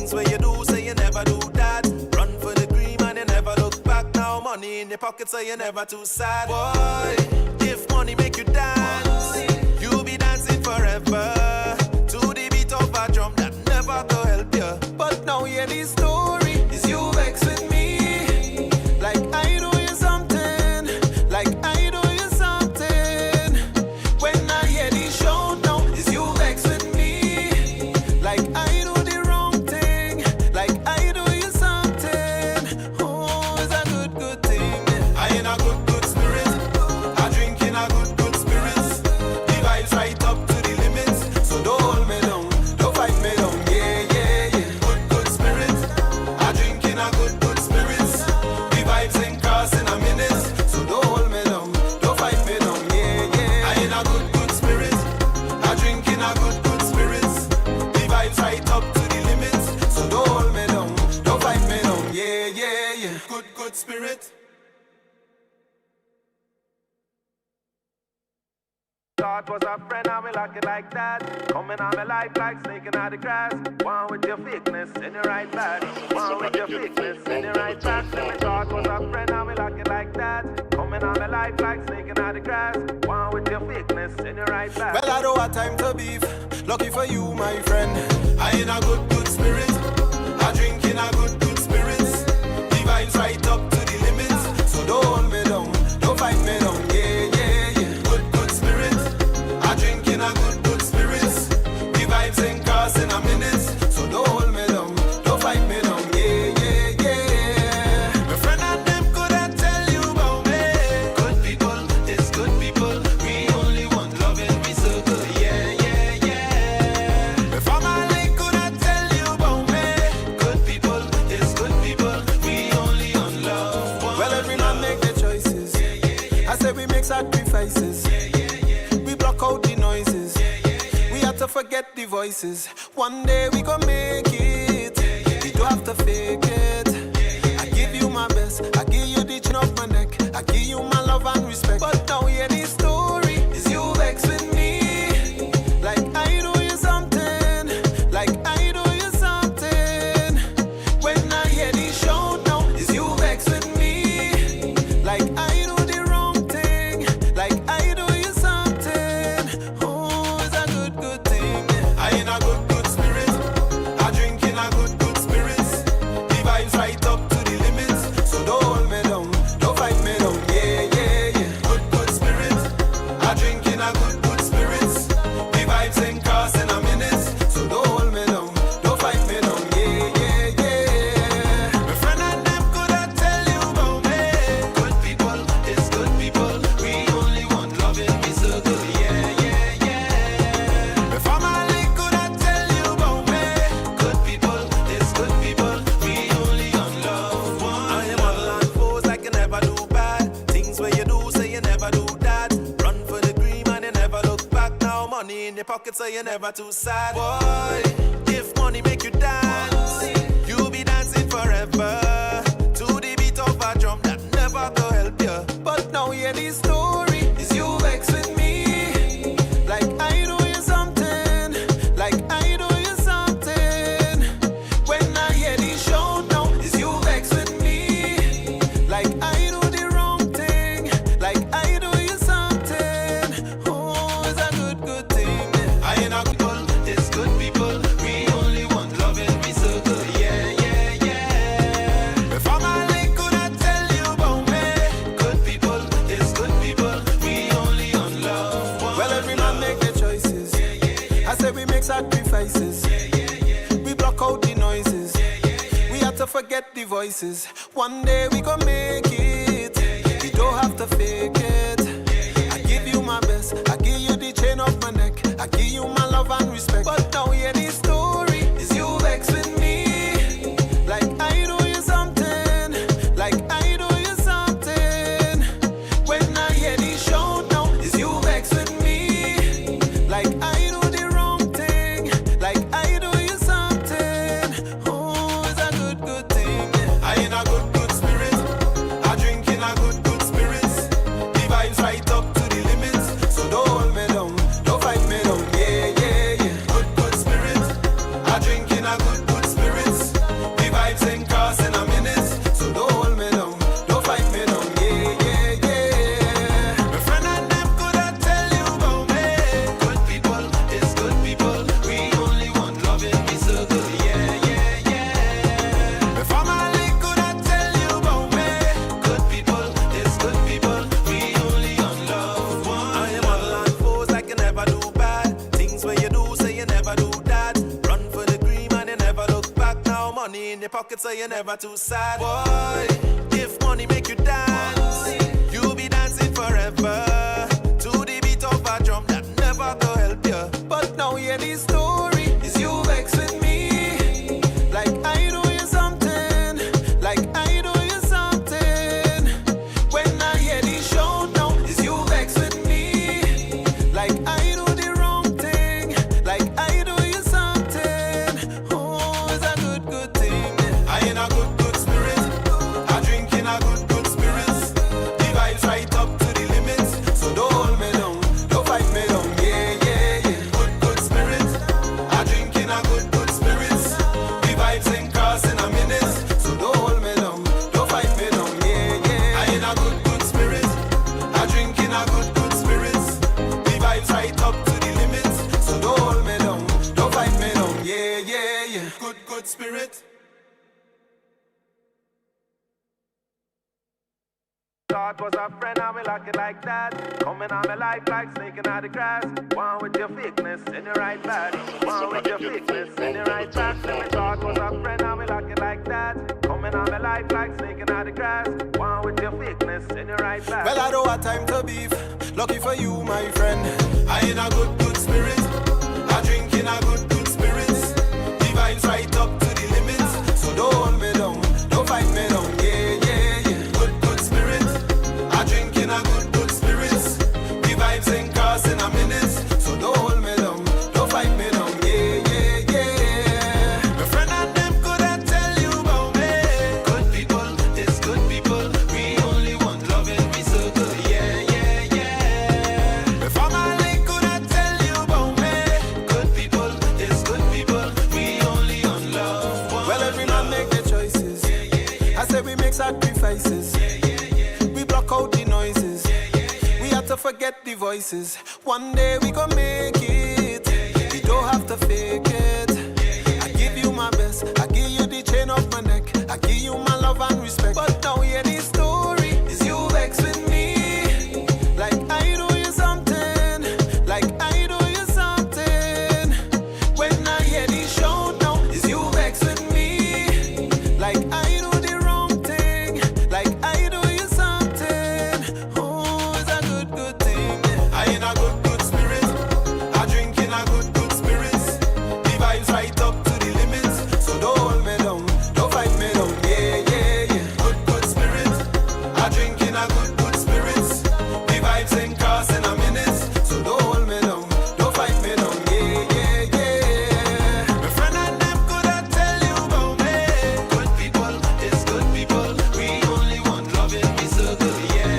Things where you do, say you never do that. Run for the cream and you never look back. Now money in your pocket, so you never too sad. Boy, if money make you dance, you'll be dancing forever to the beat of a drum that never go help you. But now hear this story, is you vex with me, like I do you something, like I do you something. When I hear this show now, is you vex with me, like I do the wrong thing, like I do you something. Oh, it's a good thing. I in a good spirit, I drink in a good spirits. The vibes right up to the limits, so don't hold me down, don't fight me down. Yeah. Good spirit, I drink in a good spirits. The vibes ain't cross in a minute, so don't hold me down, don't fight me down. Yeah. I in a good spirit, I drink in a good spirits. The vibes right up to the limits, so don't hold me down, don't fight me down. Yeah. Good spirit. Thought was a friend, I will like it like that. Coming on my life like snake in the grass. One with your fakeness in the right back. One with your fakeness in the right back. Thought was a friend, I will like it like that. Coming on my life like snake in the grass. One with your fakeness in the right back. Well, I don't have time to beef. Lucky for you, my friend. I in a good spirit. I drink in a good spirits. The vibes right up to the limits, so don't hold me down, don't fight me down. Yeah. Good spirit. I drink in a good spirits. The vibes ain't cross in a minute, so don't hold me down, don't fight me down. Yeah. My friend and them couldn't tell you about me. Good people is good people. We only want love and we so good. Yeah. My family couldn't tell you about me. Good people is good people. We only want love. Well, every man make their choices. I say we make sacrifices. We block out the noises. We have to forget the voices. One day we gon' make it. We don't have to fake it. I give you my best. I give you the chin off my neck. I give you my love and respect. But now hear this story, is you vex with me, like I do you something, like I do you something. When I hear this show now, is you vex with me, like I do the wrong thing, like I do you something. Oh, it's a good thing. I in a good spirit. I drink in a good spirits. The vibes right up to the limits, so don't hold me down, don't fight me down. Yeah. Good spirit. I drink in a good spirits. The vibes ain't cross in a minute, so don't hold me down, don't fight me down. Yeah. My friend and them couldn't tell you about me. Good people is good people. We only want love and we so good. Yeah. My family couldn't tell you about me. Good people is good people. We only want love. I am all on foes like you never do bad. Things where you do, say you never do that. Run for the cream and you never look back. Now money in your pocket, so you never too sad. Boy, if money make you dance, you'll be dancing forever to the beat of a drum that never go help you. But now hear this story, is you vex with me, like I do you something, like I do you something. When I hear this show now, is you vex with me, like I do the wrong thing, like I do you something. Oh, it's a good thing. I in a good is good people. We only want love and we so good. Yeah. My family couldn't tell you about me. Good people is good people. We only want love. Well, every man make their choices. I say we make sacrifices. We block out the noises. We have to forget the voices. One day we gon' make it. We don't have to fake it. I give you my best. I give you the chain off my neck. I give you my love and respect. But now hear this story, is you vex with me, like I do you something, like I do you something. When I hear this show now, is you vex with me, like I do the wrong thing, like I do you something. Oh, it's a good thing. I in a good spirit. I drink in a good spirits. The vibes right up to the limits, so don't money in your pocket so you're never too sad. Boy, if money make you dance, you'll be dancing forever to the beat of a drum that never go help you. But now hear this story, is you vex with me, like I do you something, like I do you something. When I hear this show now, is you vex with me, like I do the wrong thing, like I do you something. Oh, it's a good thing. I in a good spirit, I drink in a good spirits. The vibes right up to the limits, so don't hold me down, don't fight me down. Yeah. Good spirit, I drink in a good spirits. The vibes ain't crossing a minute, so don't hold me down, don't fight me down. Yeah. I in a good spirit, I drink in a good spirits. The vibes right up to the limits, so don't hold me down, don't fight me down. Yeah. Good spirit. Thought was a friend, I will like it like that. Coming on my life like snaking out the grass. One with your thickness in the right back. One with your thickness in the right back. Thought was a friend, I will like it like that. Coming on my life like snaking out the grass. One with your thickness in the right back. Well, I don't have time to beef. Lucky for you, my friend. I in a good spirit. I drink in a good spirits. The vibes right up to the limits, so don't hold me down, don't fight me down. Yeah. Good spirit, I drink in a good spirits. The vibes ain't crossing a minute, so don't hold me down, don't fight me down. Yeah. My friend and them couldn't tell you about me. Good people, it's good people. We only want loving, we so good. Yeah. My family couldn't tell you about me. Good people, it's good people. We only want love. Well, every man make their choices. I say we make sacrifices. We block out the noises. We have to forget the voices. One day we gon' make it. We don't have to fake it. I give you my best. I give you the chain of my neck. I give you my love and respect. But now hear this story, is you vex with me, like I do you something, like I do you something. When I hear this show now, is you vex with me, like I do the wrong thing, like I do you something. Oh, it's a good thing. I in a good spirit, I drink in a good spirits. The vibes right up to the limits, so don't hold me down, don't fight me down. Yeah. Good spirit, I drink in a good spirits. The vibes ain't crossing a minute, so don't hold me down, don't fight me down. Yeah. My friend and them couldn't tell you about me. Good people, it's good people. We only want loving, we so good. Yeah.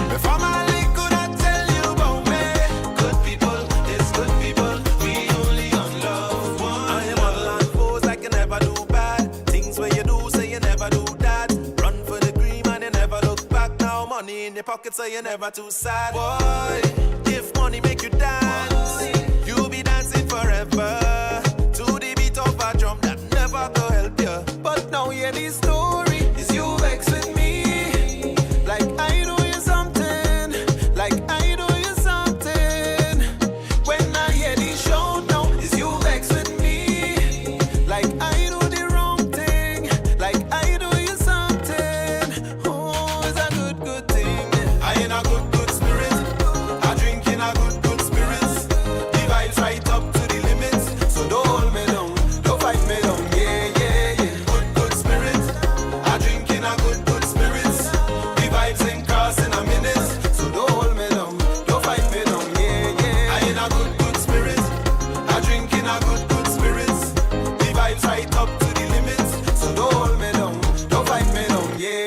My family couldn't tell you about me. Good people, it's good people. We only want love. I am model and pose like you never do bad. Things where you do, say you never do that. Run for the cream and you never look back. Now money in your pocket so you're never too sad. Boy, if money make you dance, you'll be dancing forever to the beat of a drum that never go help you. But now hear this story, is you vex with me, like I do you something, like I do you something. When I hear this show now, is you vex with me, like I do the wrong thing, like I do you something. Oh, it's a good thing. I in a good spirit, I drink in a good spirits. The vibes right up to the limits, so don't hold me down, don't fight me down. Yeah. Good spirit, I drink in a good spirits. The vibes ain't crossing a minute, so don't hold me down, don't fight me down. Yeah. I in a good spirit, I drink in a good spirits. The vibes right up to the limits, so don't hold me down, don't fight me down. Yeah.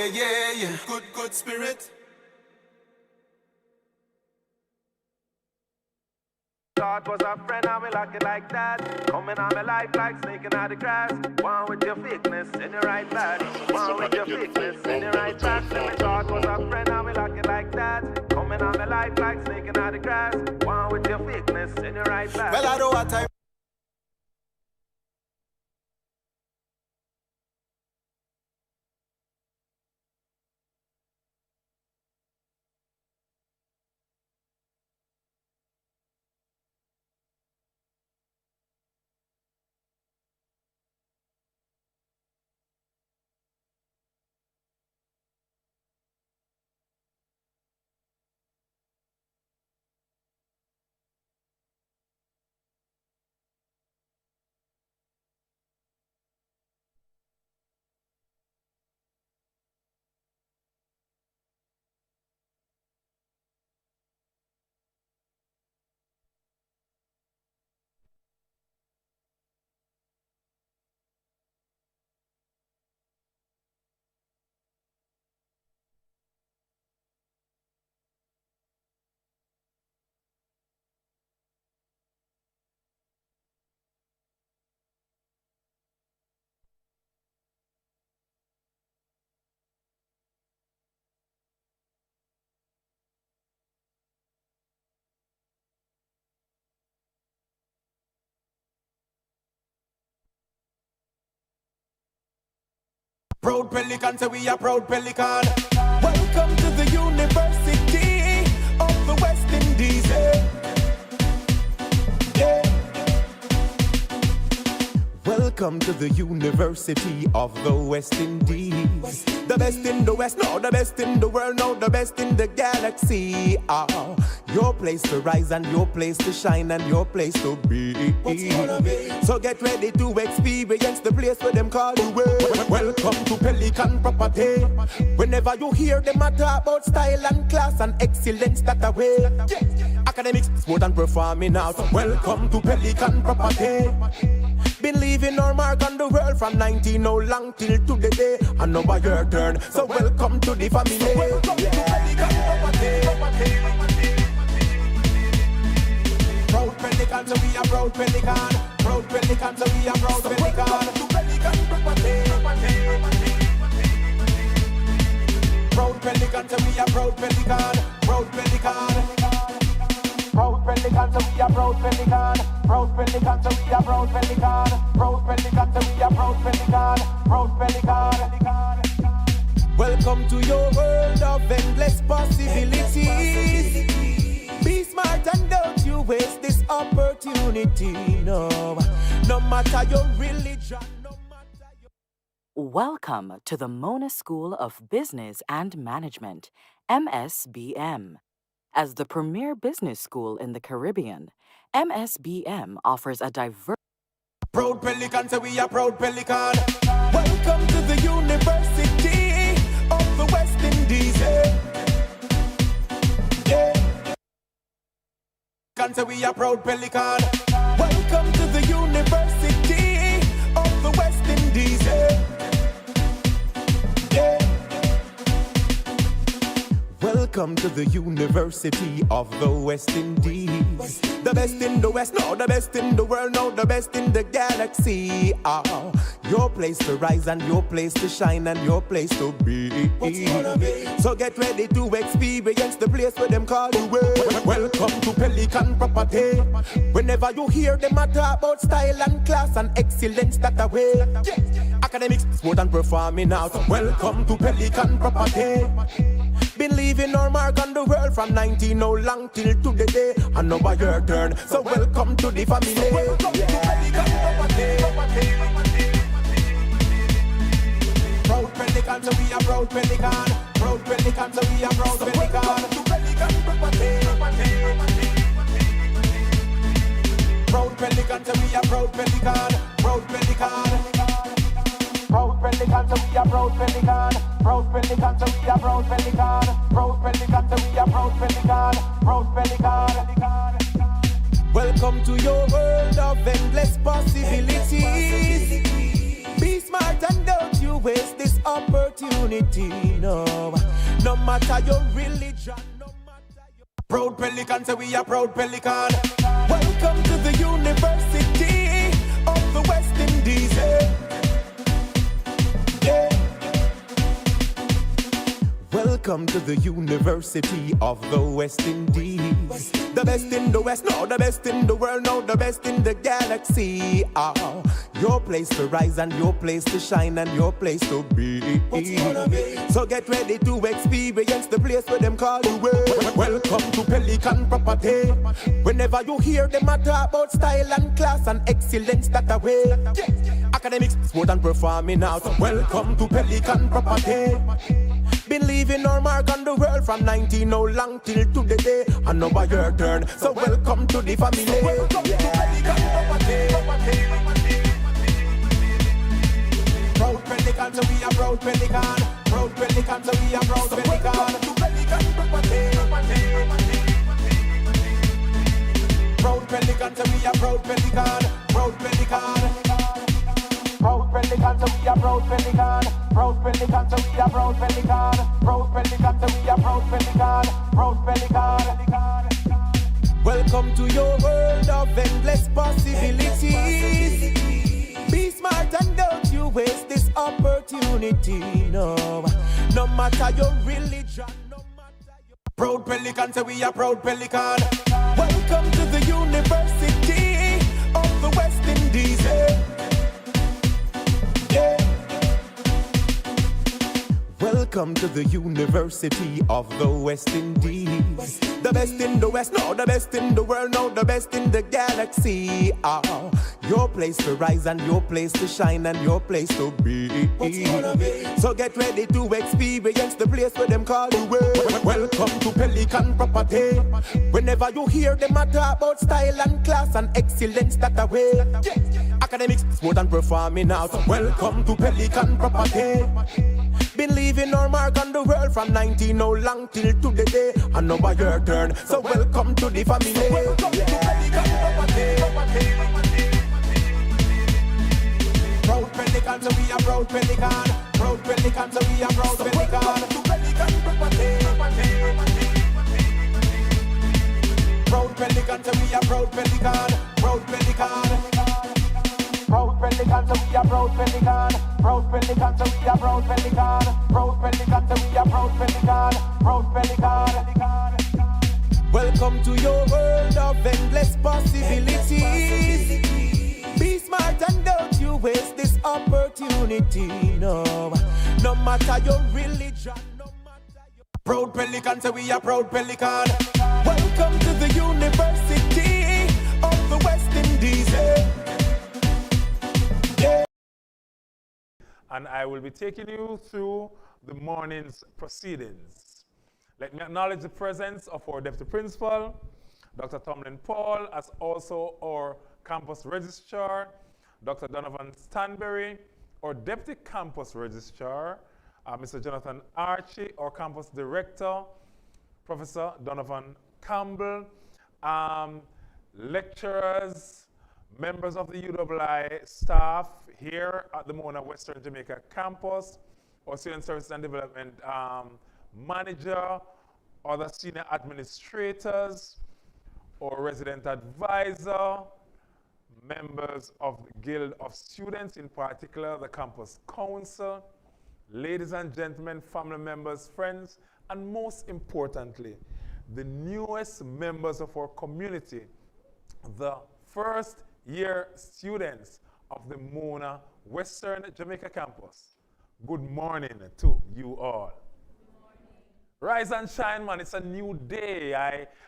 Good spirit. Thought was a friend, I will like it like that. Coming on my life like snaking out the grass. One with your thickness in the right back. One with your thickness in the right back. Thought was a friend, I will like it like that. Coming on my life like snaking out the grass. One with your thickness in the right back. Well, I don't have time. Proud Pelican, so we are proud Pelican. Welcome to the University of the West Indies. Yeah. Welcome to the University of the West Indies. The best in the West, no, the best in the world, no, the best in the galaxy. Oh, your place to rise and your place to shine and your place to be. So get ready to experience the place where them call you. Welcome to Pelican Property. Whenever you hear them talk about style and class and excellence, that away. Academics, sport and performing out. Welcome to Pelican Property. Been leaving our mark on the world from 19 no long till to the day. And now by your turn, so welcome to the family. So welcome to Pelican Property. Proud Pelican, so we are proud Pelican. Proud Pelican, so we are proud Pelican. To Pelican Property. Proud Pelican, so we are proud Pelican. Proud Pelican. Proud Pelican, so we are proud Pelican. Proud Pelican, so we are proud Pelican. Proud Pelican, so we are proud Pelican. Proud Pelican. Welcome to your world of endless possibilities. Be smart and don't you waste this opportunity. No, no matter your religion, no matter your... Welcome to the Mona School of Business and Management, MSBM. As the premier business school in the Caribbean, MSBM offers a diverse... Proud Pelican, so we are proud Pelican. Welcome to the University of the West Indies. Yeah. So we are proud Pelican. Welcome to the University of the West Indies. Yeah. Welcome to the University of the West Indies. The best in the West, no, the best in the world, no, the best in the galaxy. Oh, your place to rise and your place to shine and your place to be. So get ready to experience the place where them call you. Welcome to Pelican Property. Whenever you hear them talk about style and class and excellence, that away. Academics, sport and performing out. Welcome to Pelican Property. Been leaving our mark on the world from 19 no long till to the day. And now by your turn, so welcome to the family. So welcome to Pelican Property. Proud Pelican, so we are proud Pelican. Proud Pelican, so we are proud Pelican. Welcome to Pelican Property. Proud Pelican, so we are proud Pelican. Proud Pelican. Proud Pelican, so we are proud Pelican. Proud Pelican, so we are proud Pelican. Proud Pelican, so we are proud Pelican. Proud Pelican. Welcome to your world of endless possibilities. Be smart and don't you waste this opportunity. No, no matter your religion, no matter your... Proud Pelican, so we are proud Pelican. Welcome to the University of the West Indies. Yeah. Welcome to the University of the West Indies. The best in the West, no, the best in the world, no, the best in the galaxy. Oh, your place to rise and your place to shine and your place to be. So get ready to experience the place where them call you. Welcome to Pelican Property. Whenever you hear them talk about style and class and excellence, that away. Academics, sport and performing out. Welcome to Pelican Property. Been leaving our mark on the world from 19 no long till to the day. And now by your turn, so welcome to the family. So welcome to Pelican Property. Proud Pelican, so we are proud Pelican. Proud Pelican, so we are proud Pelican. Welcome to Pelican Property. Proud Pelican, so we are proud Pelican. Proud Pelican. Proud Pelican, so we are proud Pelican. Proud Pelican, so we are proud Pelican. Proud Pelican, so we are proud Pelican. Proud Pelican. Welcome to your world of endless possibilities. Be smart and don't you waste this opportunity. No, no matter your religion, no matter your... Proud Pelican, so we are proud Pelican. Welcome to the University of the West Indies. Yeah. Welcome to the University of the West Indies. The best in the West, no, the best in the world, no, the best in the galaxy. Your place to rise and your place to shine and your place to be. So get ready to experience the place where them call you. Welcome to Pelican Property. Whenever you hear them talk about style and class and excellence that away. Academics, sport and performing out. Welcome to Pelican Property. Been leaving our mark on the world from 19 oh long till to the day. And now your turn, so welcome to the family. Welcome to Pelican Property. Proud Pelican, so we are proud Pelican. Proud Pelican, so we are proud Pelican. Welcome to Pelican Property. Proud Pelican, so we are proud Pelican. Proud Pelican. Proud Pelican, so we are proud Pelican. Proud Pelican, so we are proud Pelican. Proud Pelican, so we are proud Pelican. Proud Pelican. Welcome to your world of endless possibilities. Be smart and don't you waste this opportunity. No, no matter your religion, no matter your... Proud Pelican, so we are proud Pelican. Welcome to the University of the West Indies. And I will be taking you through the morning's proceedings. Let me acknowledge the presence of our Deputy Principal, Dr. Tomlin Paul, as also our Campus Registrar, Dr. Donovan Stanberry, our Deputy Campus Registrar, Mr. Jonathan Archie, our Campus Director, Professor Donovan Campbell, lecturers, members of the UWI staff here at the Mona Western Jamaica campus, our Student Services and Development Manager, other senior administrators, our resident advisor, members of the Guild of Students, in particular the Campus Council, ladies and gentlemen, family members, friends, and most importantly, the newest members of our community, the first year students of the Mona Western Jamaica campus. Good morning to you all. Rise and shine, man. It's a new day.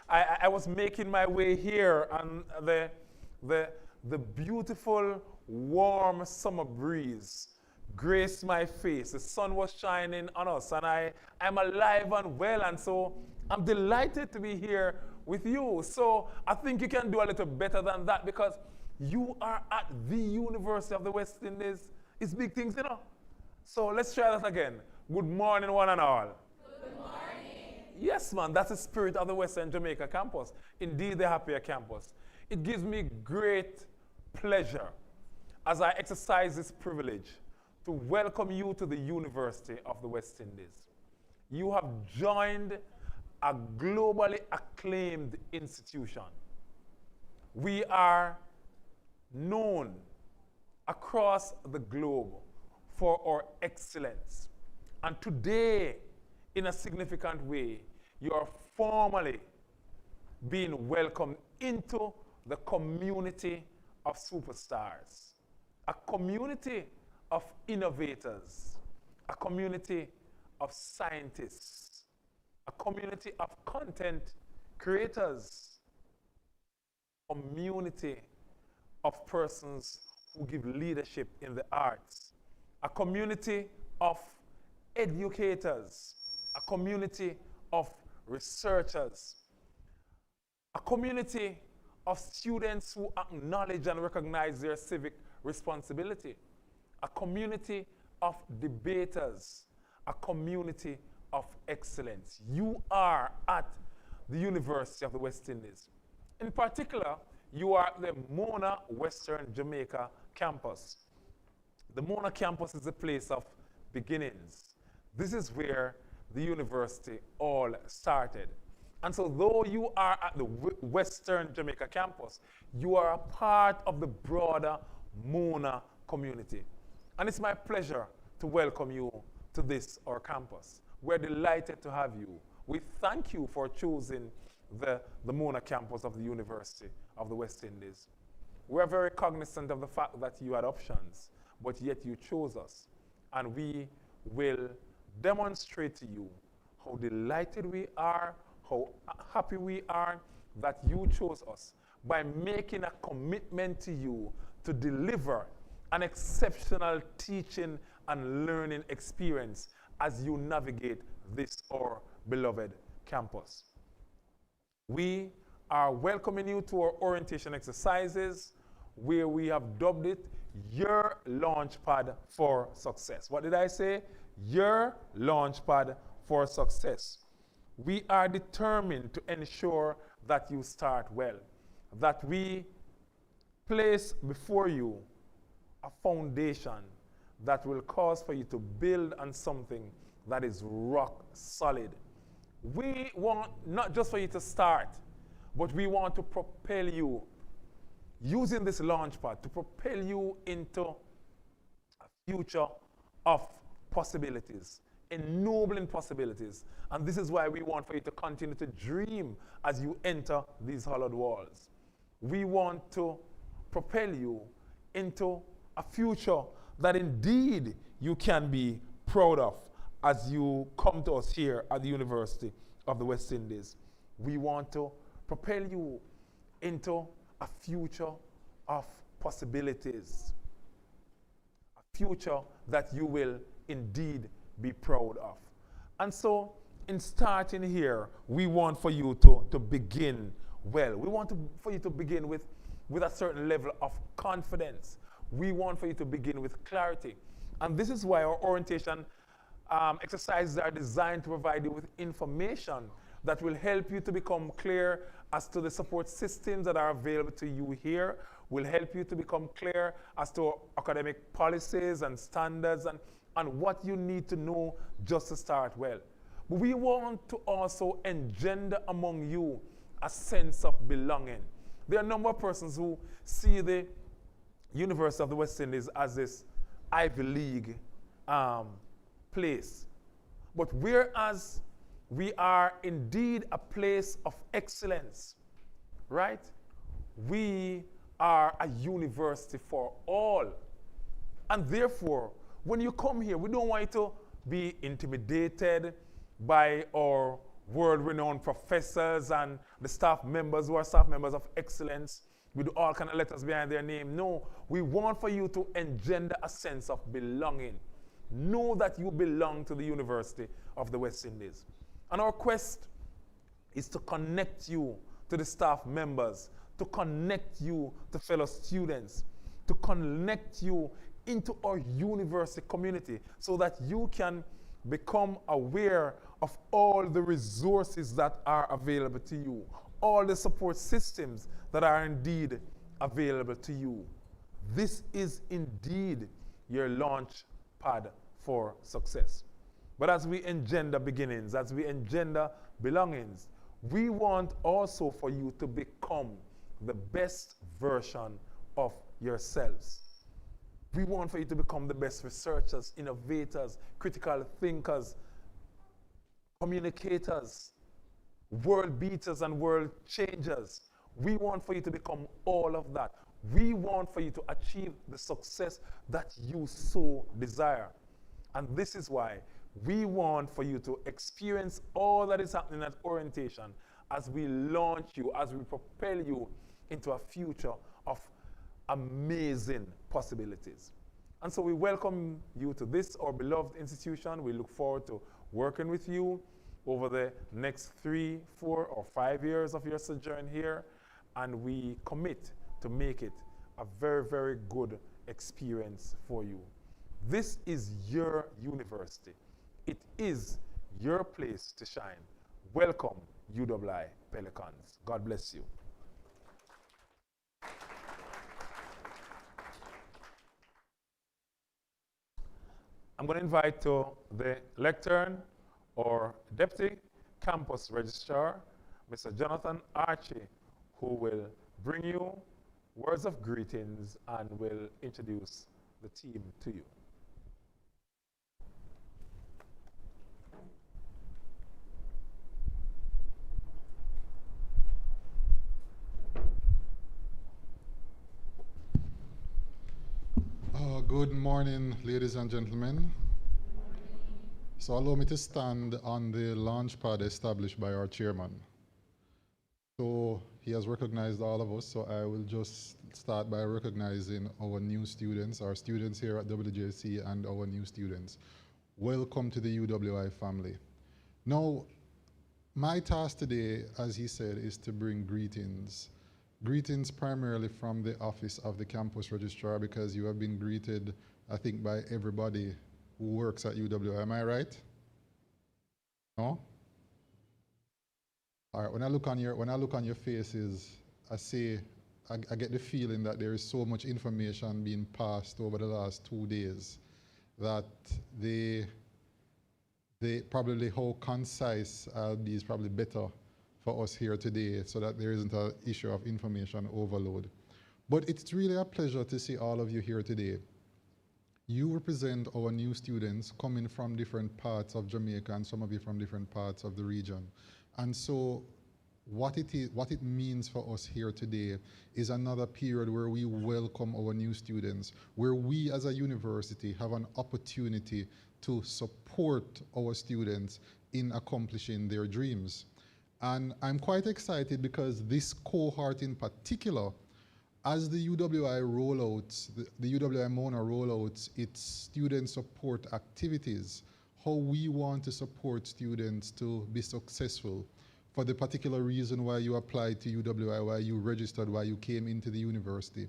I was making my way here, and the beautiful, warm summer breeze graced my face. The sun was shining on us, and I'm alive and well, and so I'm delighted to be here with you. So I think you can do a little better than that, because you are at the University of the West Indies. It's big things, you know. So let's try that again. Good morning, one and all. Good morning. Yes, man, that's the spirit of the Western Jamaica campus. Indeed, the happier campus. It gives me great pleasure as I exercise this privilege to welcome you to the University of the West Indies. You have joined a globally acclaimed institution. We are known across the globe for our excellence. And today, in a significant way, you are formally being welcomed into the community of superstars, a community of innovators, a community of scientists, a community of content creators, a community of persons who give leadership in the arts, a community of educators, a community of researchers, a community of students who acknowledge and recognize their civic responsibility, a community of debaters, a community of excellence. You are at the University of the West Indies. In particular, you are at the Mona Western Jamaica campus. The Mona campus is a place of beginnings. This is where the university all started. And so though you are at the Western Jamaica campus, you are a part of the broader Mona community. And it's my pleasure to welcome you to this, our campus. We're delighted to have you. We thank you for choosing the Mona campus of the University of the West Indies. We're very cognizant of the fact that you had options, but yet you chose us. And we will demonstrate to you how delighted we are, how happy we are that you chose us by making a commitment to you to deliver an exceptional teaching and learning experience as you navigate this our beloved campus. We are welcoming you to our orientation exercises where we have dubbed it your launch pad for success. What did I say? Your launch pad for success. We are determined to ensure that you start well, that we place before you a foundation that will cause for you to build on something that is rock solid. We want not just for you to start, but we want to propel you using this launch pad to propel you into a future of possibilities, ennobling possibilities. And this is why we want for you to continue to dream as you enter these hollowed walls. We want to propel you into a future that indeed you can be proud of as you come to us here at the University of the West Indies. We want to propel you into a future of possibilities, a future that you will indeed be proud of. And so, in starting here, we want for you to begin well. We want for you to begin with a certain level of confidence. We want for you to begin with clarity. And this is why our orientation exercises are designed to provide you with information that will help you to become clear as to the support systems that are available to you here, will help you to become clear as to academic policies and standards and what you need to know just to start well. But we want to also engender among you a sense of belonging. There are a number of persons who see the University of the West Indies as this Ivy League place. But whereas we are indeed a place of excellence, right? We are a university for all. And therefore, when you come here, we don't want you to be intimidated by our world-renowned professors and the staff members who are staff members of excellence with all kind of letters behind their name. No, we want for you to engender a sense of belonging. Know that you belong to the University of the West Indies. And our quest is to connect you to the staff members, to connect you to fellow students, to connect you into our university community so that you can become aware of all the resources that are available to you, all the support systems that are indeed available to you. This is indeed your launch pad for success. But as we engender beginnings, as we engender belongings, we want also for you to become the best version of yourselves. We want for you to become the best researchers, innovators, critical thinkers, communicators, world beaters and world changers. We want for you to become all of that. We want for you to achieve the success that you so desire. And this is why we want for you to experience all that is happening at orientation as we launch you, as we propel you into a future of amazing possibilities. And so we welcome you to this, our beloved institution. We look forward to working with you over the next 3, 4, or 5 years of your sojourn here. And we commit to make it a very, very good experience for you. This is your university. It is your place to shine. Welcome, UWI Pelicans. God bless you. I'm going to invite to the lectern or Deputy Campus Registrar, Mr. Jonathan Archie, who will bring you words of greetings and will introduce the team to you. Good morning, ladies and gentlemen. So allow me to stand on the launch pad established by our chairman. So he has recognized all of us, so I will just start by recognizing our new students, our students here at WJC and our new students. Welcome to the UWI family. Now, my task today, as he said, is to bring greetings. Greetings primarily from the office of the campus registrar, because you have been greeted, I think, by everybody who works at UWI. Am I right? No? All right, when I look on your faces, I get the feeling that there is so much information being passed over the last 2 days that probably how concise is probably better for us here today, so that there isn't an issue of information overload. But it's really a pleasure to see all of you here today. You represent our new students coming from different parts of Jamaica, and some of you from different parts of the region. And so what it means for us here today is another period where we welcome our new students, where we as a university have an opportunity to support our students in accomplishing their dreams. And I'm quite excited because this cohort in particular, as the UWI rollouts, the UWI Mona rollouts its student support activities, how we want to support students to be successful for the particular reason why you applied to UWI, why you registered, why you came into the university.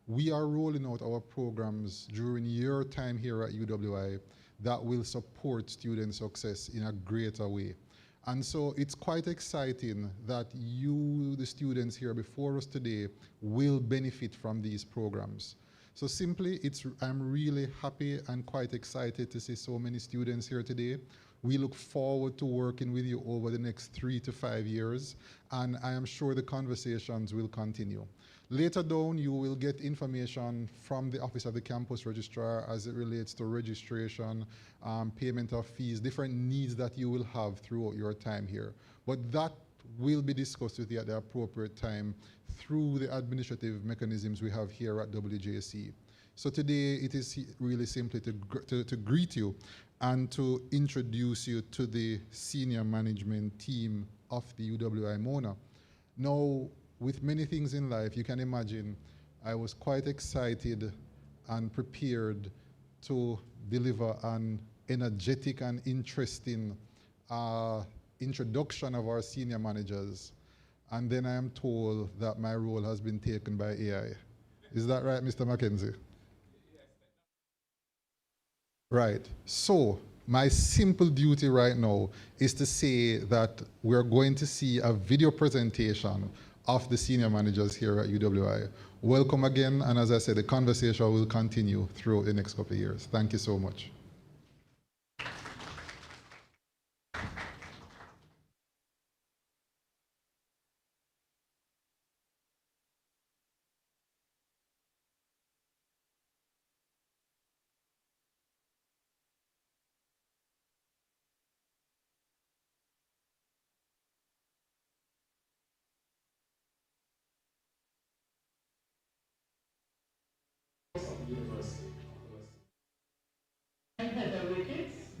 We are rolling out our programs during your time here at UWI that will support student success in a greater way. And so it's quite exciting that you, the students here before us today, will benefit from these programs. So simply, I'm really happy and quite excited to see so many students here today. We look forward to working with you over the next 3 to 5 years, and I am sure the conversations will continue. Later down, you will get information from the Office of the Campus Registrar as it relates to registration, payment of fees, different needs that you will have throughout your time here. But that will be discussed with you at the appropriate time through the administrative mechanisms we have here at WJC. So today, it is really simply to greet you and to introduce you to the senior management team of the UWI Mona. Now, with many things in life, you can imagine I was quite excited and prepared to deliver an energetic and interesting introduction of our senior managers. And then I am told that my role has been taken by AI. Is that right, Mr. Mackenzie? Right. So my simple duty right now is to say that we're going to see a video presentation of the senior managers here at UWI. Welcome again, and as I said, the conversation will continue throughout the next couple of years. Thank you so much.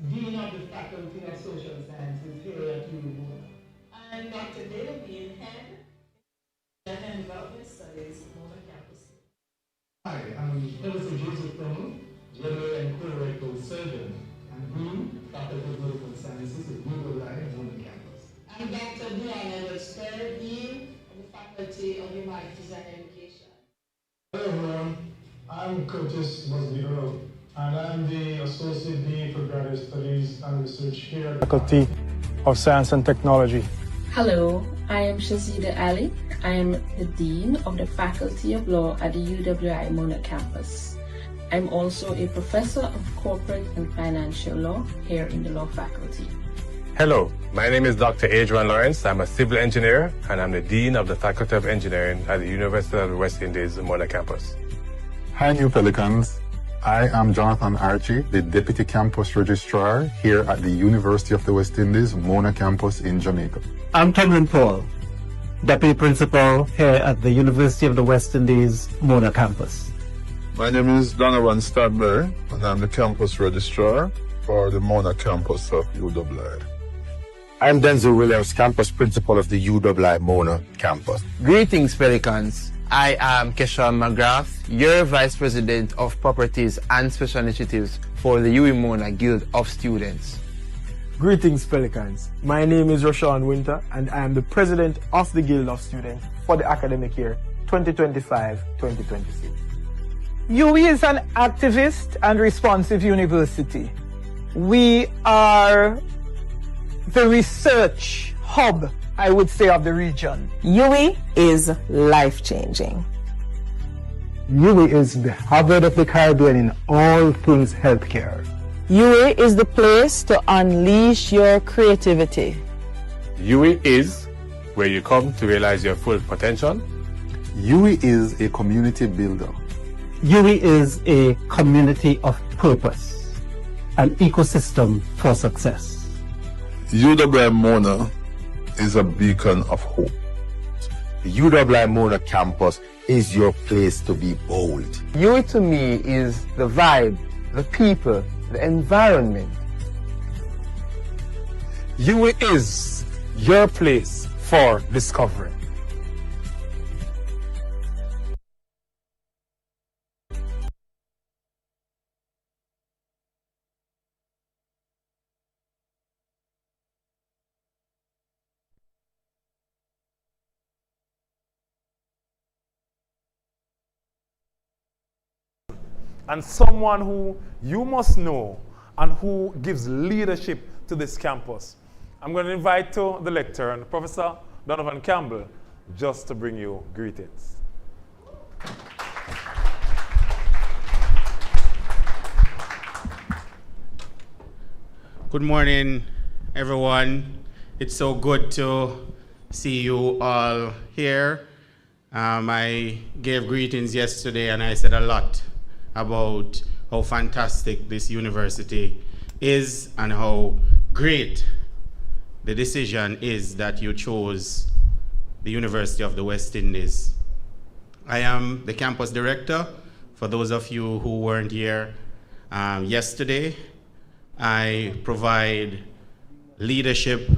Dean of the Faculty of Social Sciences here at UWI. I'm Dr. Dana Bean, Head and Development Studies, Mona Campus. Hi, I'm Professor Joseph Brown, General and Colorectal Surgeon, and Dean, Faculty of Medical Sciences at UWI Mona Campus. I'm Dr. Diana Webster, Dean of the Faculty of Humanities and Education. Hello everyone, I'm Curtis Busby Earl, and I'm the Associate Dean for Graduate Studies and Research here at the Faculty of Science and Technology. Hello, I am Shazida Ali. I am the Dean of the Faculty of Law at the UWI Mona campus. I'm also a Professor of Corporate and Financial Law here in the Law Faculty. Hello, my name is Dr. Adrian Lawrence. I'm a civil engineer, and I'm the Dean of the Faculty of Engineering at the University of the West Indies Mona campus. Hi, New Pelicans. I am Jonathan Archie, the Deputy Campus Registrar here at the University of the West Indies, Mona campus in Jamaica. I'm Cameron Paul, Deputy Principal here at the University of the West Indies, Mona campus. My name is Donovan Stadler, and I'm the Campus Registrar for the Mona campus of UWI. I'm Denzel Williams, campus principal of the UWI Mona campus. Greetings, Pelicans. I am Keshawn McGrath, your Vice President of Properties and Special Initiatives for the UWI Mona Guild of Students. Greetings, Pelicans. My name is Rashawn Winter, and I am the President of the Guild of Students for the academic year 2025-2026. UWI is an activist and responsive university. We are the research hub, I would say, of the region. UWI is life-changing. UWI is the Harvard of the Caribbean in all things healthcare. UWI is the place to unleash your creativity. UWI is where you come to realize your full potential. UWI is a community builder. UWI is a community of purpose, an ecosystem for success. UWI Mona is a beacon of hope. The UWI Mona campus is your place to be bold. UWI to me is the vibe, the people, the environment. UWI is your place for discovery. And someone who you must know and who gives leadership to this campus. I'm going to invite to the lectern, Professor Donovan Campbell, just to bring you greetings. Good morning, everyone. It's so good to see you all here. I gave greetings yesterday and I said a lot about how fantastic this university is and how great the decision is that you chose the University of the West Indies. I am the campus director. For those of you who weren't here yesterday, I provide leadership,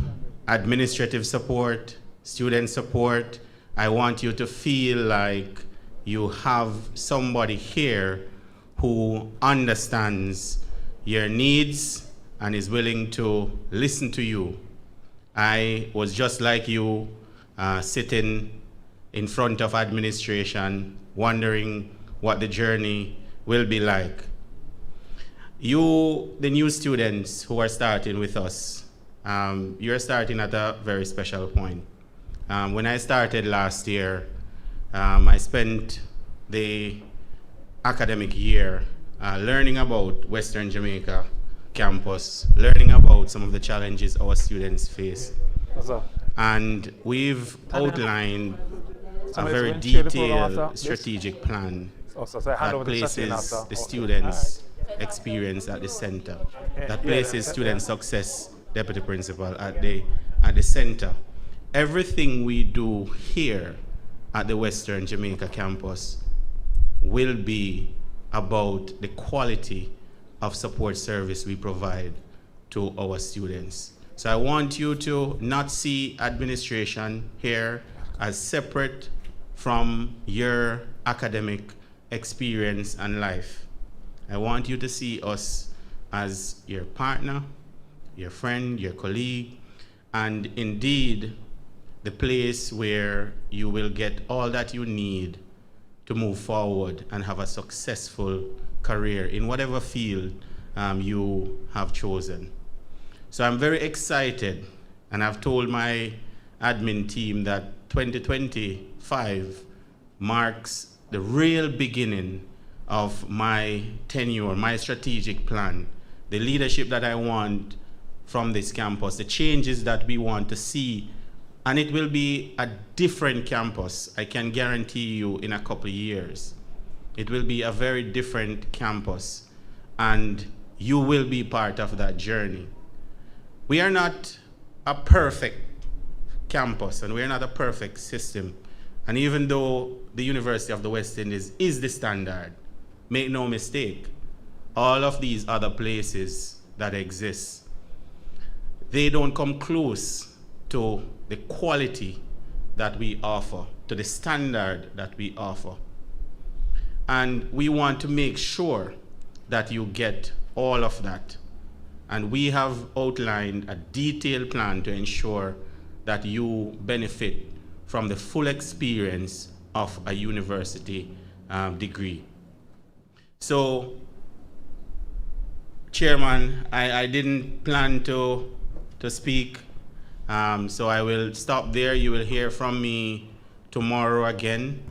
administrative support, student support. I want you to feel like you have somebody here who understands your needs and is willing to listen to you. I was just like you, sitting in front of administration, wondering what the journey will be like. You, the new students who are starting with us, you're starting at a very special point. When I started last year, I spent the academic year learning about Western Jamaica campus, learning about some of the challenges our students face. And we've outlined a very detailed strategic plan that places the students' experience at the center, that places student success, Deputy Principal, at the center. Everything we do here at the Western Jamaica campus will be about the quality of support service we provide to our students. So I want you to not see administration here as separate from your academic experience and life. I want you to see us as your partner, your friend, your colleague, and indeed the place where you will get all that you need to move forward and have a successful career in whatever field you have chosen. So I'm very excited, and I've told my admin team that 2025 marks the real beginning of my tenure, my strategic plan, the leadership that I want from this campus, the changes that we want to see. And it will be a different campus, I can guarantee you, in a couple of years. It will be a very different campus, and you will be part of that journey. We are not a perfect campus, and we are not a perfect system. And even though the University of the West Indies is the standard, make no mistake, all of these other places that exist. They don't come close to the quality that we offer, to the standard that we offer. And we want to make sure that you get all of that. And we have outlined a detailed plan to ensure that you benefit from the full experience of a university degree. So, Chairman, I didn't plan to speak, so I will stop there. You will hear from me tomorrow again,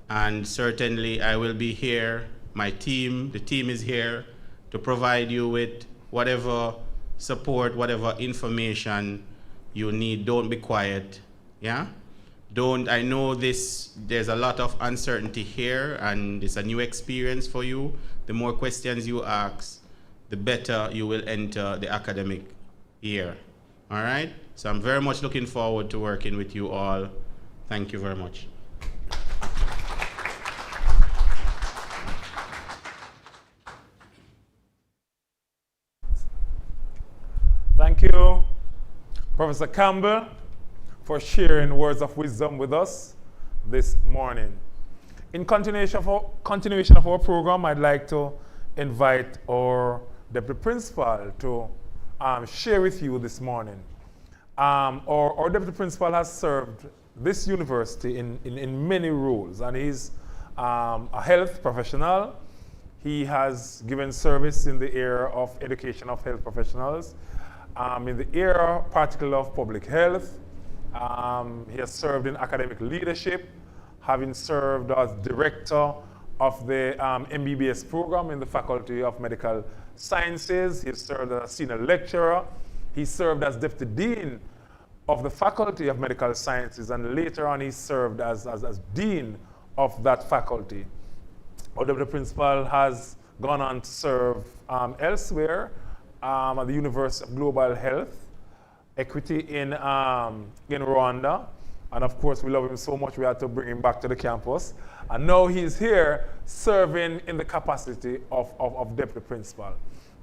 and certainly I will be here. My team, the team is here to provide you with whatever support, whatever information you need. Don't be quiet, yeah? I know there's a lot of uncertainty here, and it's a new experience for you. The more questions you ask, the better you will enter the academic year, all right? So I'm very much looking forward to working with you all. Thank you very much. Thank you, Professor Campbell, for sharing words of wisdom with us this morning. In continuation of our program, I'd like to invite our Deputy Principal to share with you this morning. Our Deputy Principal has served this university in many roles, and he's a health professional. He has given service in the area of education of health professionals, in the area particularly of public health. He has served in academic leadership, having served as director of the MBBS program in the Faculty of Medical Sciences. He served as a senior lecturer. He served as deputy dean of the Faculty of Medical Sciences, and later on he served as dean of that faculty. Our deputy principal has gone on to serve elsewhere at the University of Global Health Equity in Rwanda. And of course, we love him so much, we had to bring him back to the campus. And now he's here serving in the capacity of deputy principal,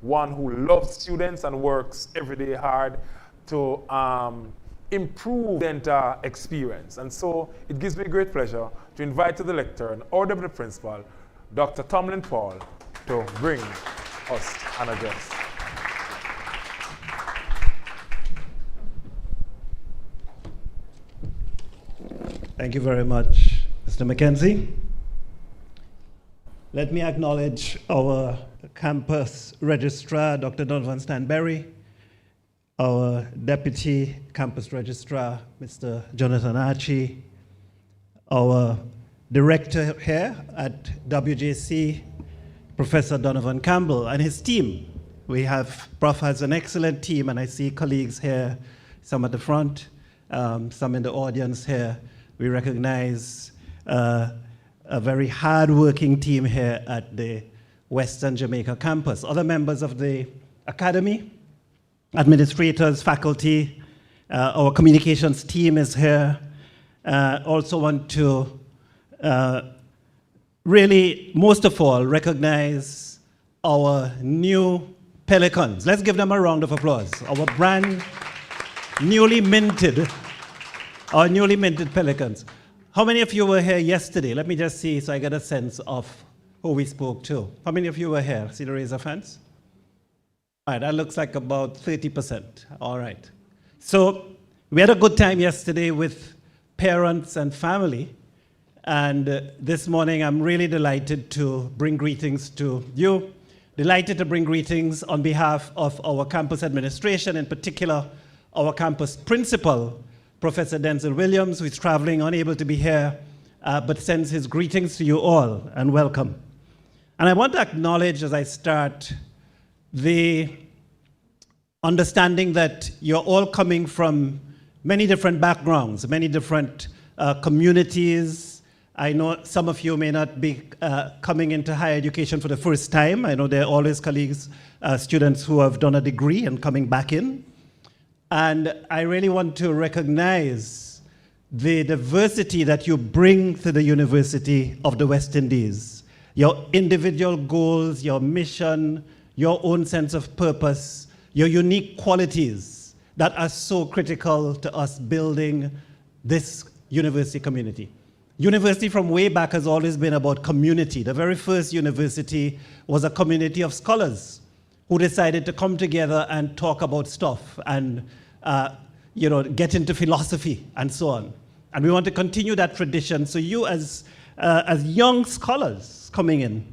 one who loves students and works every day hard to improve the entire experience. And so it gives me great pleasure to invite to the lectern our deputy principal, Dr. Tomlin Paul, to bring us an address. Thank you very much, Mr. McKenzie. Let me acknowledge our campus registrar, Dr. Donovan Stanberry, our deputy campus registrar, Mr. Jonathan Archie, our director here at WJC, Professor Donovan Campbell, and his team. Prof has an excellent team, and I see colleagues here, some at the front, some in the audience here. We recognize a very hard-working team here at the Western Jamaica campus. Other members of the academy, administrators, faculty, our communications team is here. Also want to really, most of all, recognize our new Pelicans. Let's give them a round of applause. Our brand newly minted Pelicans. How many of you were here yesterday? Let me just see so I get a sense of who we spoke to. How many of you were here? See the raise of hands? All right, that looks like about 30%. All right. So we had a good time yesterday with parents and family. And this morning, I'm really delighted to bring greetings to you. Delighted to bring greetings on behalf of our campus administration, in particular, our campus principal, Professor Denzel Williams, who is traveling, unable to be here, but sends his greetings to you all and welcome. And I want to acknowledge as I start the understanding that you're all coming from many different backgrounds, many different communities. I know some of you may not be coming into higher education for the first time. I know there are always colleagues, students who have done a degree and coming back in. And I really want to recognize the diversity that you bring to the University of the West Indies. Your individual goals, your mission, your own sense of purpose, your unique qualities that are so critical to us building this university community. University from way back has always been about community. The very first university was a community of scholars who decided to come together and talk about stuff and get into philosophy and so on. And we want to continue that tradition. So you as young scholars coming in,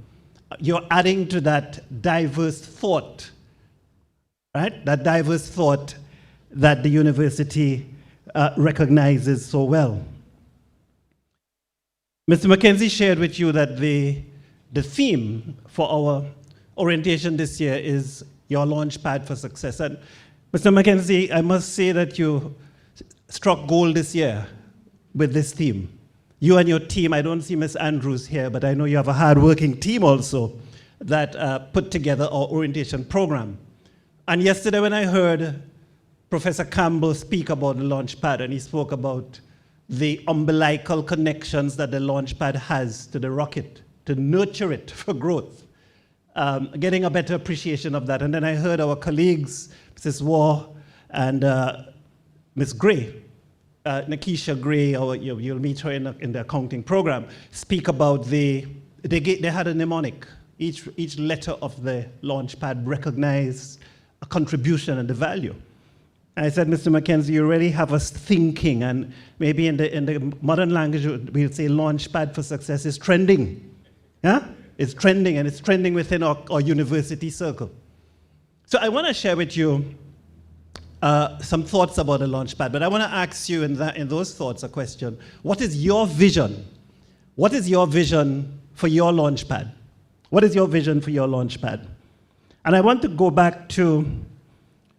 you're adding to that diverse thought, right? That diverse thought that the university recognizes so well. Mr. Mackenzie shared with you that the theme for our orientation this year is your launch pad for success. And Mr. Mackenzie, I must say that you struck gold this year with this theme. You and your team, I don't see Ms. Andrews here, but I know you have a hard-working team also that put together our orientation program. And yesterday when I heard Professor Campbell speak about the Launchpad, and he spoke about the umbilical connections that the Launchpad has to the rocket, to nurture it for growth, getting a better appreciation of that. And then I heard our colleagues, Mrs. Waugh and Ms. Gray, Nakisha Gray, you'll meet her in the accounting program, speak about they had a mnemonic. Each letter of the Launchpad recognized a contribution and the value. And I said, Mr. Mackenzie, you really have us thinking, and maybe in the modern language, we'll say Launchpad for success is trending. Yeah? It's trending, and it's trending within our university circle. So I want to share with you some thoughts about the Launchpad, but I want to ask you in those thoughts a question. What is your vision? What is your vision for your Launchpad? What is your vision for your Launchpad? And I want to go back to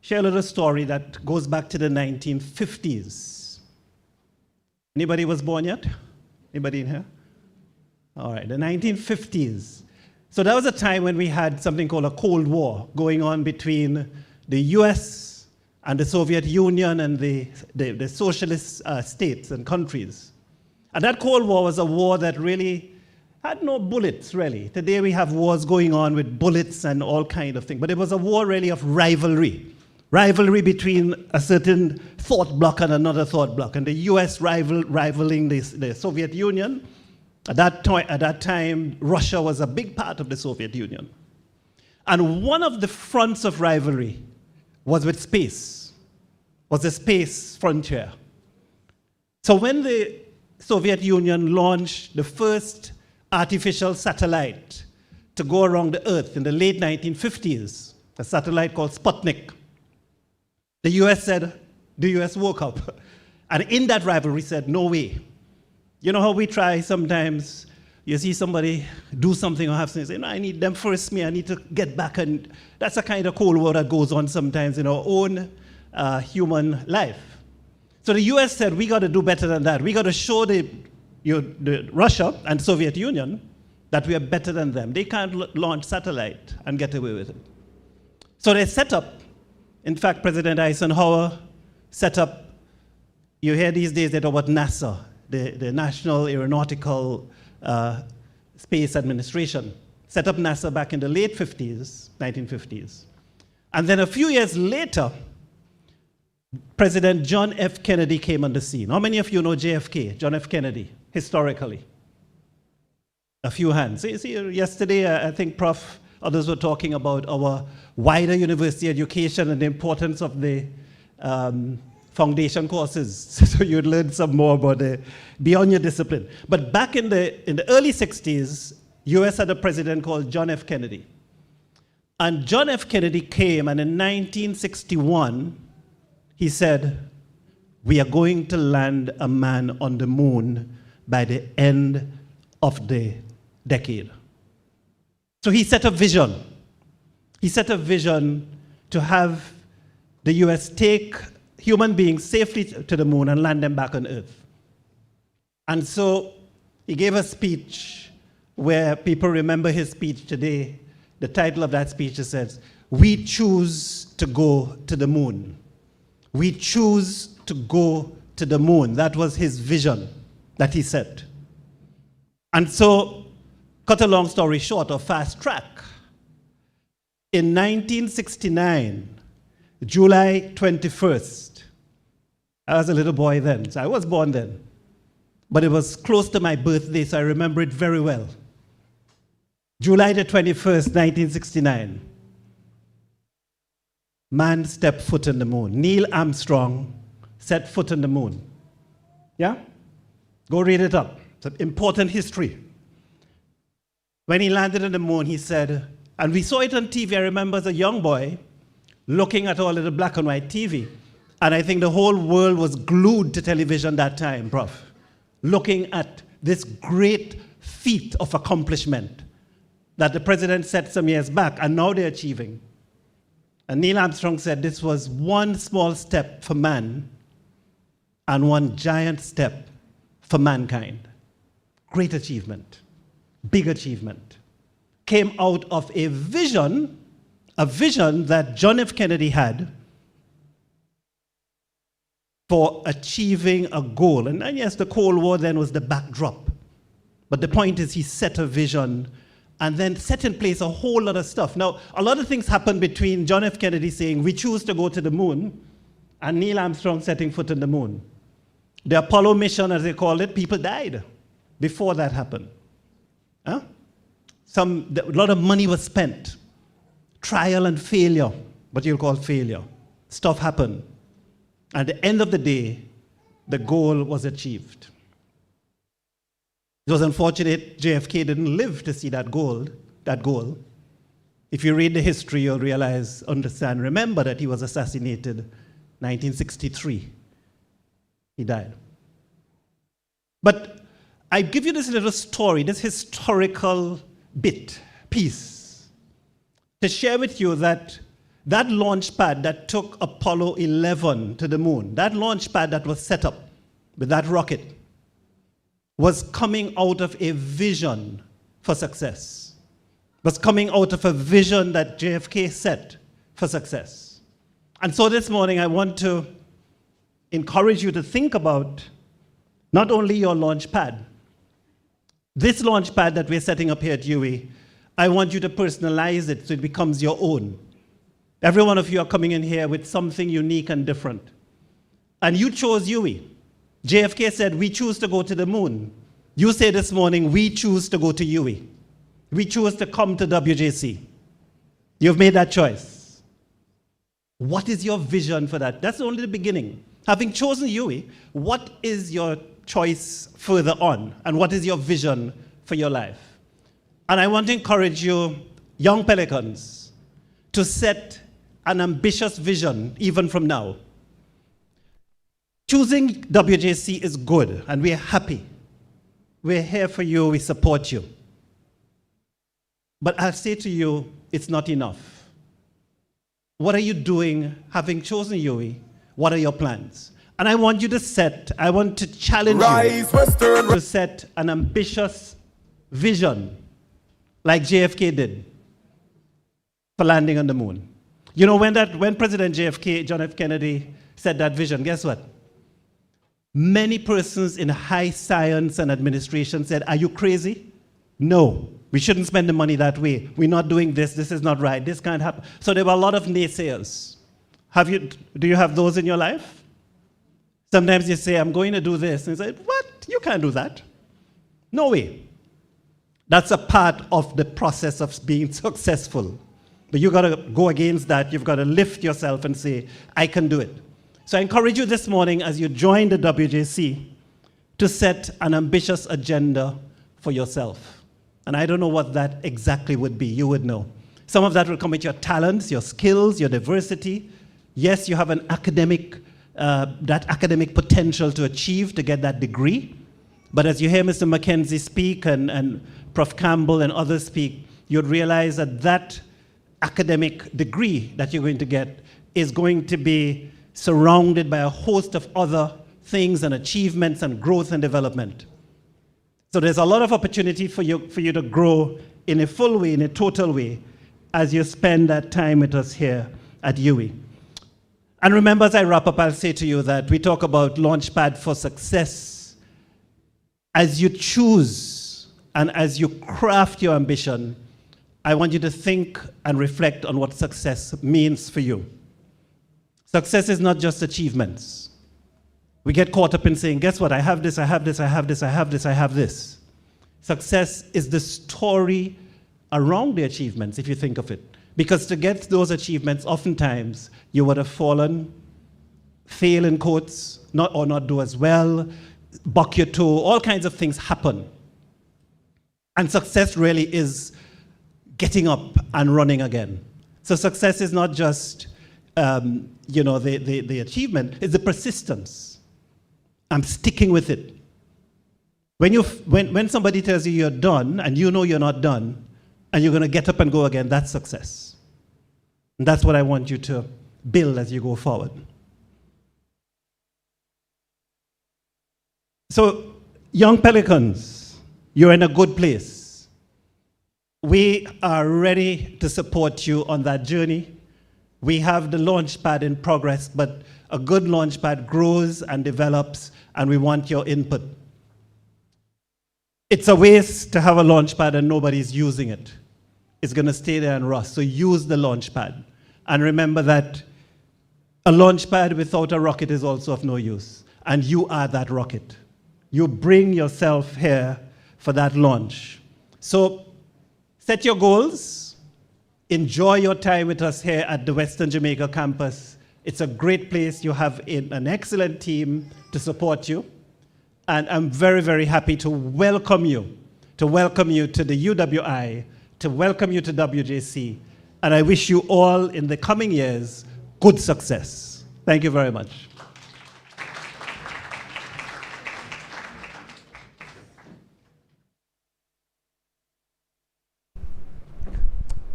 share a little story that goes back to the 1950s. Anybody was born yet? Anybody in here? All right, the 1950s. So that was a time when we had something called a Cold War going on between the US and the Soviet Union and the socialist states and countries. And that Cold War was a war that really had no bullets, really. Today we have wars going on with bullets and all kind of things, but it was a war really of rivalry. Rivalry between a certain thought block and another thought block. And the US rivaling the Soviet Union. At that time, Russia was a big part of the Soviet Union. And one of the fronts of rivalry was with space, was the space frontier. So when the Soviet Union launched the first artificial satellite to go around the Earth in the late 1950s, a satellite called Sputnik, the US said, the US woke up. And in that rivalry said, no way. You know how we try sometimes, you see somebody do something or have something, say, no, I need them first, I need to get back. And that's a kind of Cold War that goes on sometimes in our own human life. So the US said, we got to do better than that. We got to show the Russia and Soviet Union that we are better than them. They can't launch satellite and get away with it. So they set up, in fact, President Eisenhower set up, you hear these days they talk about NASA, the National Aeronautical Space Administration, set up NASA back in the late 50s, 1950s. And then a few years later, President John F. Kennedy came on the scene. How many of you know JFK, John F. Kennedy, historically? A few hands. See, yesterday, I think Prof. Others were talking about our wider university education and the importance of the foundation courses. So you'd learn some more about beyond your discipline. But back in the early 60s, US had a president called John F. Kennedy. And John F. Kennedy came, and in 1961, he said, we are going to land a man on the moon by the end of the decade. So he set a vision. He set a vision to have the US take human beings safely to the moon and land them back on Earth. And so he gave a speech where people remember his speech today. The title of that speech says, we choose to go to the moon. We choose to go to the moon. That was his vision that he set. And so, cut a long story short, or fast track, In 1969, July 21st, I was a little boy then, so I was born then. But it was close to my birthday, so I remember it very well. July the 21st, 1969. Man stepped foot on the moon. Neil Armstrong set foot on the moon. Yeah? Go read it up. It's an important history. When he landed on the moon, he said, and we saw it on TV, I remember as a young boy, looking at all of the black and white TV. And I think the whole world was glued to television that time, Prof. Looking at this great feat of accomplishment that the president set some years back, and now they're achieving. And Neil Armstrong said this was one small step for man and one giant step for mankind. Great achievement, big achievement. Came out of a vision that John F. Kennedy had for achieving a goal. And yes, the Cold War then was the backdrop. But the point is he set a vision and then set in place a whole lot of stuff. Now, a lot of things happened between John F. Kennedy saying, we choose to go to the moon, and Neil Armstrong setting foot on the moon. The Apollo mission, as they called it, people died before that happened. Huh? A lot of money was spent. Trial and failure, what you'll call failure. Stuff happened. At the end of the day, the goal was achieved. It was unfortunate JFK didn't live to see that goal. If you read the history, you'll realize, understand, remember that he was assassinated 1963. He died. But I give you this little story, this historical piece, to share with you that that launch pad that took Apollo 11 to the moon, that launch pad that was set up with that rocket, was coming out of a vision for success. Was coming out of a vision that JFK set for success. And so this morning I want to encourage you to think about not only your launch pad. This launch pad that we're setting up here at UWI, I want you to personalize it so it becomes your own. Every one of you are coming in here with something unique and different. And you chose UWI. JFK said, we choose to go to the moon. You say this morning, we choose to go to UWI. We choose to come to WJC. You've made that choice. What is your vision for that? That's only the beginning. Having chosen UWI, what is your choice further on? And what is your vision for your life? And I want to encourage you, young Pelicans, to set an ambitious vision even from now. Choosing WJC is good, and we're happy. We're here for you, we support you. But I'll say to you, it's not enough. What are you doing having chosen UWI? What are your plans? And I want you to I want to challenge you to set an ambitious vision like JFK did for landing on the moon. You know, when President JFK, John F. Kennedy, said that vision, guess what? Many persons in high science and administration said, are you crazy? No, we shouldn't spend the money that way. We're not doing this. This is not right. This can't happen. So there were a lot of naysayers. Do you have those in your life? Sometimes you say, I'm going to do this. And you say, what? You can't do that. No way. That's a part of the process of being successful. But you've got to go against that. You've got to lift yourself and say, I can do it. So I encourage you this morning as you join the WJC to set an ambitious agenda for yourself. And I don't know what that exactly would be. You would know. Some of that will come with your talents, your skills, your diversity. Yes, you have an academic potential to achieve, to get that degree. But as you hear Mr. Mackenzie speak and Prof. Campbell and others speak, you'd realize that that academic degree that you're going to get is going to be surrounded by a host of other things and achievements and growth and development. So there's a lot of opportunity for you to grow in a full way, in a total way, as you spend that time with us here at UWI. And remember, as I wrap up, I'll say to you that we talk about Launchpad for success. As you choose and as you craft your ambition, I want you to think and reflect on what success means for you. Success is not just achievements. We get caught up in saying, guess what, I have this, I have this, I have this, I have this, I have this. Success is the story around the achievements, if you think of it. Because to get those achievements, oftentimes, you would have fallen, fail in quotes, not do as well, buck your toe, all kinds of things happen. And success really is getting up and running again. So success is not just the achievement, it's the persistence. I'm sticking with it. When somebody tells you you're done and you know you're not done and you're going to get up and go again, that's success. And that's what I want you to build as you go forward. So, young Pelicans, you're in a good place. We are ready to support you on that journey. We have the launchpad in progress, but a good launchpad grows and develops, and we want your input. It's a waste to have a launchpad and nobody's using it. It's going to stay there and rust, so use the launchpad. And remember that a launchpad without a rocket is also of no use, and you are that rocket. You bring yourself here for that launch. So set your goals. Enjoy your time with us here at the Western Jamaica campus. It's a great place. You have an excellent team to support you. And I'm very, very happy to welcome you to the UWI, to welcome you to WJC. And I wish you all in the coming years good success. Thank you very much.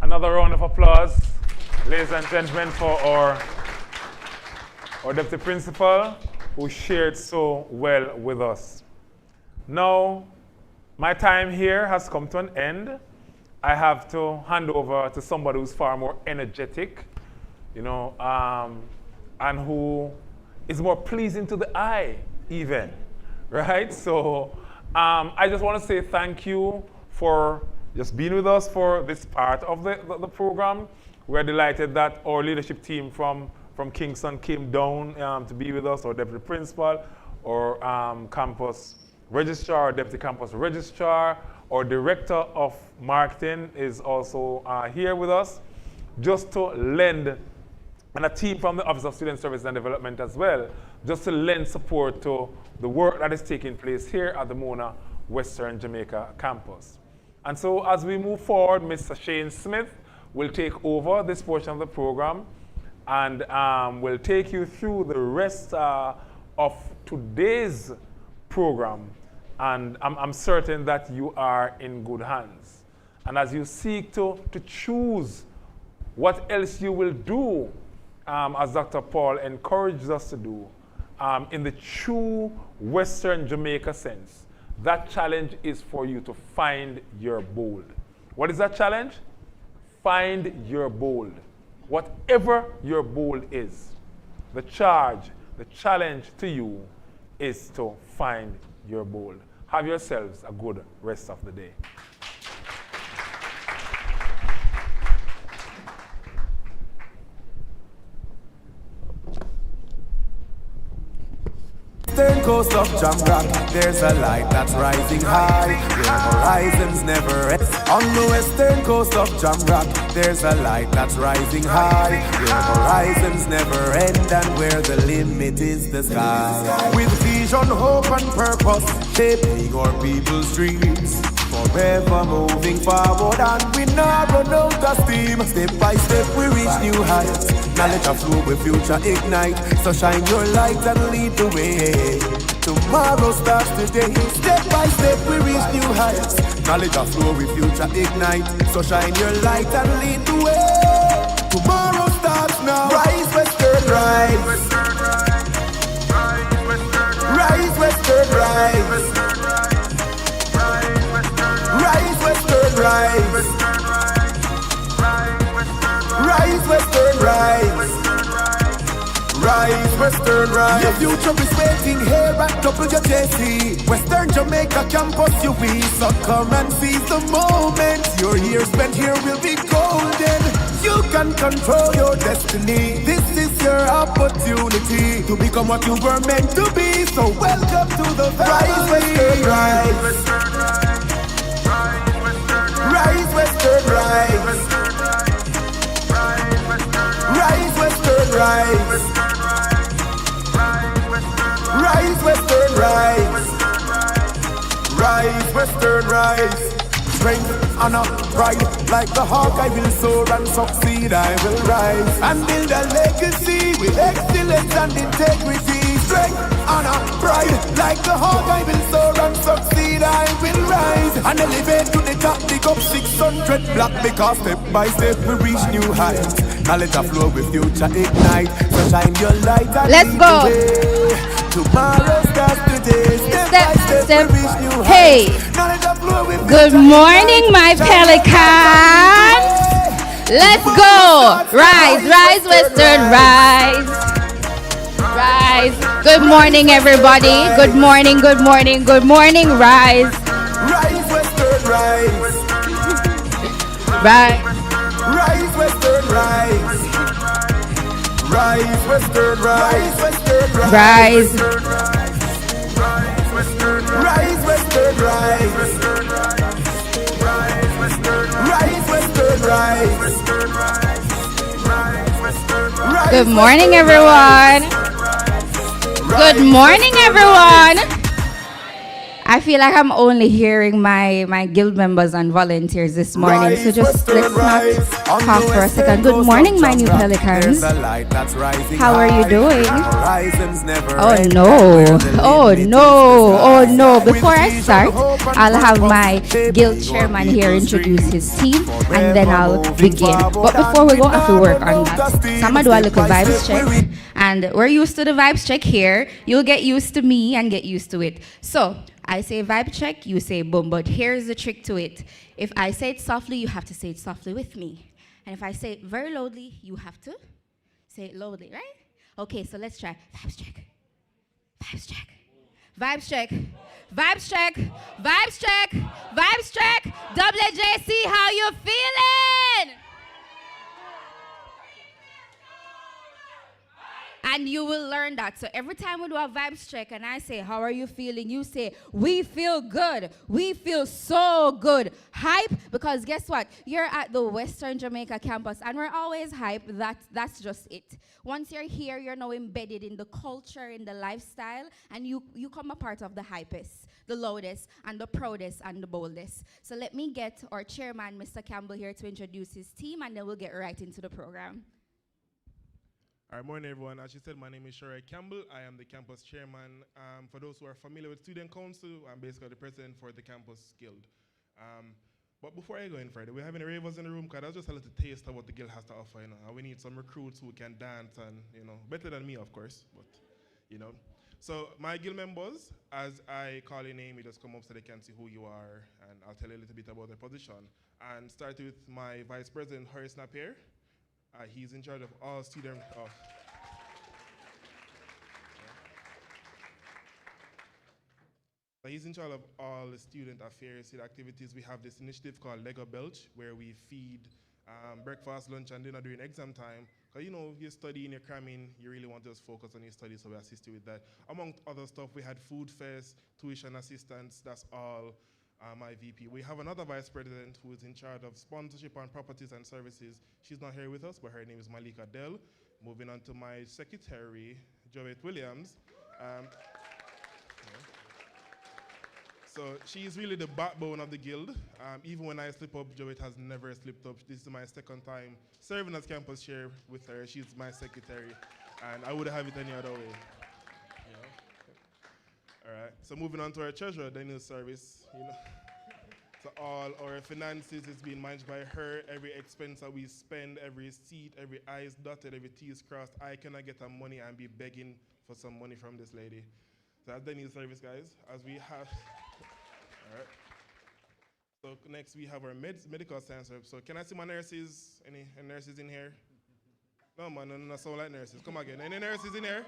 Another round of applause, ladies and gentlemen, for our deputy principal who shared so well with us. Now, my time here has come to an end. I have to hand over to somebody who's far more energetic, and who is more pleasing to the eye even, right? So I just want to say thank you for just being with us for this part of the program. We're delighted that our leadership team from Kingston came down to be with us, our deputy principal, or campus registrar, or deputy campus registrar, our director of marketing is also here with us, just to lend, and a team from the Office of Student Services and Development as well, just to lend support to the work that is taking place here at the Mona Western Jamaica campus. And so as we move forward, Mr. Shane Smith will take over this portion of the program and will take you through the rest of today's program. And I'm certain that you are in good hands. And as you seek to choose what else you will do, as Dr. Paul encouraged us to do, in the true Western Jamaica sense, that challenge is for you to find your bold. What is that challenge? Find your bold. Whatever your bold is, the challenge to you is to find your bold. Have yourselves a good rest of the day. Western coast of Jamrock, there's a light that's rising high, where horizons never end. On the western coast of Jamrock, there's a light that's rising high, where horizons never end and where the limit is the sky. With vision, hope and purpose, shaping our people's dreams, forever moving forward and we not run out of steam. Step by step we reach new heights, knowledge of flow with future ignite. So shine your light and lead the way. Tomorrow starts today. Step by step we reach new heights, knowledge of flow with future ignite. So shine your light and lead the way. Tomorrow starts now. Rise Western, rise. Rise Western, rise. Rise Western, rise. Rise Western, rise. Rise Western Rise. Your future is waiting here at WJC. Western Jamaica campus, you will. So come and seize the moment. Your year spent here will be golden. You can control your destiny. This is your opportunity to become what you were meant to be. So welcome to the Rise, Western Rise. Rise, Western Rise. Rise, Western Rise. Rise, Western Rise. Rise, Western Rise. Strength, honor, pride, like the hawk I will soar and succeed. I will rise and build a legacy with excellence and integrity. Strength, honor, pride, like the hawk I will soar and succeed. I will rise and elevate to the top. Pick up 600 block because step by step we reach new heights. Knowledge a flow with future ignite. So shine your light and let's lead go. the way. Tomorrow starts today. Step by step we reach new hey. heights. Knowledge a flow with Good morning, my pelicans. Let's go. Rise, rise, Western, rise. Rise. Good morning, everybody. Good morning, good morning, good morning. Rise. Rise, Western, rise. Rise. Rise, Western, rise. Rise, Western, rise. Rise. Rise, Western, rise. Good morning, everyone. Good morning, everyone. I feel like I'm only hearing my guild members and volunteers this morning, so just let's not talk for a second. Good morning, my new pelicans. How are you doing? Oh no, oh no, oh no. Before I start, I'll have my guild chairman here introduce his team, and then I'll begin. But before we go, I have to work on that. So I'm gonna do a little vibes check, and we're used to the vibes check here. You'll get used to me and get used to it. So I say vibe check, you say boom, but here's the trick to it. If I say it softly, you have to say it softly with me. And if I say it very loudly, you have to say it loudly, right? Okay, so let's try. Vibes check. Vibes check. Vibes check. Vibes check. Vibes check. Vibes check. WJC, how you feeling? And you will learn that. So every time we do a vibes check and I say, how are you feeling? You say, we feel good. We feel so good. Hype, because guess what? You're at the Western Jamaica campus and we're always hype. That's just it. Once you're here, you're now embedded in the culture, in the lifestyle, and you come a part of the hypest, the loudest, and the proudest, and the boldest. So let me get our chairman, Mr. Campbell, here to introduce his team, and then we'll get right into the program. All right, morning everyone. As you said, my name is Sherry Campbell. I am the campus chairman. For those who are familiar with Student Council, I'm basically the president for the Campus Guild. But before I go in further, we have any ravers in the room? Because that's just a little taste of what the guild has to offer, you know. And we need some recruits who can dance and, you know, better than me, of course, but, you know. So my guild members, as I call your name, you just come up so they can see who you are, and I'll tell you a little bit about their position. And start with my vice president, Horace Napier. He's in charge of all student. He's in charge of all the student affairs, student activities. We have this initiative called Lego Belch, where we feed breakfast, lunch, and dinner during exam time. Because you know, you're studying, you're cramming, you really want to just focus on your studies, so we assist you with that. Among other stuff, we had food fairs, tuition assistance. That's all. My VP. We have another vice president who is in charge of sponsorship on properties and services. She's not here with us, but her name is Malika Dell. Moving on to my secretary, Joette Williams. So she's really the backbone of the guild. Even when I slip up, Joette has never slipped up. This is my second time serving as campus chair with her. She's my secretary, and I wouldn't have it any other way. All right, so moving on to our treasurer, Daniel Service. You know, so all our finances is being managed by her. Every expense that we spend, every seat, every I's dotted, every T's crossed. I cannot get her money and be begging for some money from this lady. So that's Daniel Service, guys. As we have, all right. So next we have our medical science rep. So can I see my nurses? Any nurses in here? No, man, no sound like nurses. Come again. Any nurses in here?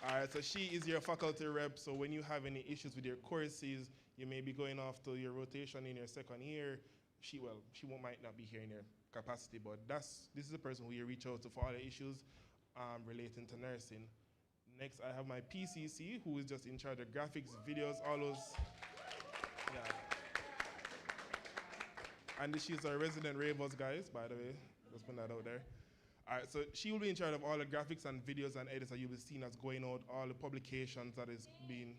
All right, so she is your faculty rep. So when you have any issues with your courses, you may be going off to your rotation in your second year. She might not be here in your capacity, but this is the person who you reach out to for all the issues relating to nursing. Next, I have my PCC, who is just in charge of graphics, videos, all those. Yeah. And she's our resident ravers, guys, by the way. Just put that out there. All right, so she will be in charge of all the graphics and videos and edits that you'll be seeing as going out, all the publications that is being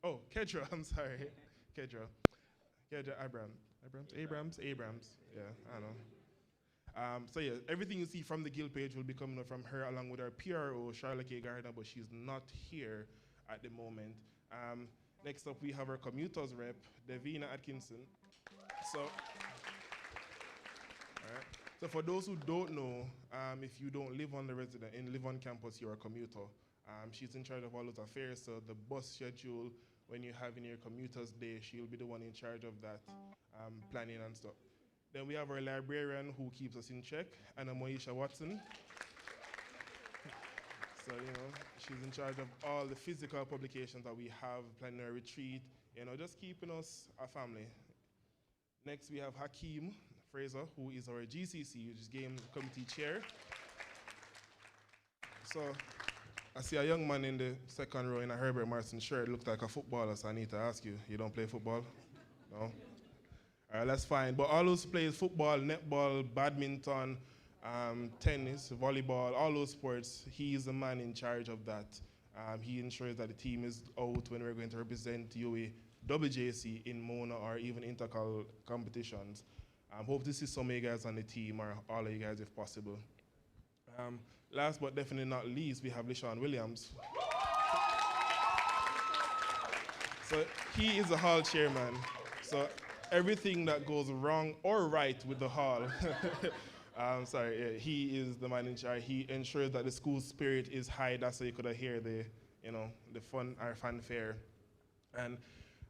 oh, Kedra, I'm sorry. Kedra Abrams. Yeah, I know. So yeah, everything you see from the guild page will be coming from her along with our PRO, Charlotte K. Gardner, but she's not here at the moment. Next up, we have our commuters rep, Davina Atkinson. So, all right. So for those who don't know, if you don't live on live on campus, you're a commuter. She's in charge of all those affairs, so the bus schedule, when you're having your commuters day, she'll be the one in charge of that, planning and stuff. Then we have our librarian who keeps us in check, Anna Moisha Watson. So, she's in charge of all the physical publications that we have, planning our retreat, just keeping us a family. Next, we have Hakeem Fraser, who is our GCC, which is Game Committee Chair. So, I see a young man in the second row in a Herbert Martin shirt, looks like a footballer, so I need to ask you, you don't play football? No? All right, that's fine. But all those plays, football, netball, badminton, tennis, volleyball, all those sports, he is the man in charge of that. He ensures that the team is out when we're going to represent UWI WJC in Mona or even intercal competitions. Hope to see some of you guys on the team or all of you guys if possible. Last but definitely not least, we have LeSean Williams. So he is the hall chairman. So everything that goes wrong or right with the hall, he is the man in charge. He ensures that the school spirit is high. That's so you could hear the fun, our fanfare. And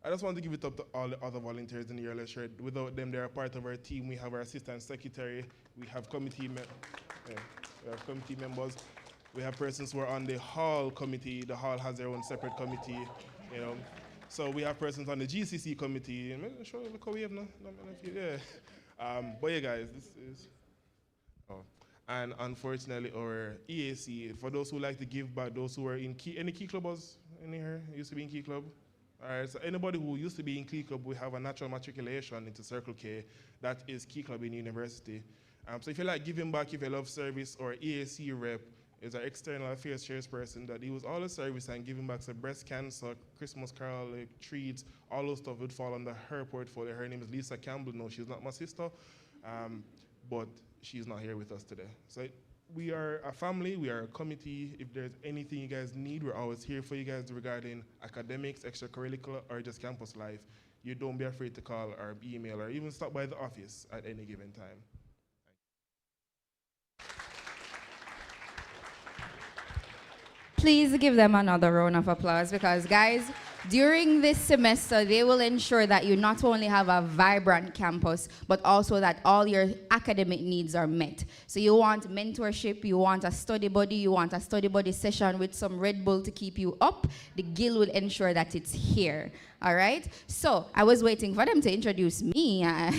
I just want to give it up to all the other volunteers in the earlier shirt. Without them, they're a part of our team. We have our assistant secretary. We have committee members. We have persons who are on the hall committee. The hall has their own separate committee, So we have persons on the GCC committee. Look how we have but yeah, guys, this is. Oh. And unfortunately, our EAC, for those who like to give back, those who are in any key clubbers in here, used to be in key club? All right, so anybody who used to be in Key Club, we have a natural matriculation into Circle K. That is Key Club in university. So if you like giving back, if you love service, or EAC rep is our external affairs chairperson that deals all the service and giving back, so breast cancer, Christmas carol, treats, all those stuff would fall under her portfolio. Her name is Lisa Campbell. No, she's not my sister, but she's not here with us today. So we are a family, we are a committee. If there's anything you guys need, we're always here for you guys regarding academics, extracurricular, or just campus life. You don't be afraid to call or email or even stop by the office at any given time. Please give them another round of applause because, guys, during this semester, they will ensure that you not only have a vibrant campus, but also that all your academic needs are met. So you want mentorship, you want a study buddy, you want a study buddy session with some Red Bull to keep you up. The Guild will ensure that it's here. All right, so I was waiting for them to introduce me. I'm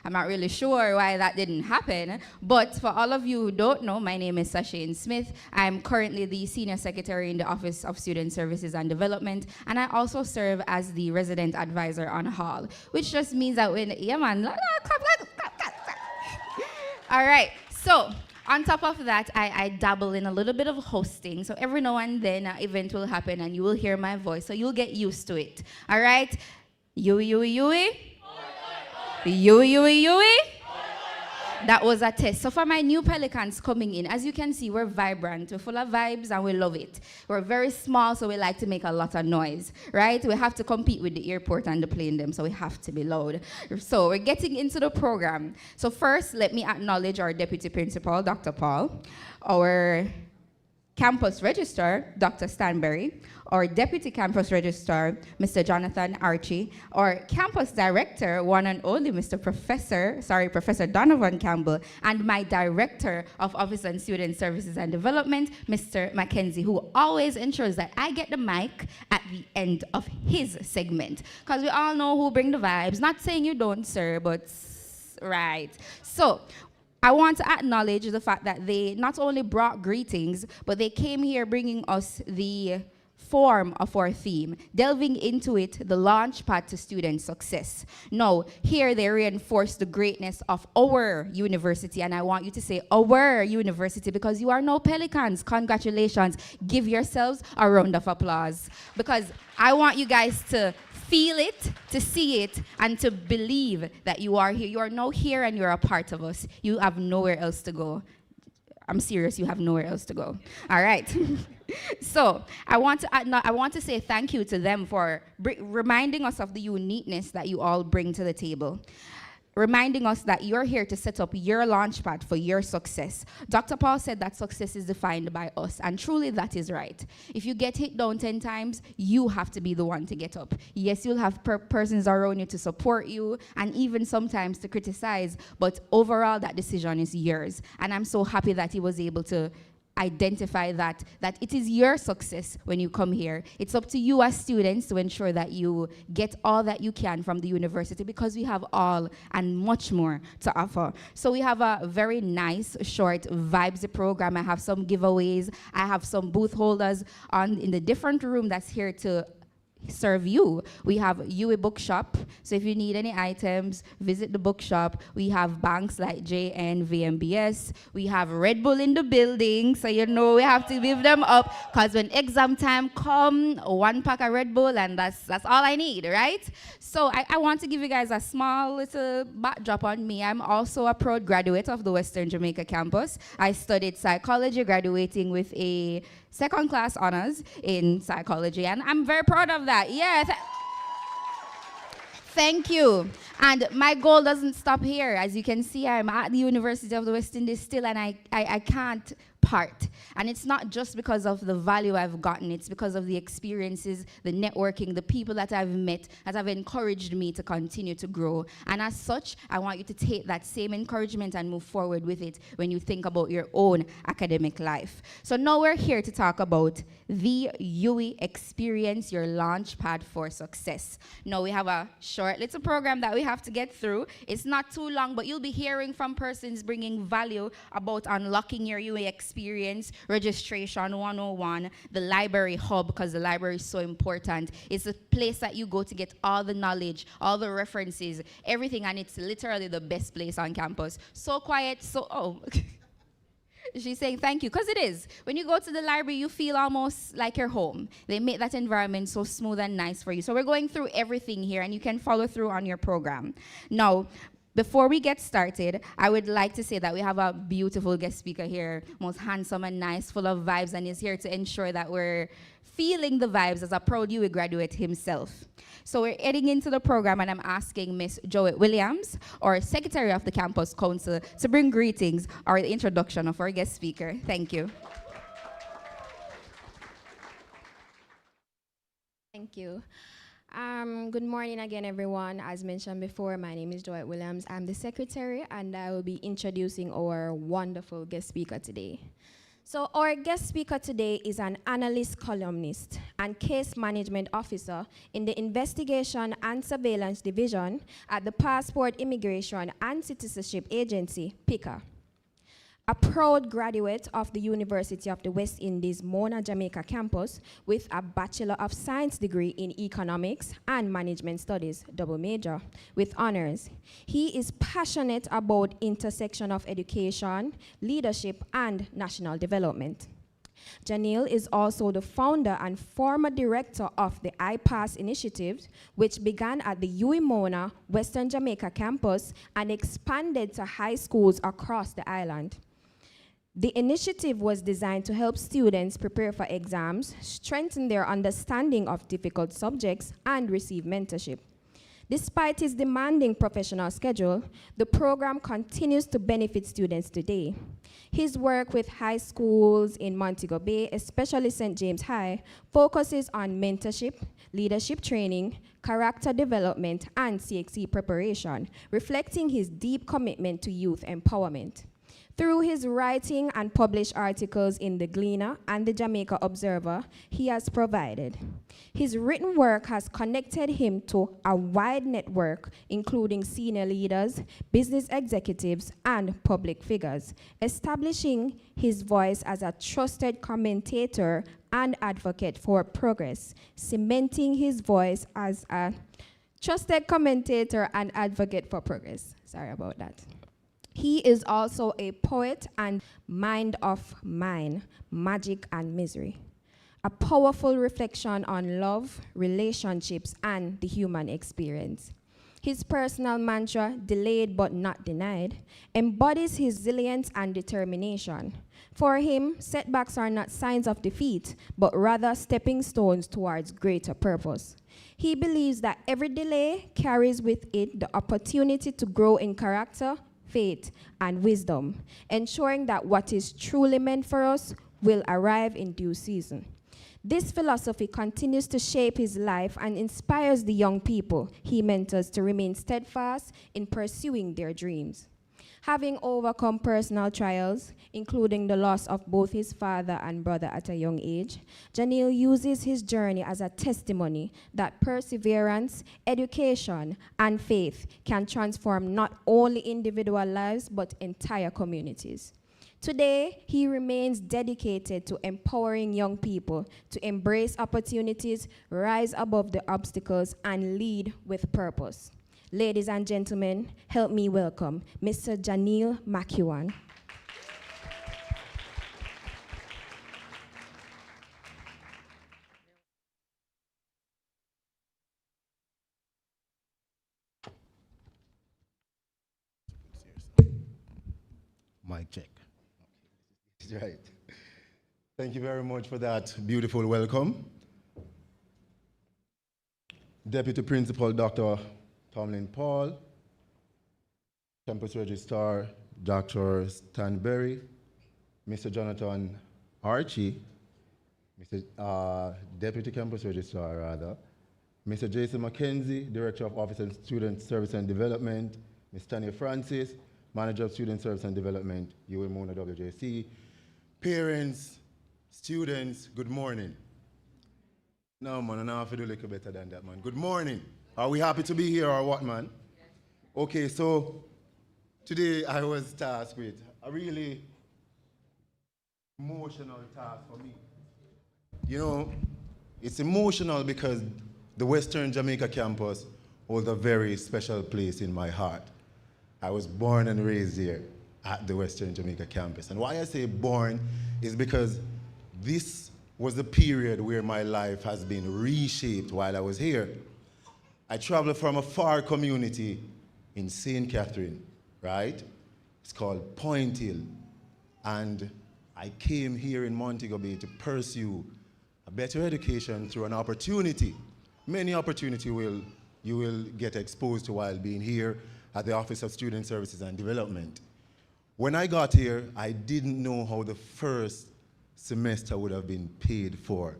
not really sure why that didn't happen, but for all of you who don't know, my name is Sashane Smith. I'm currently the Senior Secretary in the Office of Student Services and Development, and I also serve as the Resident Advisor on Hall, which just means that when, yeah man, all right, so on top of that, I dabble in a little bit of hosting. So every now and then, an event will happen and you will hear my voice. So you'll get used to it. All right? UWI. That was a test. So for my new Pelicans coming in, as you can see, we're vibrant. We're full of vibes and we love it. We're very small, so we like to make a lot of noise, right? We have to compete with the airport and the plane them, so we have to be loud. So we're getting into the program. So first, let me acknowledge our Deputy Principal, Dr. Paul, our Campus Registrar, Dr. Stanberry, our Deputy Campus Registrar, Mr. Jonathan Archie, our Campus Director, one and only Professor Donovan Campbell, and my Director of Office and Student Services and Development, Mr. Mackenzie, who always ensures that I get the mic at the end of his segment. Because we all know who bring the vibes. Not saying you don't, sir, but right. So, I want to acknowledge the fact that they not only brought greetings, but they came here bringing us the form of our theme, delving into it, the launch pad to student success. Now, here they reinforce the greatness of our university, and I want you to say our university because you are no pelicans. Congratulations. Give yourselves a round of applause because I want you guys to feel it, to see it, and to believe that you are here. You are now here and you're a part of us. You have nowhere else to go. I'm serious, you have nowhere else to go. All right. So I want to say thank you to them for reminding us of the uniqueness that you all bring to the table. Reminding us that you're here to set up your launchpad for your success. Dr. Paul said that success is defined by us, and truly that is right. If you get hit down 10 times, you have to be the one to get up. Yes, you'll have persons around you to support you, and even sometimes to criticize, but overall that decision is yours. And I'm so happy that he was able to identify that it is your success when you come here. It's up to you as students to ensure that you get all that you can from the university because we have all and much more to offer. So we have a very nice, short vibes program. I have some giveaways. I have some booth holders in the different room that's here to serve you. We have UWI Bookshop, so if you need any items, visit the bookshop. We have banks like JN, VMBS. We have Red Bull in the building, so you know we have to give them up, because when exam time come, 1 pack of Red Bull, and that's all I need, right? So I want to give you guys a small little backdrop on me. I'm also a proud graduate of the Western Jamaica campus. I studied psychology, graduating with a second-class honors in psychology, and I'm very proud of that. Yeah, thank you. And my goal doesn't stop here. As you can see, I'm at the University of the West Indies still, and I can't part. And it's not just because of the value I've gotten, it's because of the experiences, the networking, the people that I've met that have encouraged me to continue to grow. And as such, I want you to take that same encouragement and move forward with it when you think about your own academic life. So now we're here to talk about the UWI Experience, your launch pad for success. Now we have a short little program that we have to get through. It's not too long, but you'll be hearing from persons bringing value about unlocking your UWI experience, registration 101, the library hub, because the library is so important. It's a place that you go to get all the knowledge, all the references, everything, and it's literally the best place on campus. So quiet, She's saying thank you, because it is. When you go to the library, you feel almost like you're home. They make that environment so smooth and nice for you. So we're going through everything here, and you can follow through on your program. Now, before we get started, I would like to say that we have a beautiful guest speaker here, most handsome and nice, full of vibes, and is here to ensure that we're feeling the vibes as a proud UWI graduate himself. So we're heading into the program, and I'm asking Miss Joette Williams, our Secretary of the Campus Council, to bring greetings or the introduction of our guest speaker. Thank you. Thank you. Good morning again, everyone. As mentioned before, my name is Joette Williams. I'm the secretary, and I will be introducing our wonderful guest speaker today. So our guest speaker today is an analyst, columnist, and case management officer in the Investigation and Surveillance Division at the Passport, Immigration, and Citizenship Agency, PICA. A proud graduate of the University of the West Indies Mona Jamaica campus with a Bachelor of Science degree in Economics and Management Studies, double major, with honors. He is passionate about intersection of education, leadership, and national development. Janelle is also the founder and former director of the iPass initiative, which began at the UWI Mona Western Jamaica campus and expanded to high schools across the island. The initiative was designed to help students prepare for exams, strengthen their understanding of difficult subjects, and receive mentorship. Despite its demanding professional schedule, the program continues to benefit students today. His work with high schools in Montego Bay, especially St. James High, focuses on mentorship, leadership training, character development, and CXE preparation, reflecting his deep commitment to youth empowerment. Through his writing and published articles in The Gleaner and the Jamaica Observer, he has provided. His written work has connected him to a wide network, including senior leaders, business executives, and public figures, establishing his voice as a trusted commentator and advocate for progress, cementing his voice as a trusted commentator and advocate for progress. Sorry about that. He is also a poet and mind of mine, magic and misery. A powerful reflection on love, relationships, and the human experience. His personal mantra, delayed but not denied, embodies his resilience and determination. For him, setbacks are not signs of defeat, but rather stepping stones towards greater purpose. He believes that every delay carries with it the opportunity to grow in character, faith, and wisdom, ensuring that what is truly meant for us will arrive in due season. This philosophy continues to shape his life and inspires the young people he mentors to remain steadfast in pursuing their dreams. Having overcome personal trials, including the loss of both his father and brother at a young age, Janil uses his journey as a testimony that perseverance, education, and faith can transform not only individual lives, but entire communities. Today, he remains dedicated to empowering young people to embrace opportunities, rise above the obstacles, and lead with purpose. Ladies and gentlemen, help me welcome Mr. Janil McEwan. Mic check. Right. Thank you very much for that beautiful welcome. Deputy Principal Dr. Tomlin Paul, Campus Registrar Dr. Stanberry, Mr. Jonathan Archie, Mr. Deputy Campus Registrar rather, Mr. Jason McKenzie, Director of Office and Student Service and Development, Ms. Tanya Francis, Manager of Student Service and Development, UWI Mona WJC, parents, students, good morning. No, man, I know I have to do a little better than that, man. Good morning. Are we happy to be here or what, man? Okay, so today I was tasked with a really emotional task for me. You know, it's emotional because the Western Jamaica campus holds a very special place in my heart. I was born and raised here at the Western Jamaica campus. And why I say born is because this was the period where my life has been reshaped while I was here. I traveled from a far community in St. Catherine, right? It's called Point Hill. And I came here in Montego Bay to pursue a better education through an opportunity. Many opportunities you will get exposed to while being here at the Office of Student Services and Development. When I got here, I didn't know how the first semester would have been paid for,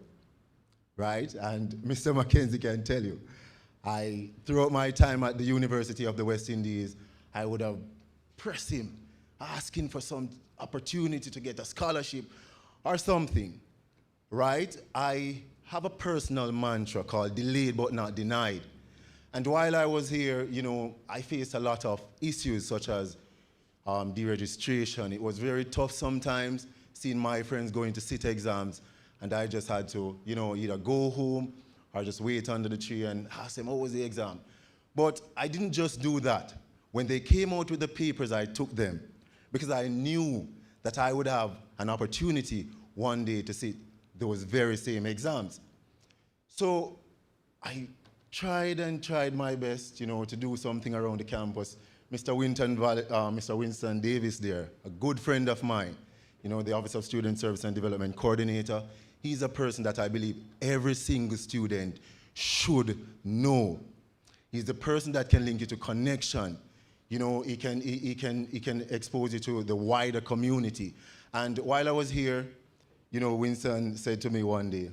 right? And Mr. Mackenzie can tell you, throughout my time at the University of the West Indies, I would have pressed him, asking for some opportunity to get a scholarship or something, right? I have a personal mantra called delayed but not denied. And while I was here, you know, I faced a lot of issues such as deregistration. It was very tough sometimes seeing my friends going to sit exams, and I just had to, you know, either go home or just wait under the tree and ask them, how was the exam? But I didn't just do that. When they came out with the papers, I took them because I knew that I would have an opportunity one day to sit those very same exams. So I tried and tried my best, you know, to do something around the campus. Mr. Winston Davis there, a good friend of mine, you know, the Office of Student Service and Development Coordinator. He's a person that I believe every single student should know. He's the person that can link you to connection. You know, he can expose you to the wider community. And while I was here, you know, Winston said to me one day,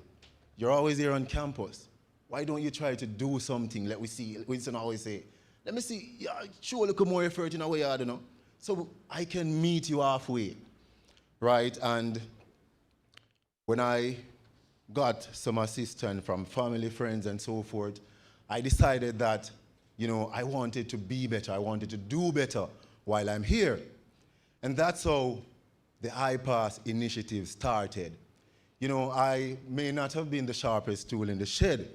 "You're always here on campus. Why don't you try to do something? Let me see." Winston always say, "Let me see, yeah, show a little more effort in a way, I don't know. So I can meet you halfway," right? And when I got some assistance from family, friends, and so forth, I decided that, you know, I wanted to be better. I wanted to do better while I'm here. And that's how the iPass initiative started. You know, I may not have been the sharpest tool in the shed.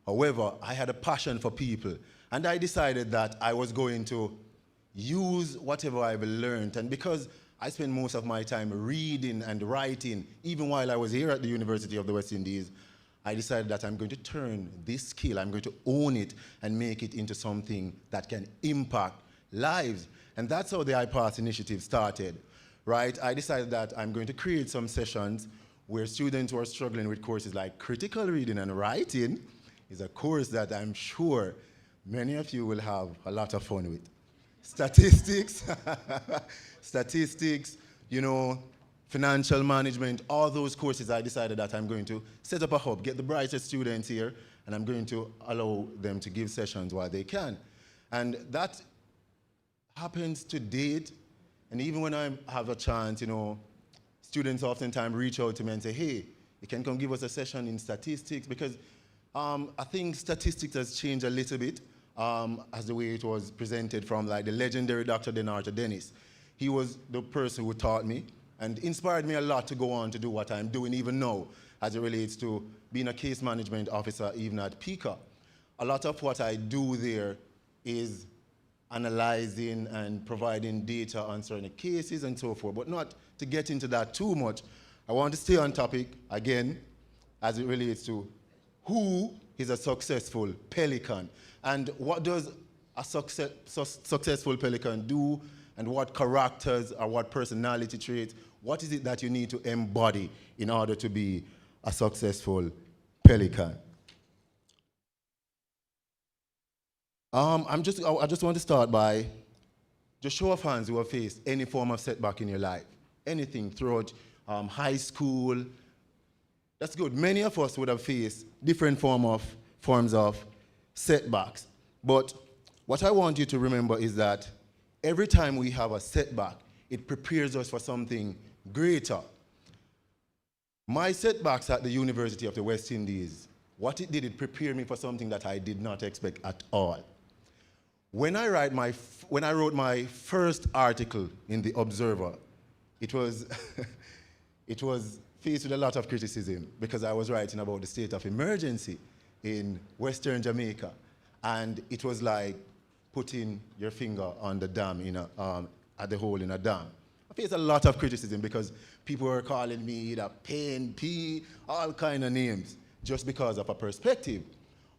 However, I had a passion for people. And I decided that I was going to use whatever I've learned. And because I spent most of my time reading and writing, even while I was here at the University of the West Indies, I decided that I'm going to turn this skill, I'm going to own it and make it into something that can impact lives. And that's how the iPass initiative started, right? I decided that I'm going to create some sessions where students who are struggling with courses like critical reading and writing is a course that I'm sure many of you will have a lot of fun with. Statistics, statistics, you know, financial management, all those courses. I decided that I'm going to set up a hub, get the brightest students here, and I'm going to allow them to give sessions while they can. And that happens to date. And even when I have a chance, you know, students oftentimes reach out to me and say, "Hey, you can come give us a session in statistics," because I think statistics has changed a little bit as the way it was presented from like the legendary Dr. Denarta Dennis. He was the person who taught me and inspired me a lot to go on to do what I'm doing even now as it relates to being a case management officer even at PICA. A lot of what I do there is analyzing and providing data on certain cases and so forth, but not to get into that too much. I want to stay on topic again as it relates to who is a successful pelican and what does a successful pelican do and what characters or what personality traits, what is it that you need to embody in order to be a successful pelican? I just want to start by just show of hands who have faced any form of setback in your life, anything throughout high school. That's good. Many of us would have faced different forms of setbacks. But what I want you to remember is that every time we have a setback, it prepares us for something greater. My setbacks at the University of the West Indies, what it did, it prepared me for something that I did not expect at all. When I wrote my first article in the Observer, it was, it was faced with a lot of criticism because I was writing about the state of emergency in Western Jamaica. And it was like putting your finger on the dam, at the hole in a dam. I faced a lot of criticism because people were calling me the Pain P, all kind of names, just because of a perspective.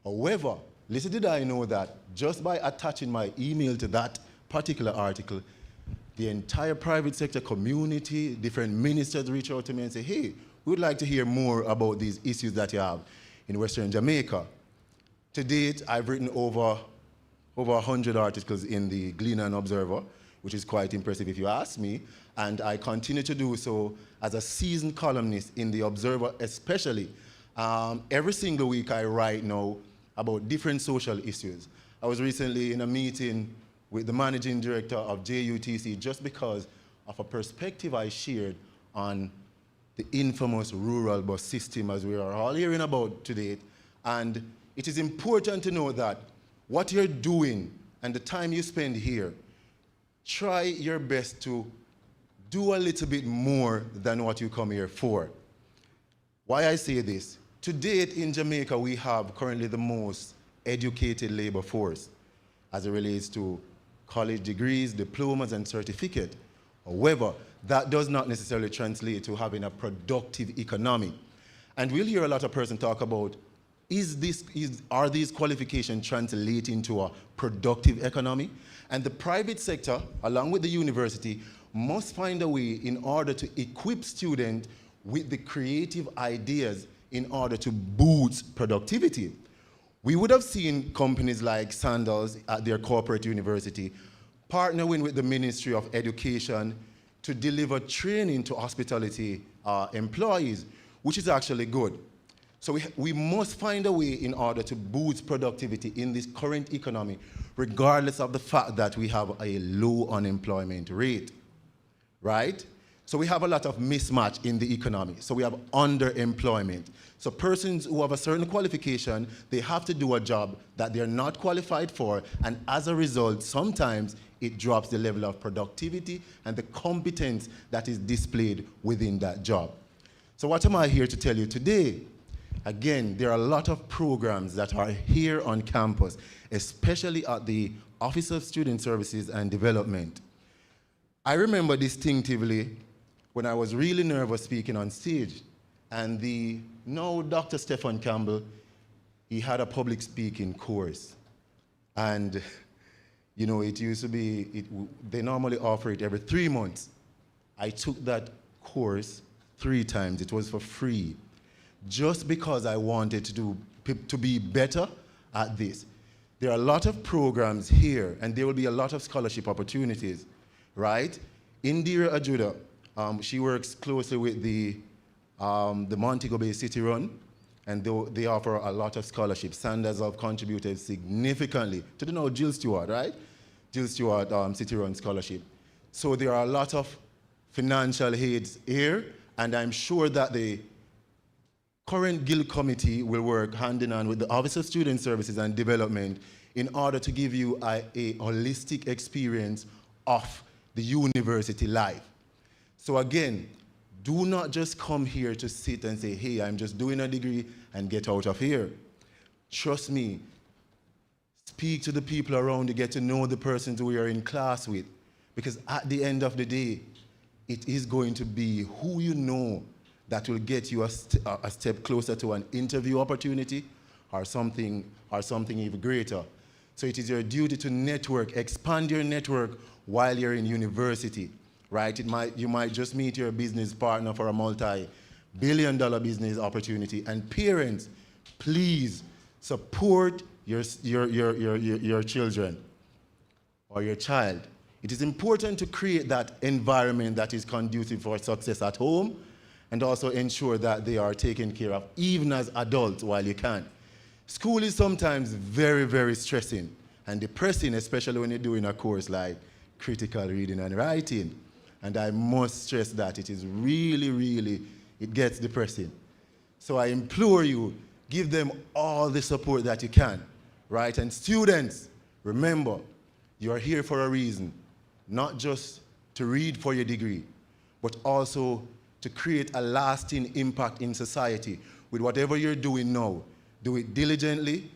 However, little did I know that just by attaching my email to that particular article, the entire private sector community, different ministers reach out to me and say, "Hey, we would like to hear more about these issues that you have in Western Jamaica." To date, I've written over 100 articles in the Gleaner and Observer, which is quite impressive if you ask me, and I continue to do so as a seasoned columnist in the Observer especially. Every single week I write now about different social issues. I was recently in a meeting with the managing director of JUTC just because of a perspective I shared on the infamous rural bus system, as we are all hearing about today. And it is important to know that what you're doing and the time you spend here, try your best to do a little bit more than what you come here for. Why I say this? To date in Jamaica, we have currently the most educated labor force as it relates to college degrees, diplomas, and certificates. However, that does not necessarily translate to having a productive economy. And we'll hear a lot of persons talk about, are these qualifications translating to a productive economy? And the private sector, along with the university, must find a way in order to equip students with the creative ideas in order to boost productivity. We would have seen companies like Sandals at their corporate university partnering with the Ministry of Education to deliver training to hospitality employees, which is actually good. So we must find a way in order to boost productivity in this current economy, regardless of the fact that we have a low unemployment rate, right? So we have a lot of mismatch in the economy. So we have underemployment. So persons who have a certain qualification, they have to do a job that they're not qualified for, and as a result, sometimes it drops the level of productivity and the competence that is displayed within that job. So what am I here to tell you today? Again, there are a lot of programs that are here on campus, especially at the Office of Student Services and Development. I remember distinctively when I was really nervous speaking on stage, and Dr. Stephen Campbell, he had a public speaking course. And you know, it used to be, they normally offer it every 3 months. I took that course 3 times. It was for free, just because I wanted to be better at this. There are a lot of programs here, and there will be a lot of scholarship opportunities, right? Indira Ajuda, she works closely with the Montego Bay City Run, and they offer a lot of scholarships. Sanders have contributed significantly to Jill Stewart, right? Jill Stewart City Run Scholarship. So there are a lot of financial aids here, and I'm sure that the current Guild Committee will work hand in hand with the Office of Student Services and Development in order to give you a holistic experience of the university life. So again, do not just come here to sit and say, hey, I'm just doing a degree and get out of here. Trust me, speak to the people around you, get to know the persons who you're in class with, because at the end of the day, it is going to be who you know that will get you a step closer to an interview opportunity or something even greater. So it is your duty to network, expand your network while you're in university, right? You might just meet your business partner for a multi-billion-dollar business opportunity. And parents, please support your children or your child. It is important to create that environment that is conducive for success at home, and also ensure that they are taken care of, even as adults, while you can. School is sometimes very, very stressing and depressing, especially when you're doing a course like critical reading and writing. And I must stress that it is really, really, it gets depressing. So I implore you, give them all the support that you can, right? And students, remember, you are here for a reason, not just to read for your degree, but also to create a lasting impact in society. With whatever you're doing now, do it diligently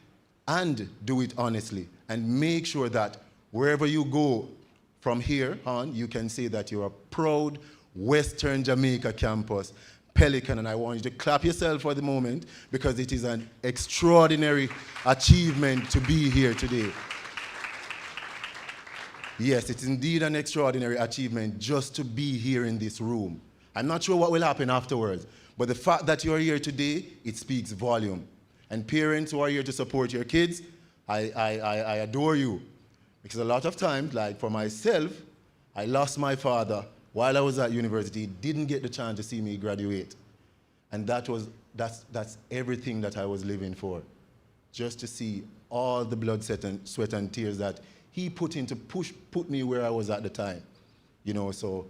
and do it honestly. And make sure that wherever you go from here on, you can say that you're a proud Western Jamaica campus Pelican. And I want you to clap yourself for the moment, because it is an extraordinary achievement to be here today. Yes, it's indeed an extraordinary achievement just to be here in this room. I'm not sure what will happen afterwards, but the fact that you're here today, it speaks volume. And parents who are here to support your kids, I adore you. Because a lot of times, like for myself, I lost my father while I was at university, didn't get the chance to see me graduate. And that's everything that I was living for. Just to see all the blood, sweat and tears that he put in to put me where I was at the time. You know, so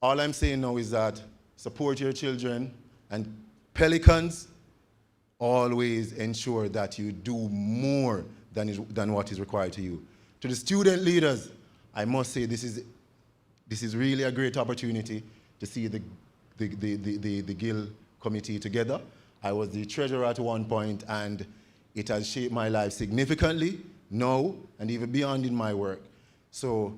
all I'm saying now is that support your children, and Pelicans, always ensure that you do more than what is required to you. To the student leaders, I must say this is really a great opportunity to see the Guild committee together. I was the treasurer at one point, and it has shaped my life significantly now and even beyond in my work. So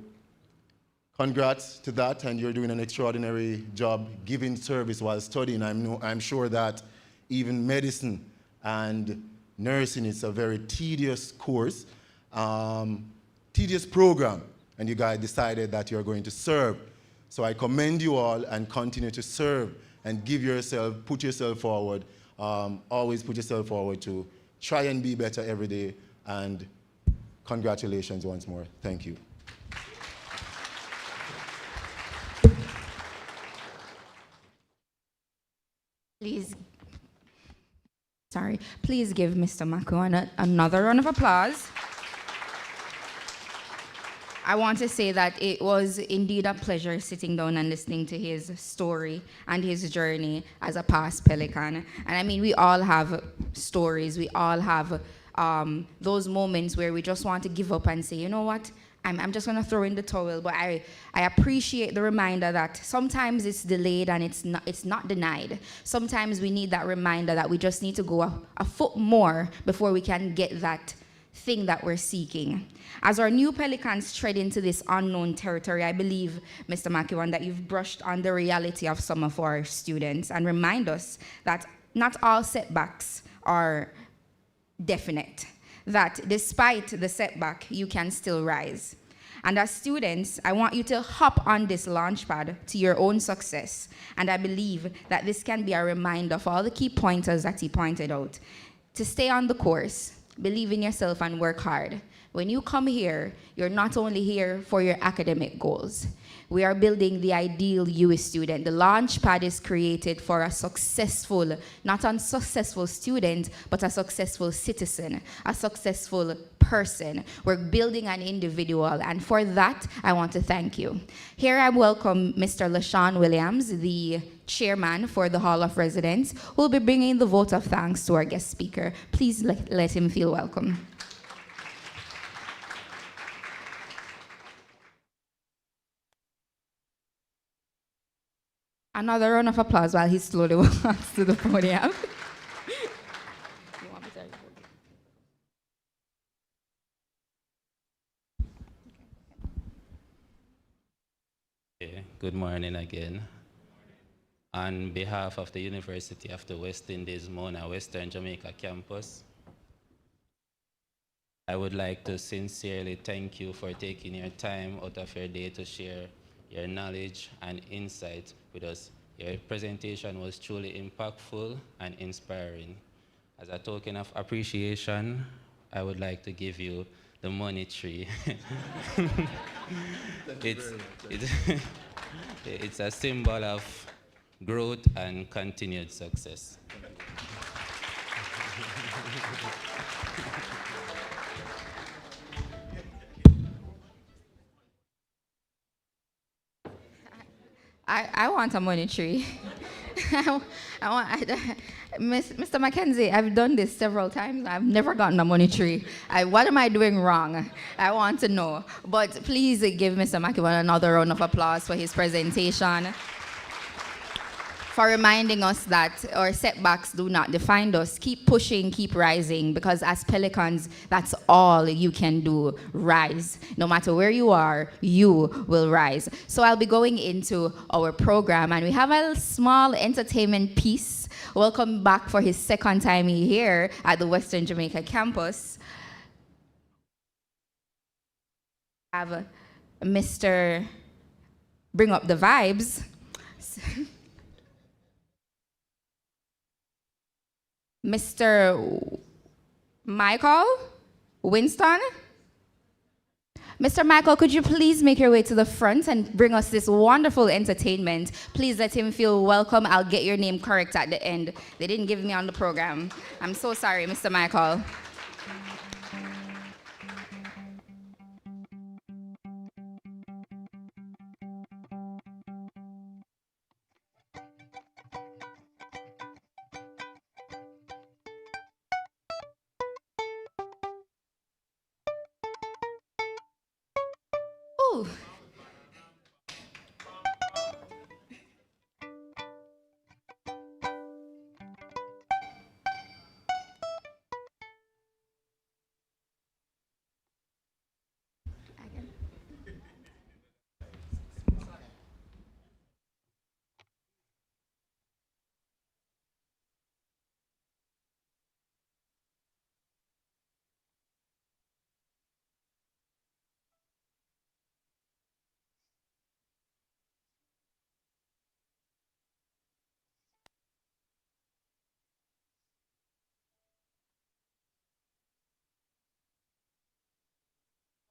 congrats to that, and you're doing an extraordinary job giving service while studying. I'm sure that even medicine and nursing is a very tedious course, tedious program, and you guys decided that you're going to serve. So I commend you all, and continue to serve and put yourself forward, always put yourself forward to try and be better every day, and congratulations once more. Thank you. Please give Mr. Mako another round of applause. I want to say that it was indeed a pleasure sitting down and listening to his story and his journey as a past Pelican. And I mean, we all have stories. We all have those moments where we just want to give up and say, you know what? I'm just going to throw in the towel. But I appreciate the reminder that sometimes it's delayed and it's not denied. Sometimes we need that reminder that we just need to go a foot more before we can get that thing that we're seeking. As our new Pelicans tread into this unknown territory, I believe, Mr. Makiwan, that you've brushed on the reality of some of our students and remind us that not all setbacks are definite, that despite the setback, you can still rise. And as students, I want you to hop on this launchpad to your own success. And I believe that this can be a reminder of all the key pointers that he pointed out. To stay on the course, believe in yourself and work hard. When you come here, you're not only here for your academic goals. We are building the ideal UWI student. The Launchpad is created for a successful, not unsuccessful student, but a successful citizen, a successful person. We're building an individual, and for that, I want to thank you. Here I welcome Mr. LaShawn Williams, the chairman for the Hall of Residents, who will be bringing the vote of thanks to our guest speaker. Please let him feel welcome. Another round of applause while he slowly walks to the podium. Good morning again. On behalf of the University of the West Indies Mona Western Jamaica campus, I would like to sincerely thank you for taking your time out of your day to share your knowledge and insight with us. Your presentation was truly impactful and inspiring. As a token of appreciation, I would like to give you the money tree. It's a symbol of growth and continued success. I want a money tree. Mr. Mackenzie, I've done this several times. I've never gotten a money tree. What am I doing wrong? I want to know. But please give Mr. Makiwan another round of applause for his presentation, for reminding us that our setbacks do not define us. Keep pushing, keep rising, because as Pelicans, that's all you can do, rise. No matter where you are, you will rise. So I'll be going into our program, and we have a small entertainment piece. Welcome back for his second time here at the Western Jamaica campus. I have Mr. Bring Up the Vibes. Mr. Michael Winston. Mr. Michael, could you please make your way to the front and bring us this wonderful entertainment? Please let him feel welcome. I'll get your name correct at the end. They didn't give me on the program. I'm so sorry, Mr. Michael. Ooh.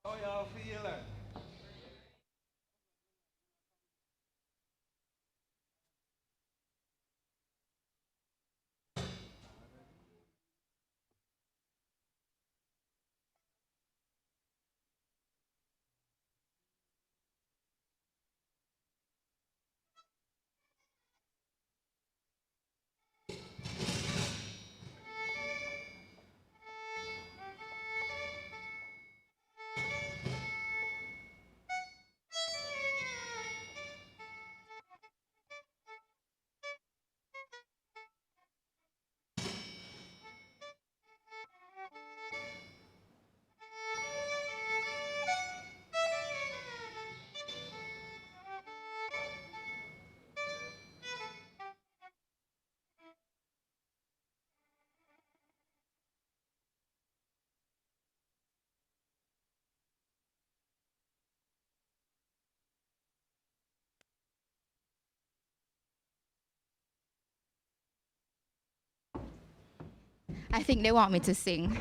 How y'all feeling? I think they want me to sing.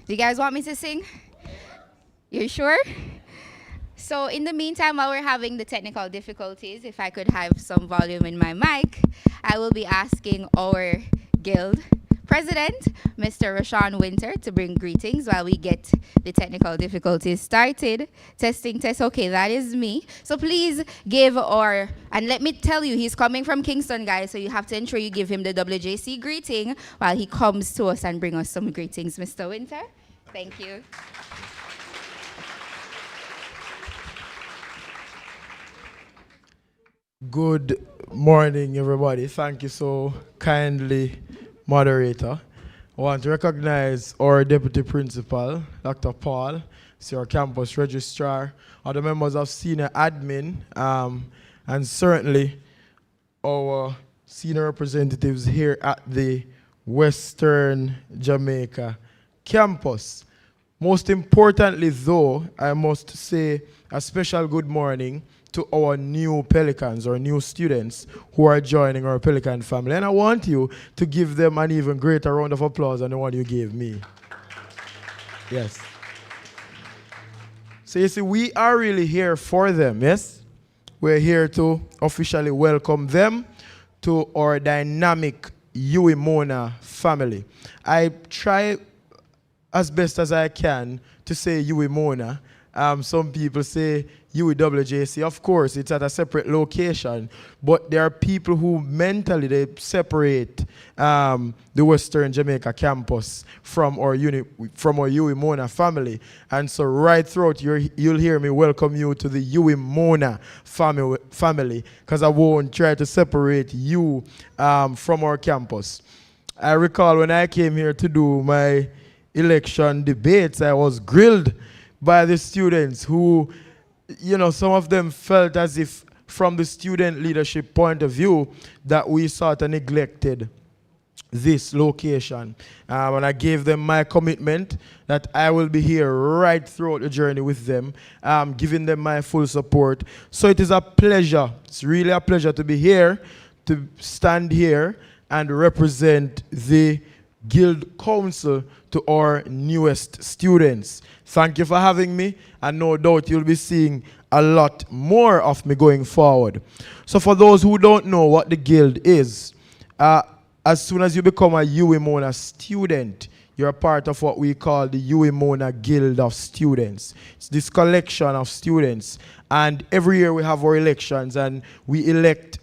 Do you guys want me to sing? You sure? So in the meantime, while we're having the technical difficulties, if I could have some volume in my mic, I will be asking our guild president, Mr. Rashawn Winter, to bring greetings while we get the technical difficulties started. Testing, test. Okay, that is me. So please give and let me tell you, he's coming from Kingston, guys, so you have to ensure you give him the WJC greeting while he comes to us and bring us some greetings. Mr. Winter, thank you. Good morning, everybody. Thank you so kindly, moderator. I want to recognize our deputy principal, Dr. Paul, our campus registrar, other members of senior admin, and certainly our senior representatives here at the Western Jamaica campus. Most importantly, though, I must say a special good morning to our new Pelicans, or new students who are joining our Pelican family. And I want you to give them an even greater round of applause than the one you gave me. Yes. So you see, we are really here for them, yes? We're here to officially welcome them to our dynamic UWI Mona family. I try as best as I can to say UWI Mona. Some people say UWI. Of course, it's at a separate location, but there are people who mentally they separate the Western Jamaica campus from our UWI Mona family. And so right throughout, you'll hear me welcome you to the UWI Mona family, because I won't try to separate you from our campus. I recall when I came here to do my election debates, I was grilled by the students who, you know, some of them felt as if from the student leadership point of view that we sort of neglected this location. And I gave them my commitment that I will be here right throughout the journey with them, giving them my full support. So it is a pleasure. It's really a pleasure to be here, to stand here and represent the Guild Council to our newest students. Thank you for having me, and no doubt you'll be seeing a lot more of me going forward. So for those who don't know what the Guild is, as soon as you become a UWI Mona student, you're a part of what we call the UWI Mona Guild of Students. It's this collection of students, and every year we have our elections, and we elect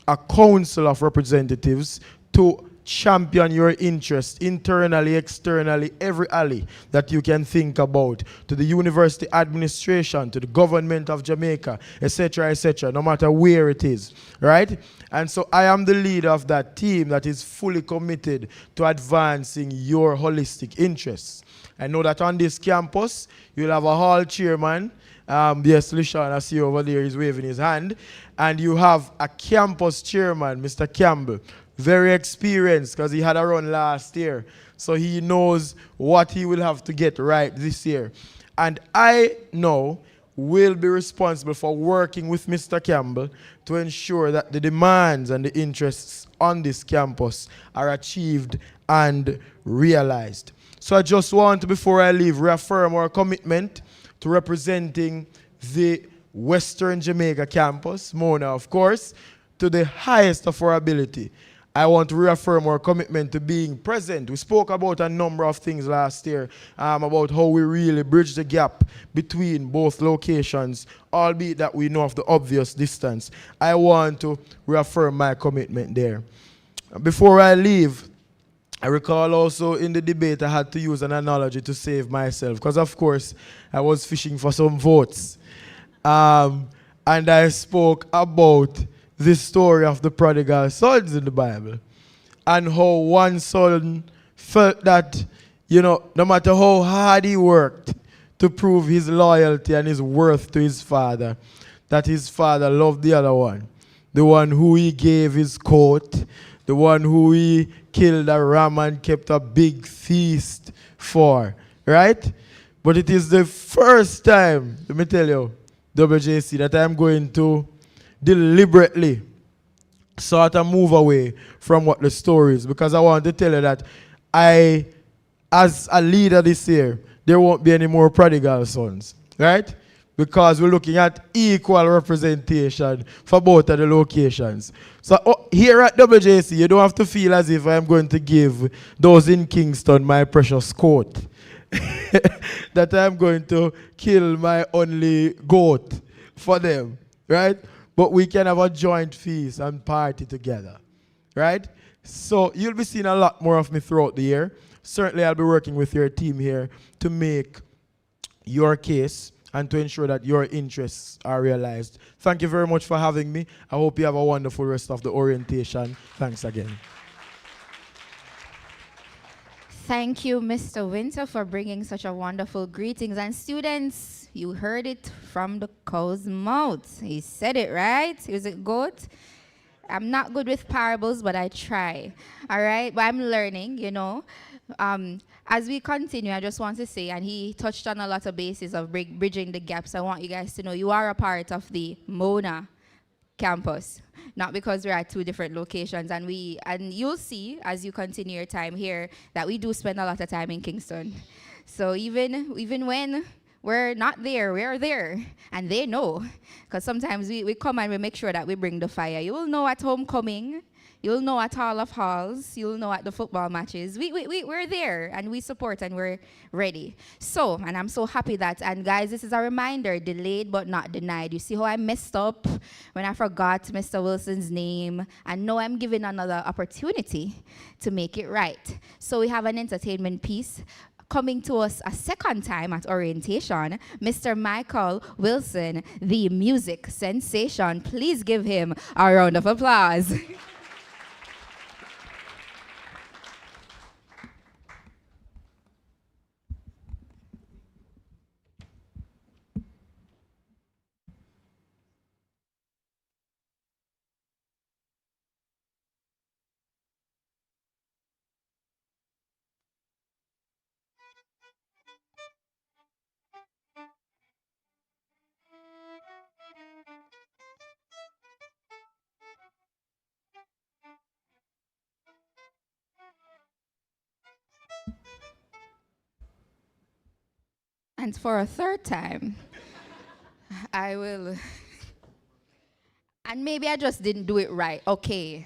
a council of representatives to champion your interest internally, externally, every alley that you can think about, to the university administration, to the government of Jamaica, etc., no matter where it is, right? And so I am the leader of that team that is fully committed to advancing your holistic interests. I know that on this campus, you'll have a hall chairman. Yes, Lishan, I see over there, he's waving his hand. And you have a campus chairman, Mr. Campbell, very experienced because he had a run last year. So he knows what he will have to get right this year. And I know will be responsible for working with Mr. Campbell to ensure that the demands and the interests on this campus are achieved and realized. So I just want to, before I leave, reaffirm our commitment to representing the Western Jamaica campus, Mona, of course, to the highest of our ability. I want to reaffirm our commitment to being present. We spoke about a number of things last year, about how we really bridge the gap between both locations, albeit that we know of the obvious distance. I want to reaffirm my commitment there. Before I leave, I recall also in the debate I had to use an analogy to save myself, because of course I was fishing for some votes. And I spoke about the story of the prodigal sons in the Bible, and how one son felt that, no matter how hard he worked to prove his loyalty and his worth to his father, that his father loved the other one, the one who he gave his coat, the one who he killed a ram and kept a big feast for, right? But it is the first time, let me tell you, WJC, that I'm going to deliberately sort of move away from what the story is, because I want to tell you that I, as a leader this year, there won't be any more prodigal sons, right? Because we're looking at equal representation for both of the locations. So here at WJC, you don't have to feel as if I'm going to give those in Kingston my precious coat. That I'm going to kill my only goat for them, right? But we can have a joint feast and party together, right? So you'll be seeing a lot more of me throughout the year. Certainly I'll be working with your team here to make your case and to ensure that your interests are realized. Thank you very much for having me. I hope you have a wonderful rest of the orientation. Thanks again. Thank you, Mr. Winter, for bringing such a wonderful greetings. And students, you heard it from the cow's mouth. He said it, right? Is it good? I'm not good with parables, but I try. All right? But I'm learning, As we continue, I just want to say, and he touched on a lot of bases of bridging the gaps. I want you guys to know you are a part of the Mona campus, not because we're at two different locations. And you'll see as you continue your time here that we do spend a lot of time in Kingston. So even when we're not there, we're there, and they know, because sometimes we come and we make sure that we bring the fire. You will know at homecoming, you'll know at Hall of Halls, you'll know at the football matches. We're there, and we support, and we're ready. So, and I'm so happy that, and guys, this is a reminder, delayed but not denied. You see how I messed up when I forgot Mr. Wilson's name, and now I'm given another opportunity to make it right. So we have an entertainment piece coming to us a second time at orientation, Mr. Michael Wilson, the music sensation. Please give him a round of applause. And for a third time, I will, and maybe I just didn't do it right. Okay.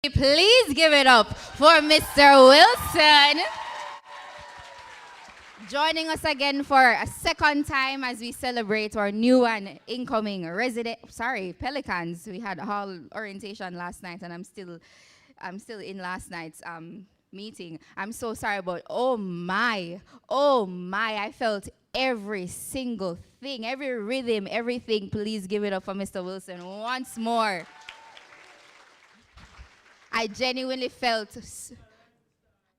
Please give it up for Mr. Wilson. Joining us again for a second time as we celebrate our new and incoming Pelicans. We had a hall orientation last night, and I'm still in last night's meeting. I'm so sorry, but oh my, I felt every single thing, every rhythm, everything. Please give it up for Mr. Wilson once more. I genuinely felt.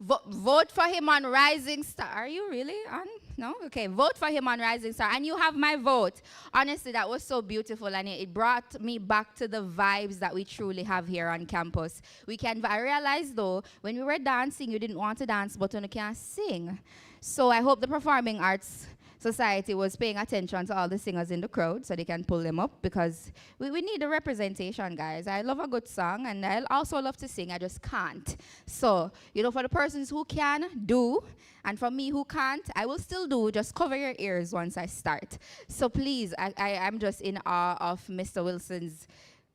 Vote for him on Rising Star. Are you really on? No? Okay, vote for him on Rising Star. And you have my vote. Honestly, that was so beautiful, and it brought me back to the vibes that we truly have here on campus. I realized, though, when we were dancing, you didn't want to dance, but you can't sing. So I hope the Performing Arts Society was paying attention to all the singers in the crowd so they can pull them up, because we need a representation, guys. I love a good song, and I also love to sing. I just can't. So, for the persons who can, do. And for me who can't, I will still do. Just cover your ears once I start. So please, I'm just in awe of Mr. Wilson's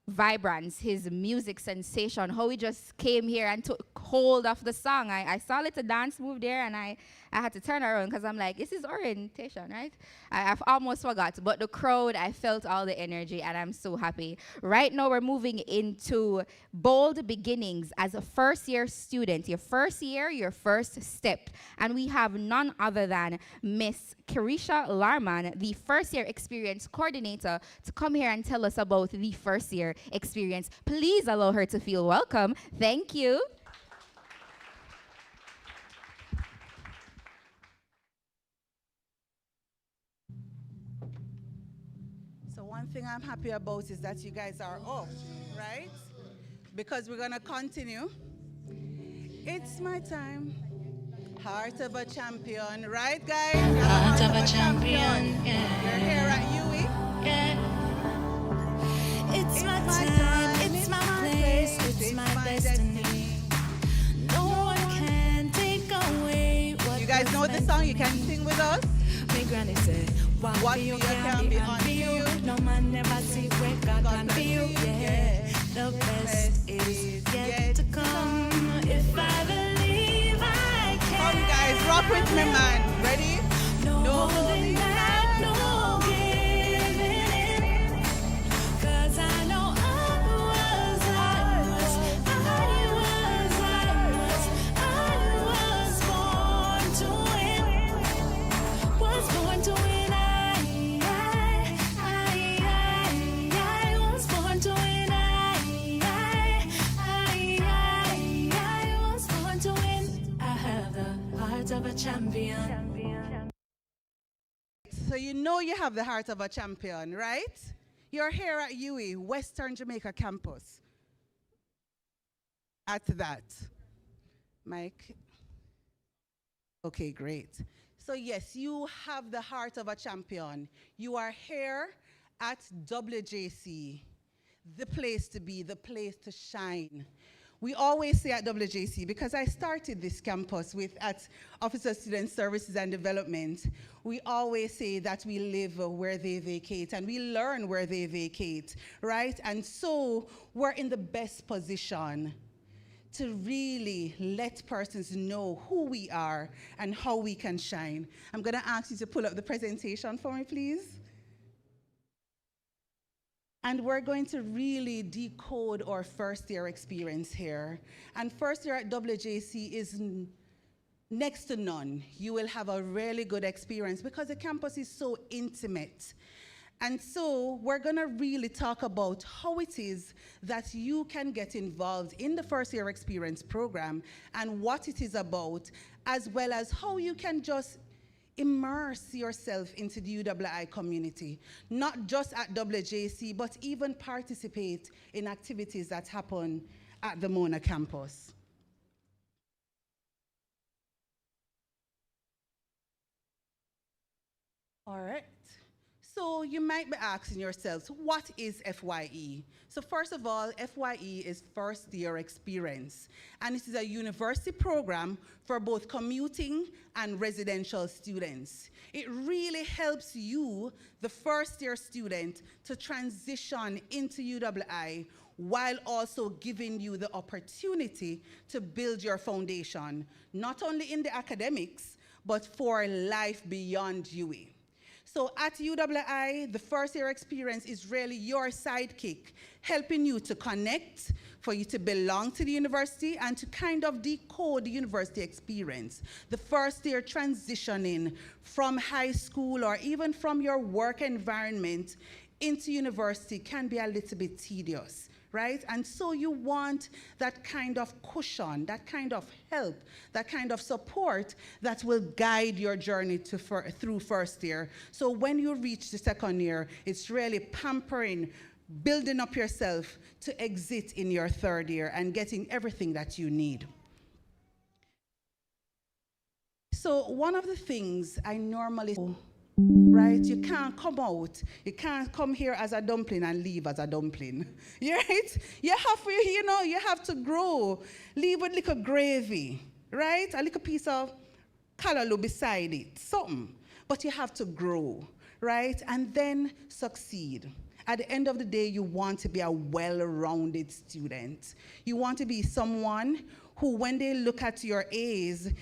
vibrance, his music sensation, how he just came here and took hold of the song. I saw a little dance move there, and I had to turn around because I'm like, this is orientation, right? I've almost forgot, but the crowd, I felt all the energy, and I'm so happy. Right now, we're moving into bold beginnings as a first-year student. Your first year, your first step. And we have none other than Miss Kirisha Larman, the first-year experience coordinator, to come here and tell us about the first-year experience. Please allow her to feel welcome. Thank you. One thing I'm happy about is that you guys are off, right? Because we're gonna continue. It's my time. Heart of a champion, right, guys? Heart of a champion. Yeah. You're here at UWI. Yeah. It's my time. It's my place. It's my destiny. No one can take away what you guys know the song. You can sing with us. My granny said, what you can be on you. No man never see where God can be you. Yeah, the best is yet to come. If I believe I can. Come guys, rock with me, man. Ready? No holding back, no giving in. 'Cause I know I was born to win. Was born to win. Of a champion. So you know you have the heart of a champion, right? You're here at UWI, Western Jamaica campus. At that. Mike? Okay, great. So yes, you have the heart of a champion. You are here at WJC, the place to be, the place to shine. We always say at WJC, because I started this campus at Office of Student Services and Development, we always say that we live where they vacate and we learn where they vacate, right? And so we're in the best position to really let persons know who we are and how we can shine. I'm gonna ask you to pull up the presentation for me, please. And we're going to really decode our first-year experience here. And first year at WJC is next to none. You will have a really good experience because the campus is so intimate. And so we're gonna really talk about how it is that you can get involved in the first-year experience program and what it is about, as well as how you can just immerse yourself into the UWI community, not just at WJC, but even participate in activities that happen at the Mona campus. All right. So you might be asking yourselves, what is FYE? So first of all, FYE is first year experience. And it is a university program for both commuting and residential students. It really helps you, the first year student, to transition into UWI while also giving you the opportunity to build your foundation, not only in the academics, but for life beyond UWI. So at UWI, the first year experience is really your sidekick, helping you to connect, for you to belong to the university, and to kind of decode the university experience. The first year transitioning from high school or even from your work environment into university can be a little bit tedious, right? And so you want that kind of cushion, that kind of help, that kind of support that will guide your journey through first year. So when you reach the second year, it's really pampering, building up yourself to exit in your third year and getting everything that you need. So one of the things I normally do, right? You can't come out. You can't come here as a dumpling and leave as a dumpling. Right? You have to grow. Leave with little gravy, right? A little piece of callaloo beside it, something. But you have to grow, right? And then succeed. At the end of the day, you want to be a well-rounded student. You want to be someone who, when they look at your A's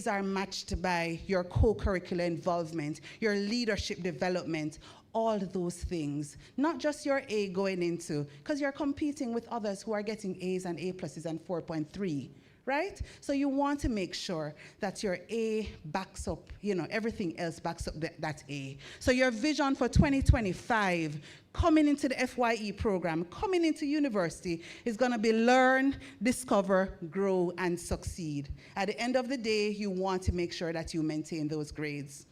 are matched by your co-curricular involvement, your leadership development, all those things. Not just your A going into, because you're competing with others who are getting A's and A pluses and 4.3, right? So you want to make sure that your A backs up, everything else backs up that A. So your vision for 2025, coming into the FYE program, coming into university, is going to be learn, discover, grow, and succeed. At the end of the day, you want to make sure that you maintain those grades.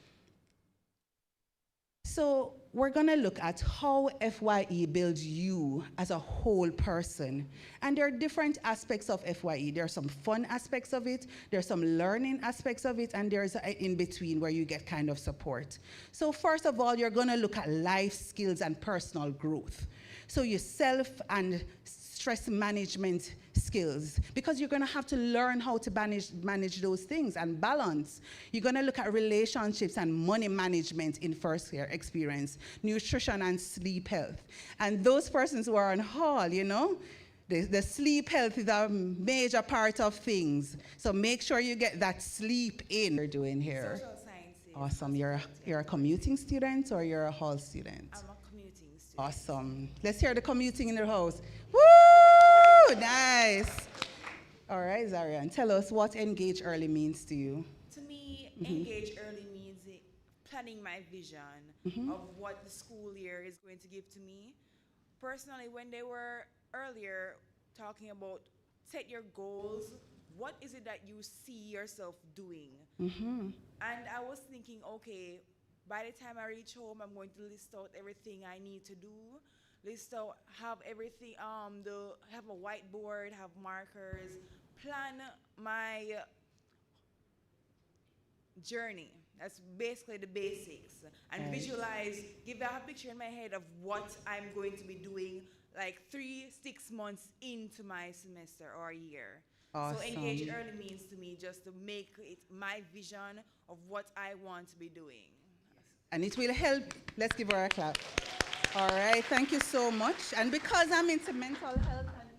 So we're going to look at how FYE builds you as a whole person. And there are different aspects of FYE. There are some fun aspects of it, there are some learning aspects of it, and there's an in-between where you get kind of support. So first of all, you're going to look at life skills and personal growth. So your self and stress management skills, because you're going to have to learn how to manage those things and balance. You're going to look at relationships and money management in first year experience, nutrition and sleep health. And those persons who are on hall, the sleep health is a major part of things. So make sure you get that sleep in. You're doing here. Social sciences. Awesome. You're a commuting student or you're a hall student? I'm a commuting student. Awesome. Let's hear the commuting in the house. Woo! Nice. All right, Zarian, tell us what engage early means to you. To me, engage early means planning my vision of what the school year is going to give to me. Personally, when they were earlier talking about set your goals, what is it that you see yourself doing? And I was thinking, okay, by the time I reach home, I'm going to list out everything I need to do. List out, have everything, have a whiteboard, have markers, plan my journey. That's basically the basics. And visualize, give a picture in my head of what I'm going to be doing like 3-6 months into my semester or year. Awesome. So engage early means to me just to make it my vision of what I want to be doing. And it will help. Let's give her a clap. All right, thank you so much. And because I'm into mental health and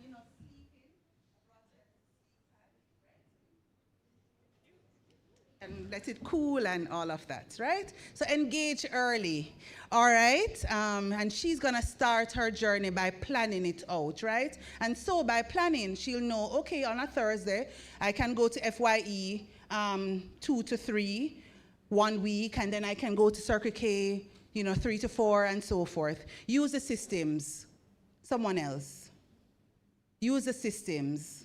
and let it cool and all of that, right? So engage early, all right? And she's gonna start her journey by planning it out, right? And so by planning, she'll know, okay, on a Thursday, I can go to FYE 2 to 3, 1 week, and then I can go to Circle K, 3 to 4, and so forth. Use the systems. Someone else. Use the systems.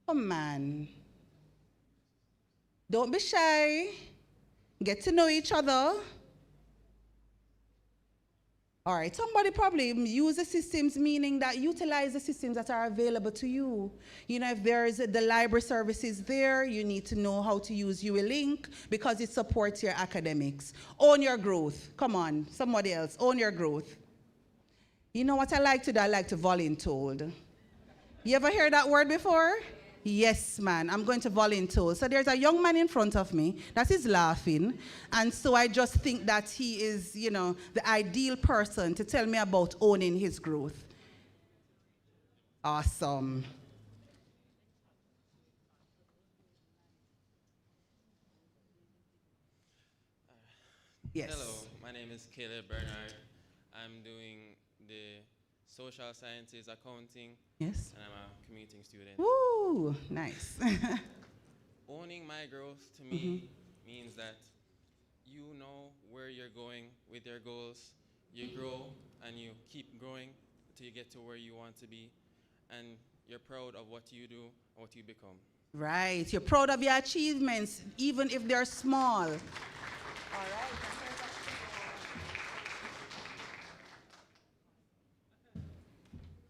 Come on. Don't be shy. Get to know each other. All right, somebody probably use the systems, meaning that utilize the systems that are available to you. If there's the library services there, you need to know how to use UWI Link because it supports your academics. Own your growth. Come on, somebody else, own your growth. You know what I like to do? I like to volunteer. You ever heard that word before? Yes, man, I'm going to volunteer. So there's a young man in front of me that is laughing. And so I just think that he is, the ideal person to tell me about owning his growth. Awesome. Yes. Hello, my name is Caleb Bernard. I'm doing the social sciences accounting. Yes. And I'm a commuting student. Woo, nice. Owning my growth to me means that you know where you're going with your goals. You grow and you keep growing until you get to where you want to be. And you're proud of what you do and what you become. Right. You're proud of your achievements, even if they're small. All right.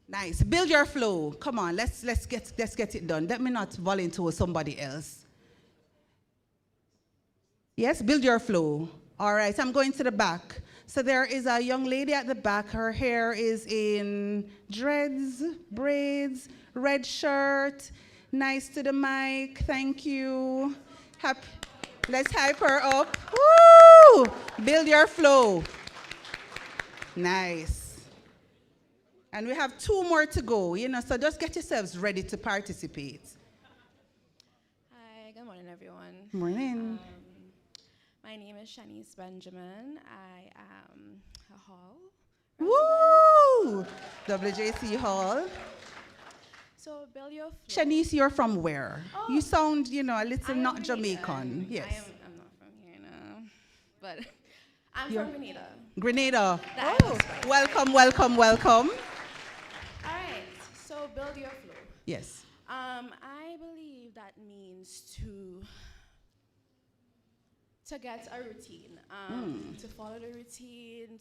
Nice. Build your flow. Come on, let's get it done. Let me not volunteer somebody else. Yes, build your flow. All right, I'm going to the back. So there is a young lady at the back. Her hair is in dreads, braids, red shirt. Nice to the mic. Thank you. Let's hype her up. Woo! Build your flow. Nice. And we have 2 more to go, so just get yourselves ready to participate. Hi, good morning, everyone. Morning. My name is Shanice Benjamin. I am a hall. Woo! WJC Hall. So, build your flow. Shanice, you're from where? Oh, you sound, a little I'm not Grenada. Jamaican. Yes. I'm not from here now, but I'm You're from Grenada. Grenada. That Oh, is right. welcome, welcome, welcome. All right, so build your flow. Yes. I believe that means to get a routine, to follow the routine,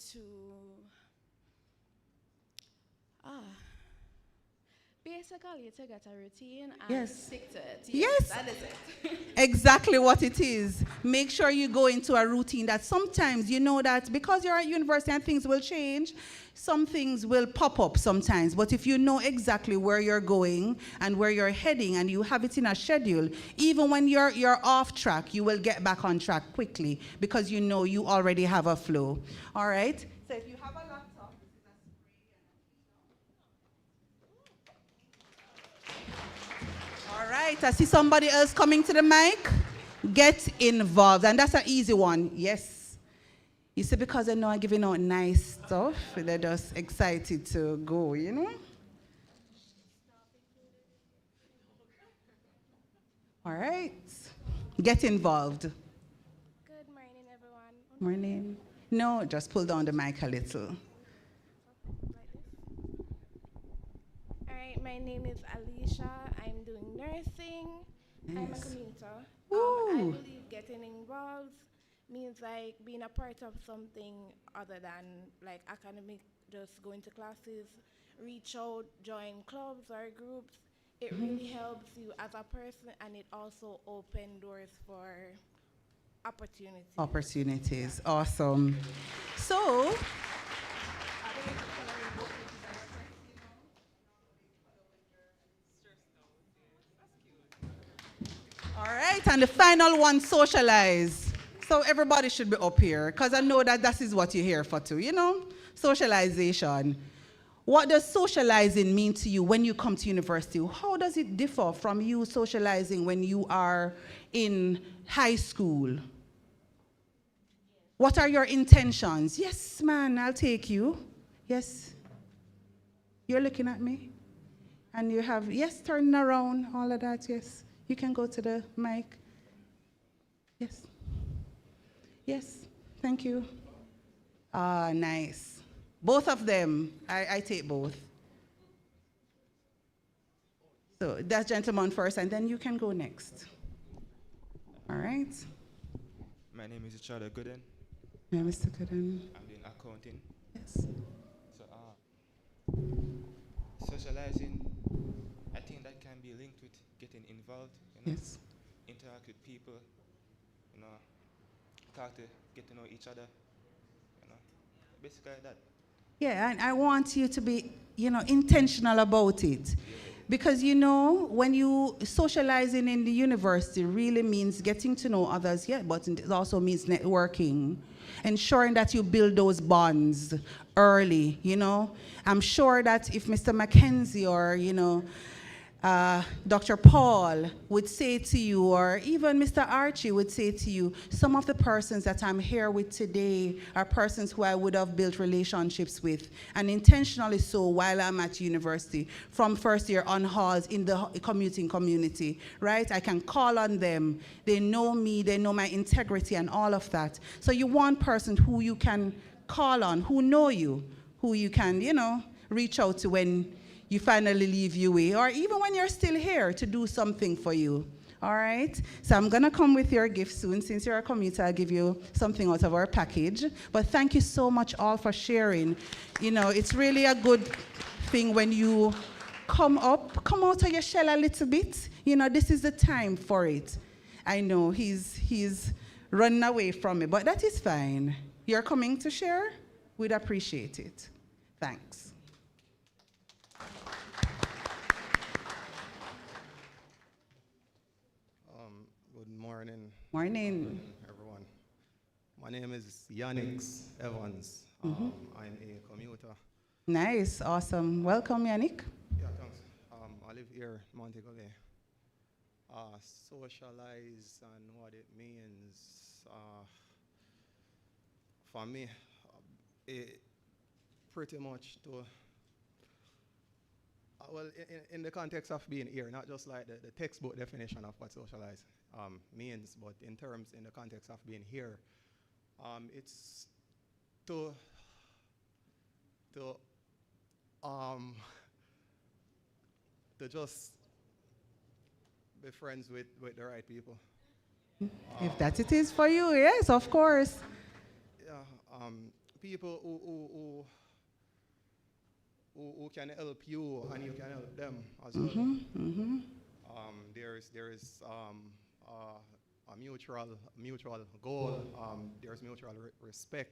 basically to get a routine and stick to it. Yes. That is it. Exactly what it is. Make sure you go into a routine that sometimes you know that because you're at university and things will change, some things will pop up sometimes. But if you know exactly where you're going and where you're heading and you have it in a schedule, even when you're off track, you will get back on track quickly because you know you already have a flow. All right? So if you have a laptop, all right, I see somebody else coming to the mic. Get involved. And that's an easy one. Yes. You see, because they know I'm giving out nice stuff, they're just excited to go, All right. Get involved. Good morning, everyone. Morning. No, just pull down the mic a little. All right, my name is Alicia. I'm doing nursing. I'm a commuter. I believe getting involved means like being a part of something other than like academic, just going to classes, reach out, join clubs or groups. It really helps you as a person, and it also opens doors for opportunities. Opportunities. Awesome. So, all right, and the final one, socialize. So everybody should be up here, because I know that is what you're here for too, Socialization. What does socializing mean to you when you come to university? How does it differ from you socializing when you are in high school? What are your intentions? Yes, man, I'll take you. Yes. You're looking at me? And you have, yes, turning around, all of that, yes. You can go to the mic. Yes. Yes, thank you. Ah, nice. Both of them, I take both. So that gentleman first, and then you can go next. All right. My name is Richard Gooden. Yeah, Mr. Gooden. I'm doing accounting. Yes. So, socializing, I think that can be linked with getting involved, Yes. Interact with people, talk to, get to know each other, basically that. Yeah, and I want you to be, intentional about it. Because, when you socializing in the university really means getting to know others, yeah, but it also means networking, ensuring that you build those bonds early, I'm sure that if Mr. Mackenzie or, Dr. Paul would say to you, or even Mr. Archie would say to you, some of the persons that I'm here with today are persons who I would have built relationships with, and intentionally so while I'm at university, from first year on halls in the commuting community, right? I can call on them. They know me, they know my integrity and all of that. So you want persons who you can call on, who know you, who you can, reach out to when you finally leave UWI, or even when you're still here to do something for you. All right? So I'm going to come with your gift soon. Since you're a commuter, I'll give you something out of our package. But thank you so much all for sharing. It's really a good thing when you come out of your shell a little bit. This is the time for it. I know he's running away from me, but that is fine. You're coming to share? We'd appreciate it. Thanks. Morning. Morning. Everyone. My name is Yannick Evans. I'm a commuter. Nice, awesome. Welcome, Yannick. Yeah, thanks. I live here in Montego Bay. Socialize and what it means. For me, it pretty much to, well, in the context of being here, not just like the textbook definition of what socialize means, but in the context of being here, it's to just be friends with the right people. If that it is for you, yes, of course. Yeah, people who can help you and you can help them as well. There is a mutual goal. There's mutual respect,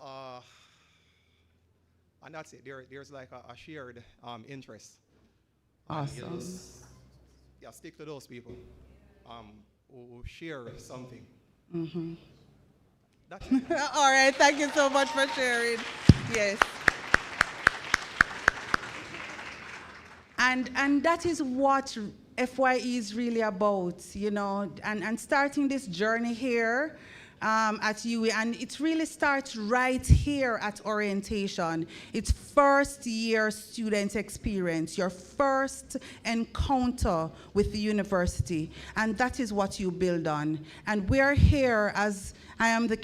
and that's it. There's like a shared interest. Awesome. Yeah, stick to those people who share something. That's it. All right, thank you so much for sharing. Yes. And that is what FYE is really about, and starting this journey here at UWI, and it really starts right here at orientation. It's first year student experience, your first encounter with the university, and that is what you build on. And we're here as I am the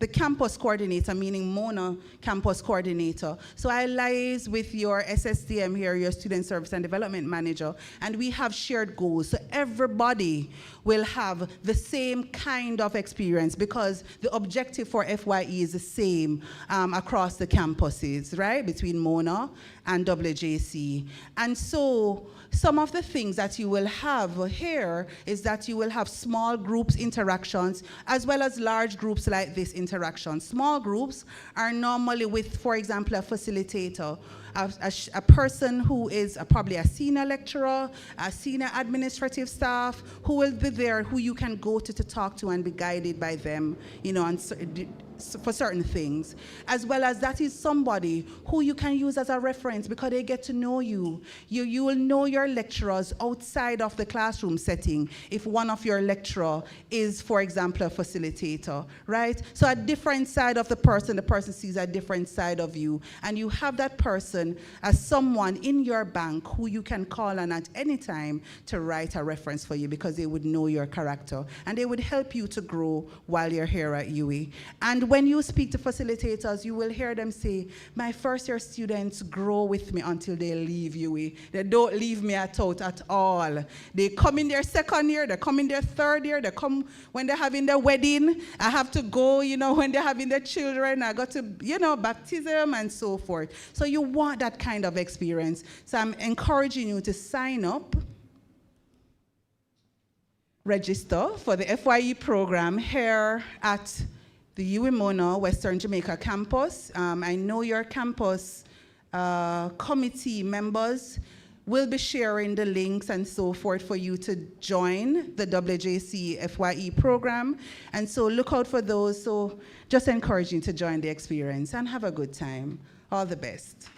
campus coordinator, meaning Mona campus coordinator. So I liaise with your SSDM here, your student service and development manager, and we have shared goals. So everybody will have the same kind of experience because the objective for FYE is the same across the campuses, right? Between Mona and WJC. And so some of the things that you will have here is that you will have small groups interactions as well as large groups like this interaction. Small groups are normally with, for example, a facilitator, a person who is probably a senior lecturer, a senior administrative staff, who will be there, who you can go to talk to and be guided by them, for certain things, as well as that is somebody who you can use as a reference because they get to know you. You will know your lecturers outside of the classroom setting if one of your lecturer is, for example, a facilitator, right? So a different side of the person sees a different side of you, and you have that person as someone in your bank who you can call on at any time to write a reference for you because they would know your character, and they would help you to grow while you're here at UWI. And when you speak to facilitators, you will hear them say, my first year students grow with me until they leave UWI. They don't leave me out at all. They come in their second year, they come in their third year, they come when they're having their wedding. I have to go, when they're having their children, I got to, baptism and so forth. So you want that kind of experience. So I'm encouraging you to sign up, register for the FYE program here at the UWI Mona Western Jamaica campus. I know your campus committee members will be sharing the links and so forth for you to join the WJC FYE program. And so look out for those. So just encouraging to join the experience and have a good time. All the best.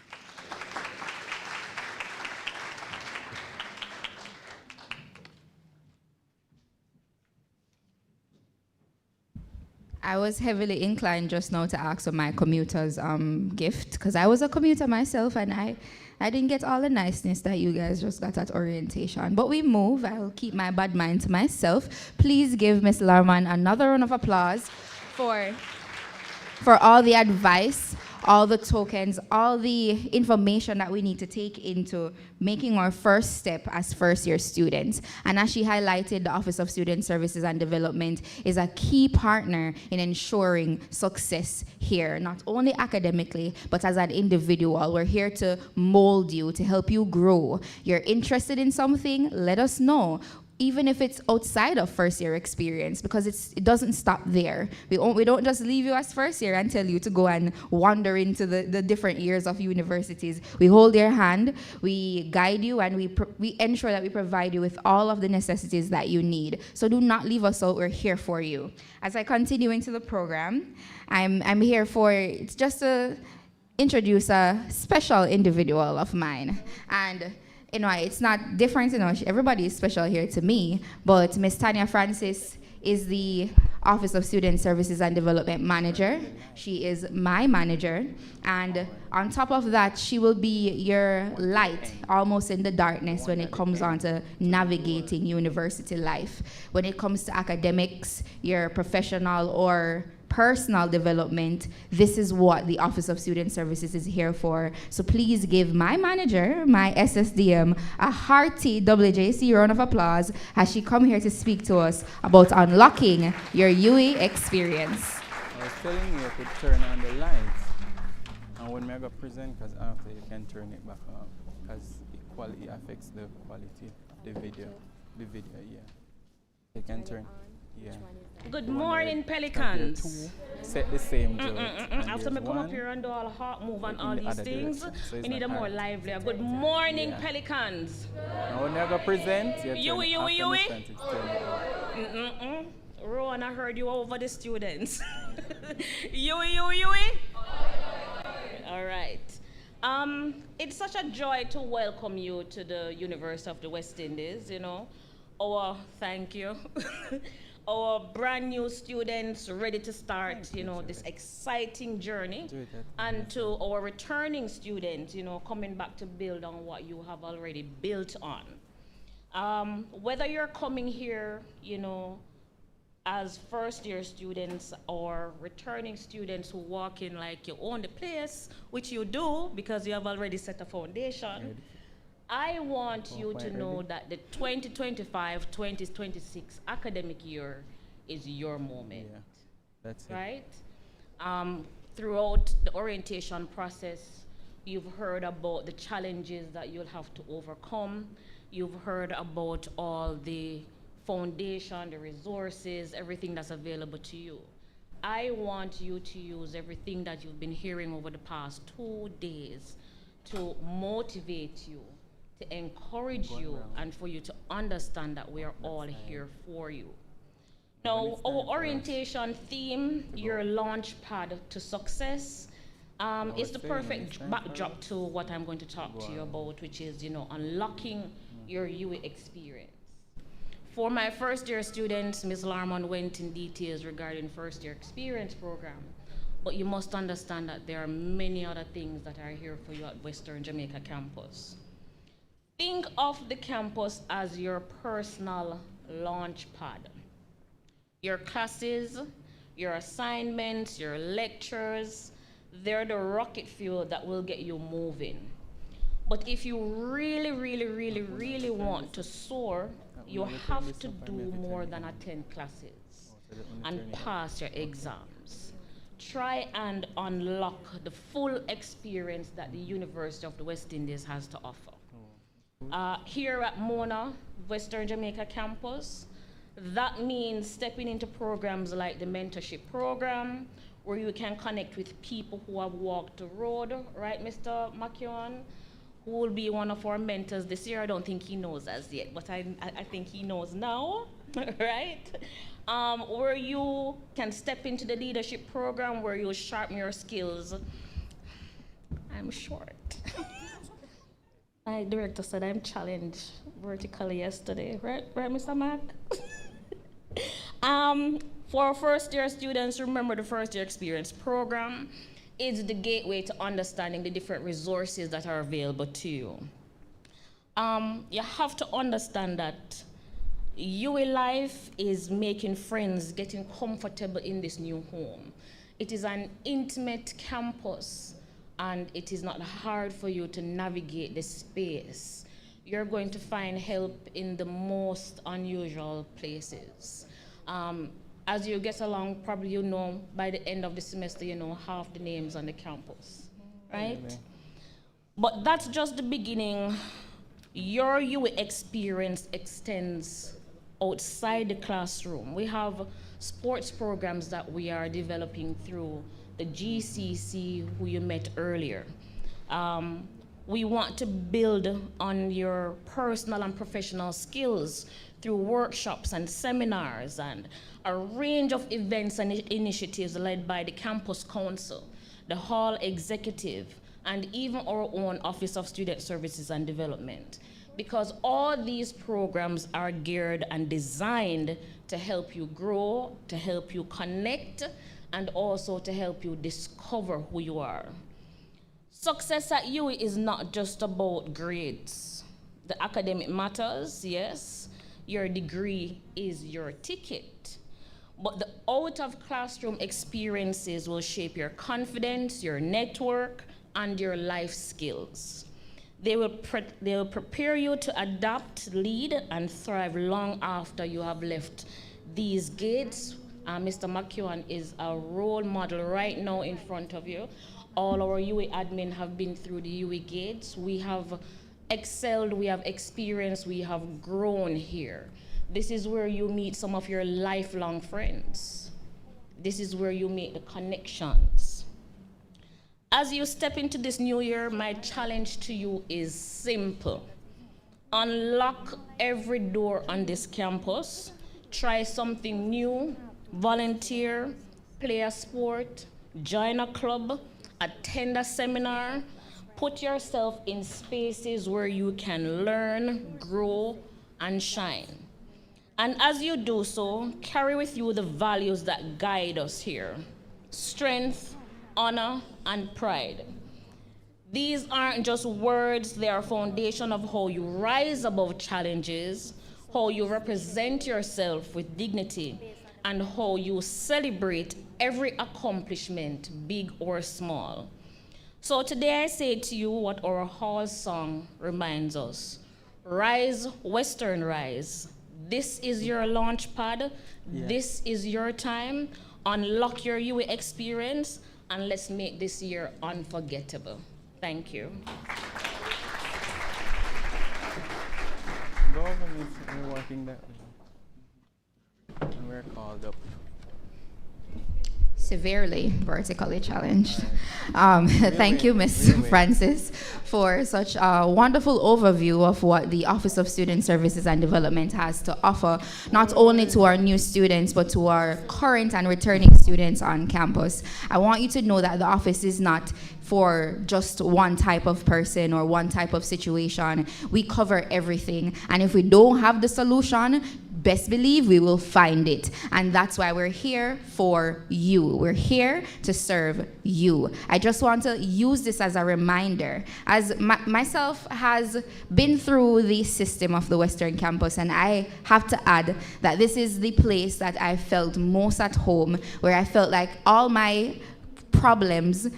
I was heavily inclined just now to ask for my commuter's gift, because I was a commuter myself and I didn't get all the niceness that you guys just got at orientation. But we move. I'll keep my bad mind to myself. Please give Ms. Larman another round of applause for all the advice, all the tokens, all the information that we need to take into making our first step as first-year students. And as she highlighted, the Office of Student Services and Development is a key partner in ensuring success here, not only academically, but as an individual. We're here to mold you, to help you grow. You're interested in something, let us know. Even if it's outside of first year experience, because it doesn't stop there. We don't just leave you as first year and tell you to go and wander into the different years of universities. We hold your hand, we guide you, and we ensure that we provide you with all of the necessities that you need. So do not leave us out, we're here for you. As I continue into the program, I'm here it's just to introduce a special individual of mine. And you know, it's not different, you know, everybody is special here to me, but Ms. Tanya Francis is the Office of Student Services and Development Manager. She is my manager, and on top of that, she will be your light almost in the darkness when it comes on to navigating university life. When it comes to academics, your professional or personal development, this is what the Office of Student Services is here for. So please give my manager, my SSDM, a hearty WJC round of applause as she come here to speak to us about unlocking your UE experience. I was telling you to turn on the lights, and when I go present, because after you can turn it back off, because the quality affects the quality of the video. The video, yeah. You can turn. Yeah. Good morning, Pelicans. Set the same joke. After me come up here and do all heart move and all these things, we need a more lively. Good morning, Pelicans. Now when you go present, you. Rowan, I heard you over the students. You. All right. It's such a joy to welcome you to the University of the West Indies, you know. Thank you. Our brand new students ready to start, you know, this exciting journey. And to our returning students, you know, coming back to build on what you have already built on. Whether you're coming here, you know, as first-year students or returning students who walk in like you own the place, which you do because you have already set a foundation. I want you to know that the 2025-2026 academic year is your moment. Yeah, that's it. Right? Throughout the orientation process, you've heard about the challenges that you'll have to overcome. You've heard about all the foundation, the resources, everything that's available to you. I want you to use everything that you've been hearing over the past 2 days to motivate you, to encourage you, and for you to understand that we are all here for you. Now, our orientation theme, your launch pad to success, is the perfect backdrop to what I'm going to talk to you about, which is, you know, unlocking your UE experience. For my first-year students, Ms. Larman went in details regarding first-year experience program, but you must understand that there are many other things that are here for you at Western Jamaica campus. Think of the campus as your personal launch pad. Your classes, your assignments, your lectures, they're the rocket fuel that will get you moving. But if you really want to soar, you have to do more than attend classes and pass your exams. Try and unlock the full experience that the University of the West Indies has to offer. Here at Mona, Western Jamaica campus, That means stepping into programs like the mentorship program, where you can connect with people who have walked the road, right, Mr. McKeown, who will be one of our mentors this year. I don't think he knows as yet, but I think he knows now, right? Where you can step into the leadership program, where you sharpen your skills. I'm short. My director said I'm challenged vertically yesterday, right, Mr. Mac? For first-year students, remember the first-year experience program is the gateway to understanding the different resources that are available to you. You have to understand that UWI life is making friends, getting comfortable in this new home. It is an intimate campus, and it is not hard for you to navigate the space. You're going to find help in the most unusual places. As you get along, probably you know by the end of the semester, you know half the names on the campus, right? Really? But that's just the beginning. Your UWI experience extends outside the classroom. We have sports programs that we are developing through the GCC, who you met earlier. We want to build on your personal and professional skills through workshops and seminars and a range of events and initiatives led by the campus council, the hall executive, and even our own Office of Student Services and Development. Because all these programs are geared and designed to help you grow, to help you connect, and also to help you discover who you are. Success at UWI is not just about grades. The academic matters, yes. Your degree is your ticket. But the out-of-classroom experiences will shape your confidence, your network, and your life skills. They will prepare you to adapt, lead, and thrive long after you have left these gates. Mr. McKeown is a role model right now in front of you. All our UWI admin have been through the UWI gates. We have excelled, we have experienced, we have grown here. This is where you meet some of your lifelong friends. This is where you make the connections. As you step into this new year, my challenge to you is simple. Unlock every door on this campus. Try something new, volunteer, play a sport, join a club, attend a seminar. Put yourself in spaces where you can learn, grow, and shine. And as you do so, carry with you the values that guide us here: strength, honor, and pride. These aren't just words, they are a foundation of how you rise above challenges, how you represent yourself with dignity, and how you celebrate every accomplishment, big or small. So today I say to you what our hall song reminds us: rise, Western rise. This is your launch pad. Yeah. This is your time. Unlock your UWI experience, and let's make this year unforgettable. Thank you. Government is working that way. And we're called up. Severely vertically challenged. Thank you, Ms. Francis, for such a wonderful overview of what the Office of Student Services and Development has to offer, not only to our new students, but to our current and returning students on campus. I want you to know that the office is not for just one type of person or one type of situation. We cover everything, and if we don't have the solution, best believe we will find it. And that's why we're here for you. We're here to serve you. I just want to use this as a reminder, as myself has been through the system of the Western Campus, and I have to add that this is the place that I felt most at home, where I felt like all my problems,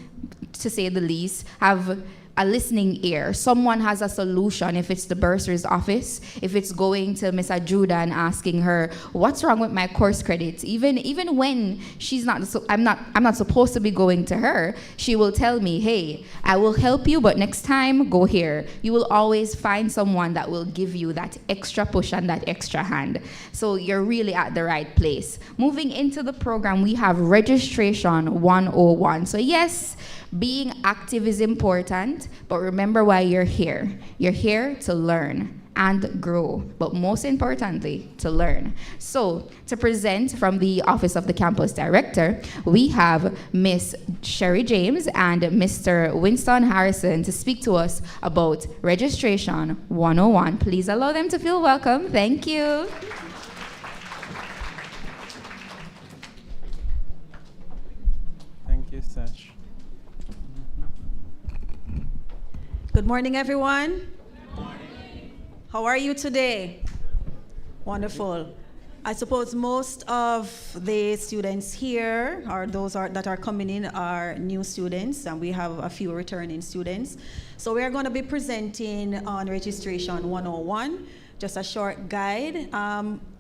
to say the least, have a listening ear. Someone has a solution. If it's the bursar's office, if it's going to Miss Ajuda and asking her, what's wrong with my course credits? Even when she's not, I'm not supposed to be going to her, she will tell me, hey, I will help you, but next time, go here. You will always find someone that will give you that extra push and that extra hand. So you're really at the right place. Moving into the program, we have registration 101. So yes, being active is important, but remember why you're here. You're here to learn and grow, but most importantly, to learn. So to present from the Office of the Campus Director, we have Miss Sherry James and Mr. Winston Harrison to speak to us about registration 101. Please allow them to feel welcome. Thank you. Thank you, Sash. Good morning, everyone. Good morning. How are you today? Wonderful. I suppose most of the students here, or those that are coming in, are new students, and we have a few returning students. So we are going to be presenting on registration 101, just a short guide.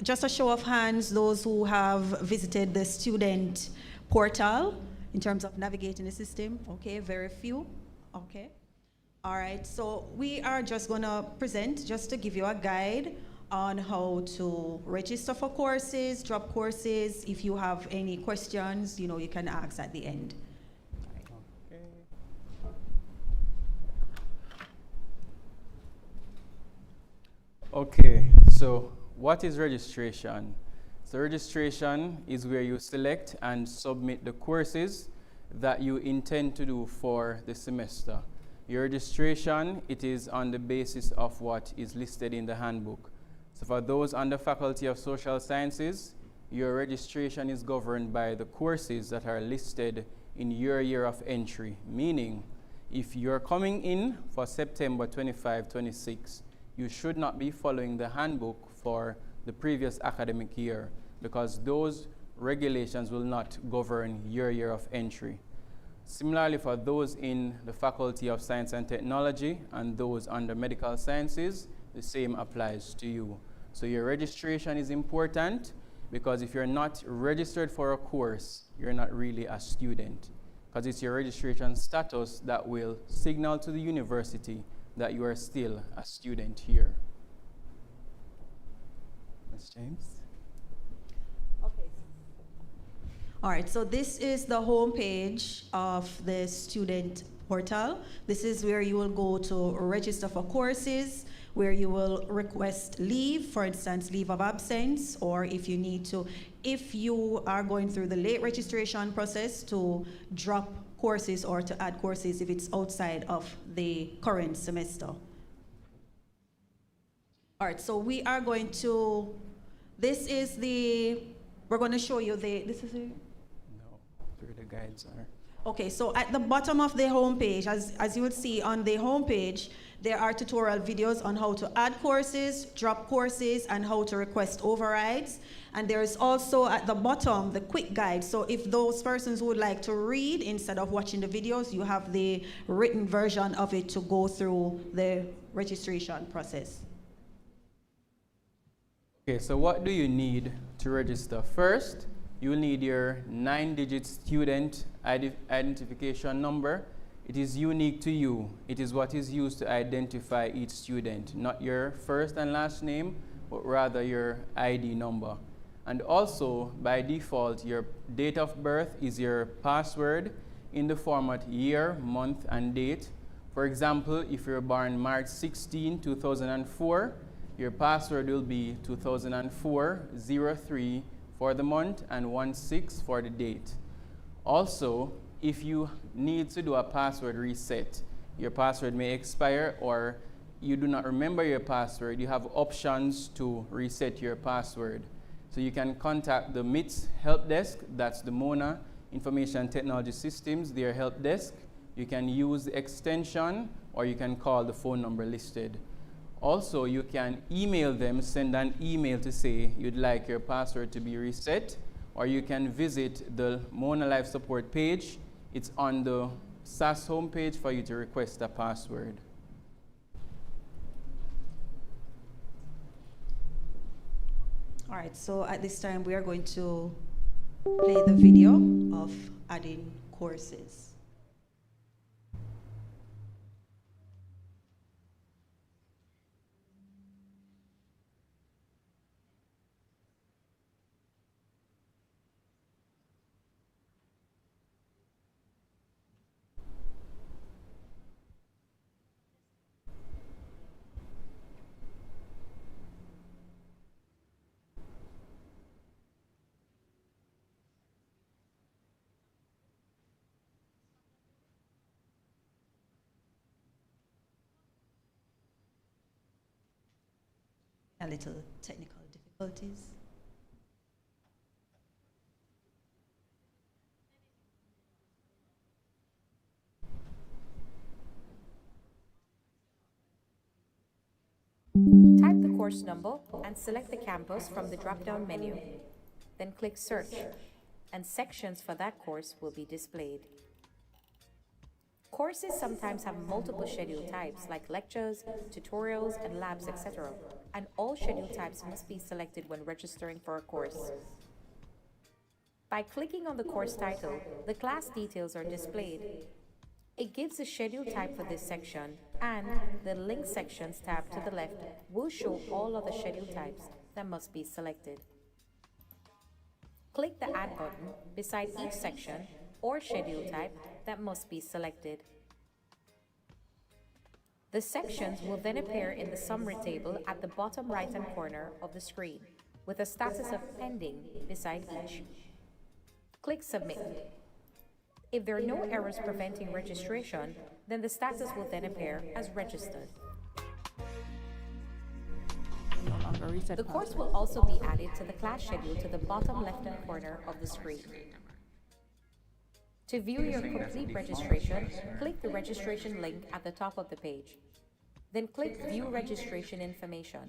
Just a show of hands, those who have visited the student portal in terms of navigating the system. Okay, very few. Okay. All right, so we are just going to present just to give you a guide on how to register for courses, drop courses. If you have any questions, you can ask at the end. Okay, so what is registration? So registration is where you select and submit the courses that you intend to do for the semester. Your registration, it is on the basis of what is listed in the handbook. So for those on the Faculty of Social Sciences, your registration is governed by the courses that are listed in your year of entry, meaning if you're coming in for September 25-26, you should not be following the handbook for the previous academic year because those regulations will not govern your year of entry. Similarly, for those in the Faculty of Science and Technology and those under Medical Sciences, the same applies to you. So your registration is important because if you're not registered for a course, you're not really a student because it's your registration status that will signal to the university that you are still a student here. Ms. James? All right, so this is the home page of the student portal. This is where you will go to register for courses, where you will request leave, for instance, leave of absence, or if you need to, if you are going through the late registration process to drop courses or to add courses if it's outside of the current semester. All right, so we are going to, we're going to show you this is it? Where the guides are. Okay, so at the bottom of the homepage, as you would see on the homepage, there are tutorial videos on how to add courses, drop courses, and how to request overrides. And there is also at the bottom the quick guide. So if those persons would like to read instead of watching the videos, you have the written version of it to go through the registration process. Okay, so what do you need to register? First, you will need your 9-digit student identification number. It is unique to you. It is what is used to identify each student, not your first and last name, but rather your ID number. And also, by default, your date of birth is your password in the format year, month, and date. For example, if you're born March 16, 2004, your password will be 2004-03 for the month and 16 for the date. Also, if you need to do a password reset, your password may expire or you do not remember your password, you have options to reset your password. So you can contact the MITS help desk, that's the Mona Information Technology Systems, their help desk. You can use the extension or you can call the phone number listed. Also, you can email them, send an email to say you'd like your password to be reset, or you can visit the Mona Life support page. It's on the SAS homepage for you to request a password. All right, so at this time we are going to play the video of adding courses. A little technical difficulties. Type the course number and select the campus from the drop-down menu. Then click Search, and sections for that course will be displayed. Courses sometimes have multiple schedule types like lectures, tutorials, and labs, etc. And all schedule types must be selected when registering for a course. By clicking on the course title, the class details are displayed. It gives the schedule type for this section, and the Link Sections tab to the left will show all other schedule types that must be selected. Click the Add button beside each section or schedule type that must be selected. The sections will then appear in the summary table at the bottom right-hand corner of the screen, with a status of pending beside each. Click Submit. If there are no errors preventing registration, then the status will then appear as registered. The course will also be added to the class schedule to the bottom left-hand corner of the screen. To view your complete registration, click the registration link at the top of the page. Then click View Registration Information.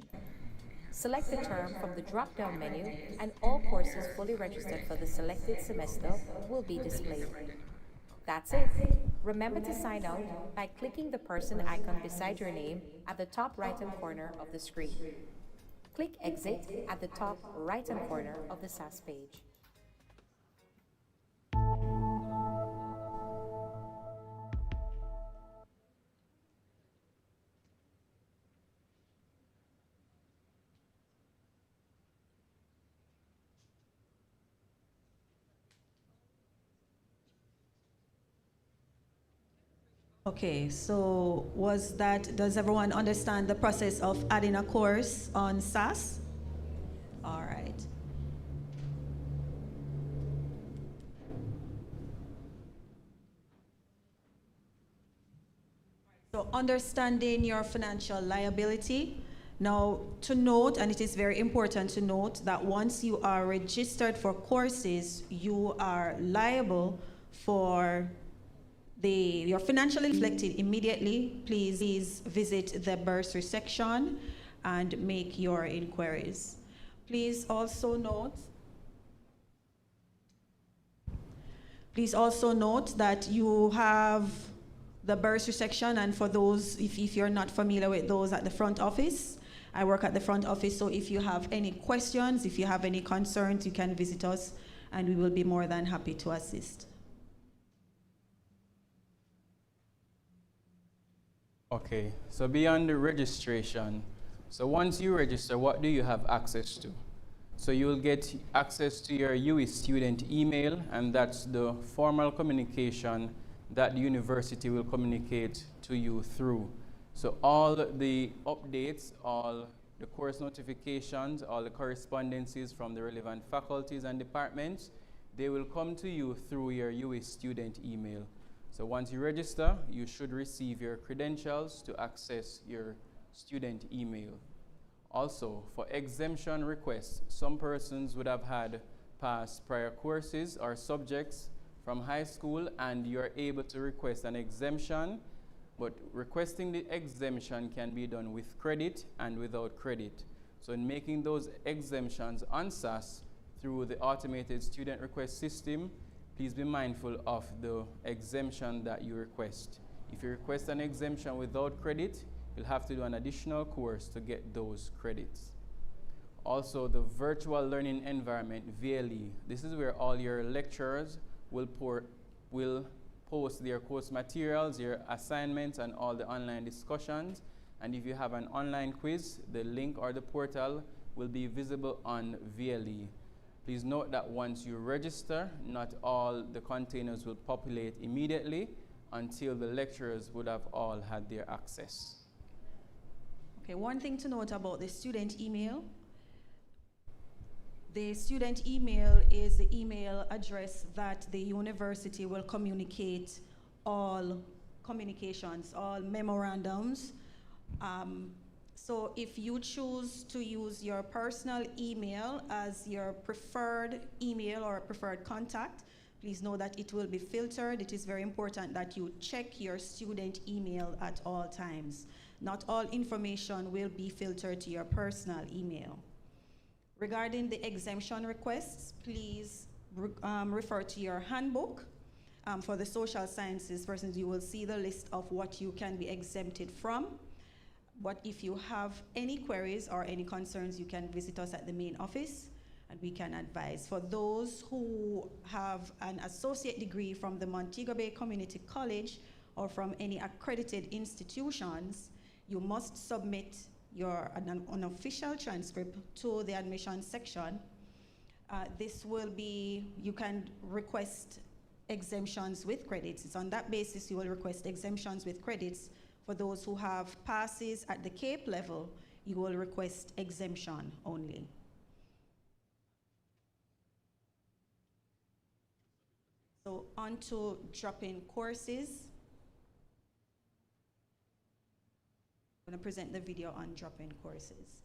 Select the term from the drop-down menu, and all courses fully registered for the selected semester will be displayed. That's it. Remember to sign out by clicking the person icon beside your name at the top right-hand corner of the screen. Click Exit at the top right-hand corner of the SAS page. Okay, so does everyone understand the process of adding a course on SAS? All right. So understanding your financial liability. Now, to note, and it is very important to note, that once you are registered for courses, you are liable for you're financially reflected immediately. Please visit the bursary section and make your inquiries. Please also note that you have the bursary section, and for those, if you're not familiar with those, at the front office. I work at the front office, so if you have any questions, if you have any concerns, you can visit us and we will be more than happy to assist. Okay, so beyond the registration, so once you register, what do you have access to? So you will get access to your UWI student email, and that's the formal communication that the university will communicate to you through. So all the updates, all the course notifications, all the correspondences from the relevant faculties and departments, they will come to you through your UWI student email. So once you register, you should receive your credentials to access your student email. Also, for exemption requests, some persons would have had past prior courses or subjects from high school, and you're able to request an exemption, but requesting the exemption can be done with credit and without credit. So in making those exemptions on SAS through the automated student request system, please be mindful of the exemption that you request. If you request an exemption without credit, you'll have to do an additional course to get those credits. Also, the virtual learning environment, VLE. This is where all your lecturers will post their course materials, your assignments, and all the online discussions. And if you have an online quiz, the link or the portal will be visible on VLE. Please note that once you register, not all the containers will populate immediately until the lecturers would have all had their access. Okay, one thing to note about the student email. The student email is the email address that the university will communicate all communications, all memorandums. So if you choose to use your personal email as your preferred email or preferred contact, please know that it will be filtered. It is very important that you check your student email at all times. Not all information will be filtered to your personal email. Regarding the exemption requests, please refer to your handbook. For the social sciences persons, you will see the list of what you can be exempted from. But if you have any queries or any concerns, you can visit us at the main office and we can advise. For those who have an associate degree from the Montego Bay Community College or from any accredited institutions, you must submit an unofficial transcript to the admission section. This will be, you can request exemptions with credits. It's on that basis you will request exemptions with credits. For those who have passes at the CAPE level, you will request exemption only. So on to drop-in courses. I'm going to present the video on drop-in courses.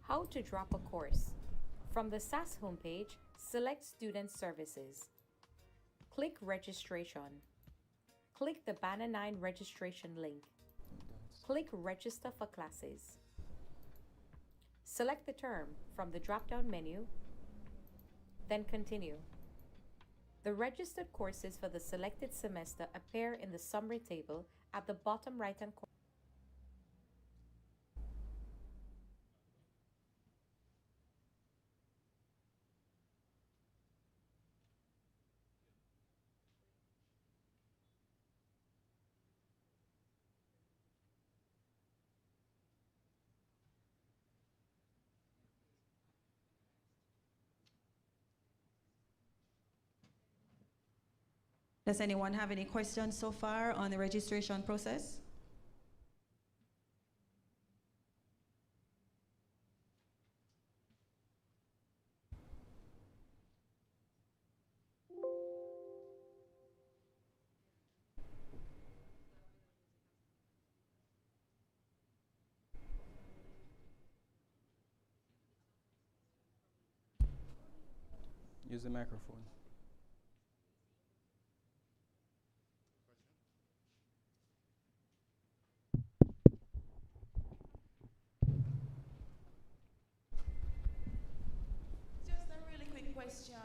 How to drop a course. From the SAS homepage, select Student Services. Click Registration. Click the Banner 9 registration link. Click Register for Classes. Select the term from the drop-down menu, then Continue. The registered courses for the selected semester appear in the summary table at the bottom right-hand corner. Does anyone have any questions so far on the registration process? Use the microphone. Just a really quick question.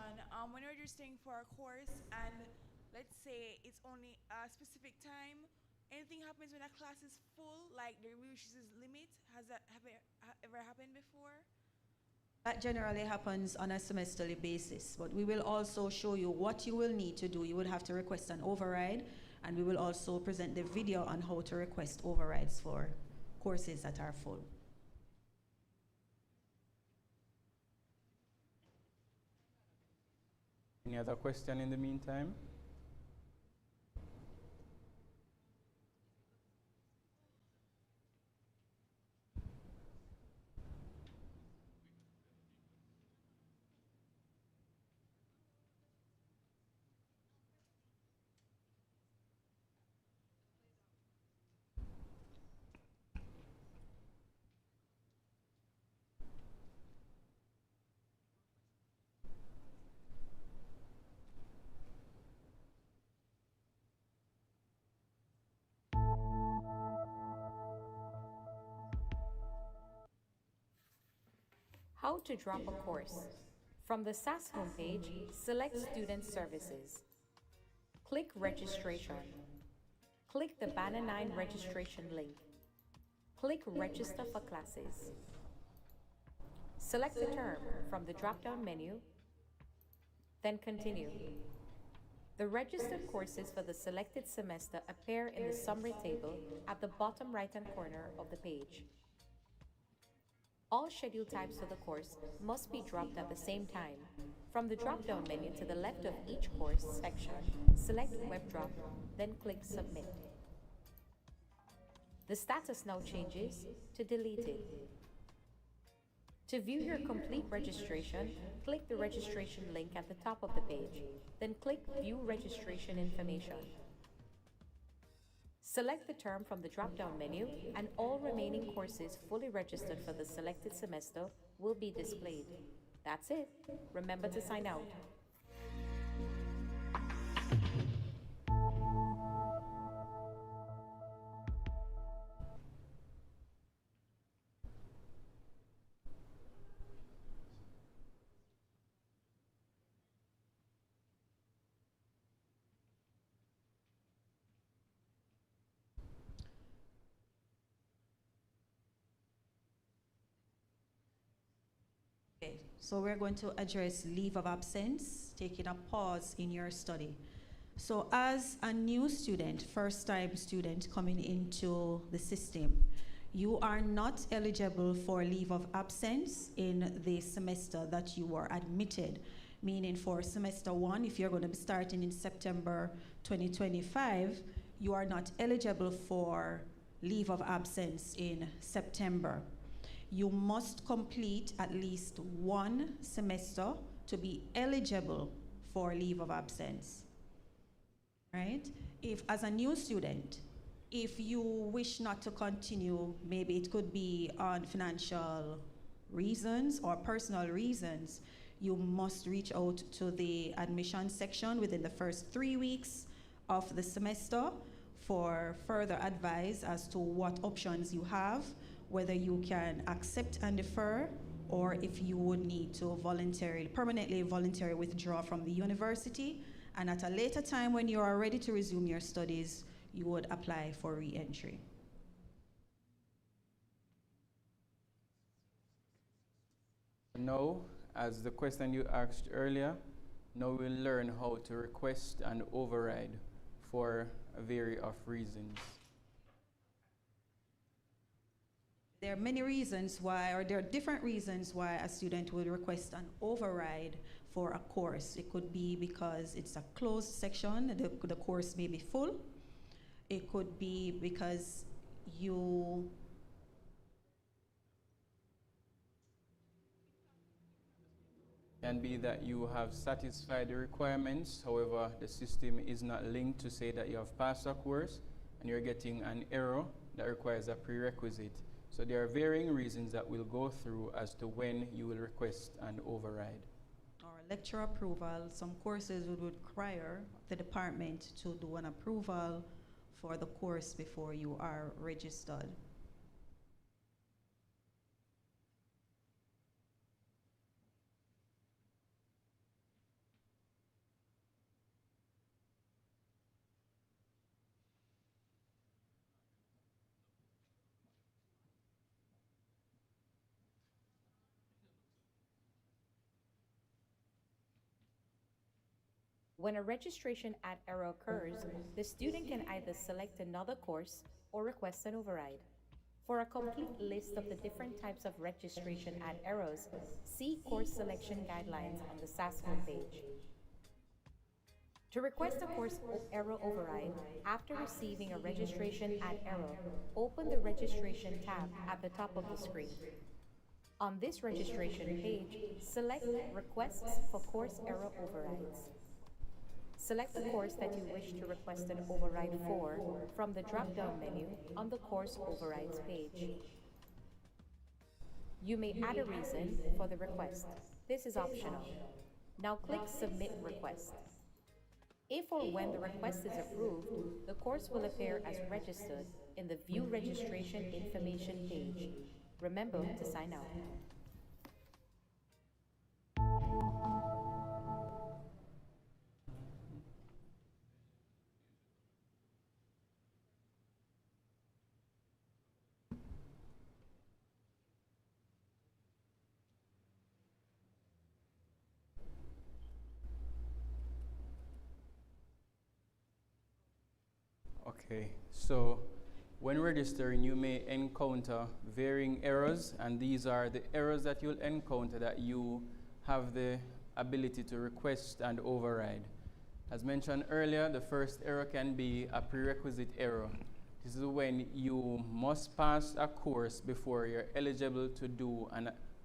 When you're registering for a course and let's say it's only a specific time, anything happens when a class is full, like the reaches limit, has that ever happened before? That generally happens on a semesterly basis, but we will also show you what you will need to do. You will have to request an override, and we will also present the video on how to request overrides for courses that are full. Any other question in the meantime? How to drop a course. From the SAS homepage, select Student Services. Click Registration. Click the Banner 9 registration link. Click Register for Classes. Select a term from the drop-down menu, then continue. The registered courses for the selected semester appear in the summary table at the bottom right-hand corner of the page. All schedule types for the course must be dropped at the same time. From the drop-down menu to the left of each course section, select Web Drop, then click Submit. The status now changes to Deleted. To view your complete registration, click the registration link at the top of the page, then click View Registration Information. Select the term from the drop-down menu, and all remaining courses fully registered for the selected semester will be displayed. That's it. Remember to sign out. Okay, so we're going to address leave of absence, taking a pause in your study. So as a new student, first-time student coming into the system, you are not eligible for leave of absence in the semester that you were admitted. Meaning for semester 1, if you're going to be starting in September 2025, you are not eligible for leave of absence in September. You must complete at least one semester to be eligible for leave of absence, right? If, as a new student, if you wish not to continue, maybe it could be on financial reasons or personal reasons, you must reach out to the admission section within the first 3 weeks of the semester for further advice as to what options you have, whether you can accept and defer, or if you would need to permanently voluntarily withdraw from the university, and at a later time when you are ready to resume your studies, you would apply for re-entry. Now, as the question you asked earlier, now we'll learn how to request and override for a variety of reasons. There are many reasons why, or there are different reasons why a student would request an override for a course. It could be because it's a closed section, the course may be full. It could be because you Can be that you have satisfied the requirements, however, the system is not linked to say that you have passed a course and you're getting an error that requires a prerequisite. So there are varying reasons that we'll go through as to when you will request an override. or lecture approval. Some courses would require the department to do an approval for the course before you are registered. When a registration add error occurs, the student can either select another course or request an override. For a complete list of the different types of registration add errors, see Course Selection Guidelines on the SAS homepage. To request a course error override, after receiving a registration add error, open the Registration tab at the top of the screen. On this registration page, select Requests for Course Error Overrides. Select the course that you wish to request an override for from the drop-down menu on the Course Overrides page. You may add a reason for the request. This is optional. Now click Submit Request. If or when the request is approved, the course will appear as registered in the View Registration Information page. Remember to sign out. Okay, so when registering, you may encounter varying errors, and these are the errors that you'll encounter that you have the ability to request and override. As mentioned earlier, the first error can be a prerequisite error. This is when you must pass a course before you're eligible to do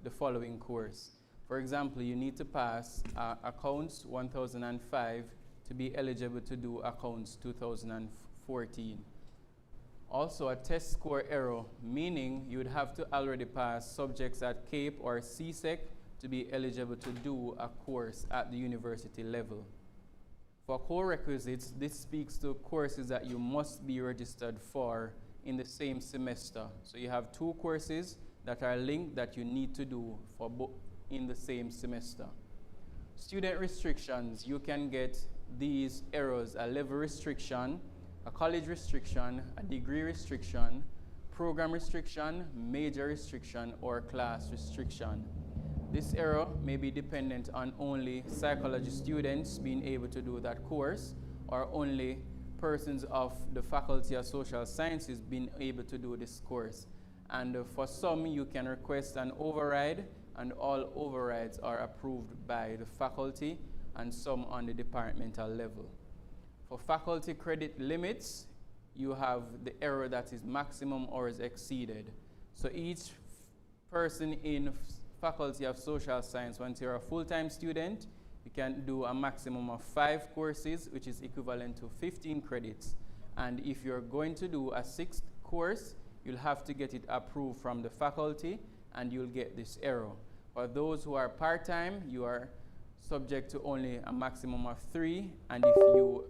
the following course. For example, you need to pass Accounts 1005 to be eligible to do Accounts 2014. Also, a test score error, meaning you would have to already pass subjects at CAPE or CSEC to be eligible to do a course at the university level. For core requisites, this speaks to courses that you must be registered for in the same semester. So you have two courses that are linked that you need to do for in the same semester. Student restrictions, you can get these errors: a level restriction, a college restriction, a degree restriction, program restriction, major restriction, or class restriction. This error may be dependent on only psychology students being able to do that course, or only persons of the Faculty of Social Sciences being able to do this course. And for some, you can request an override, and all overrides are approved by the faculty, and some on the departmental level. For faculty credit limits, you have the error that is maximum hours exceeded. So each person in Faculty of Social Science, once you're a full-time student, you can do a maximum of 5 courses, which is equivalent to 15 credits. And if you're going to do a 6th course, you'll have to get it approved from the faculty, and you'll get this error. For those who are part-time, you are subject to only a maximum of 3, and if you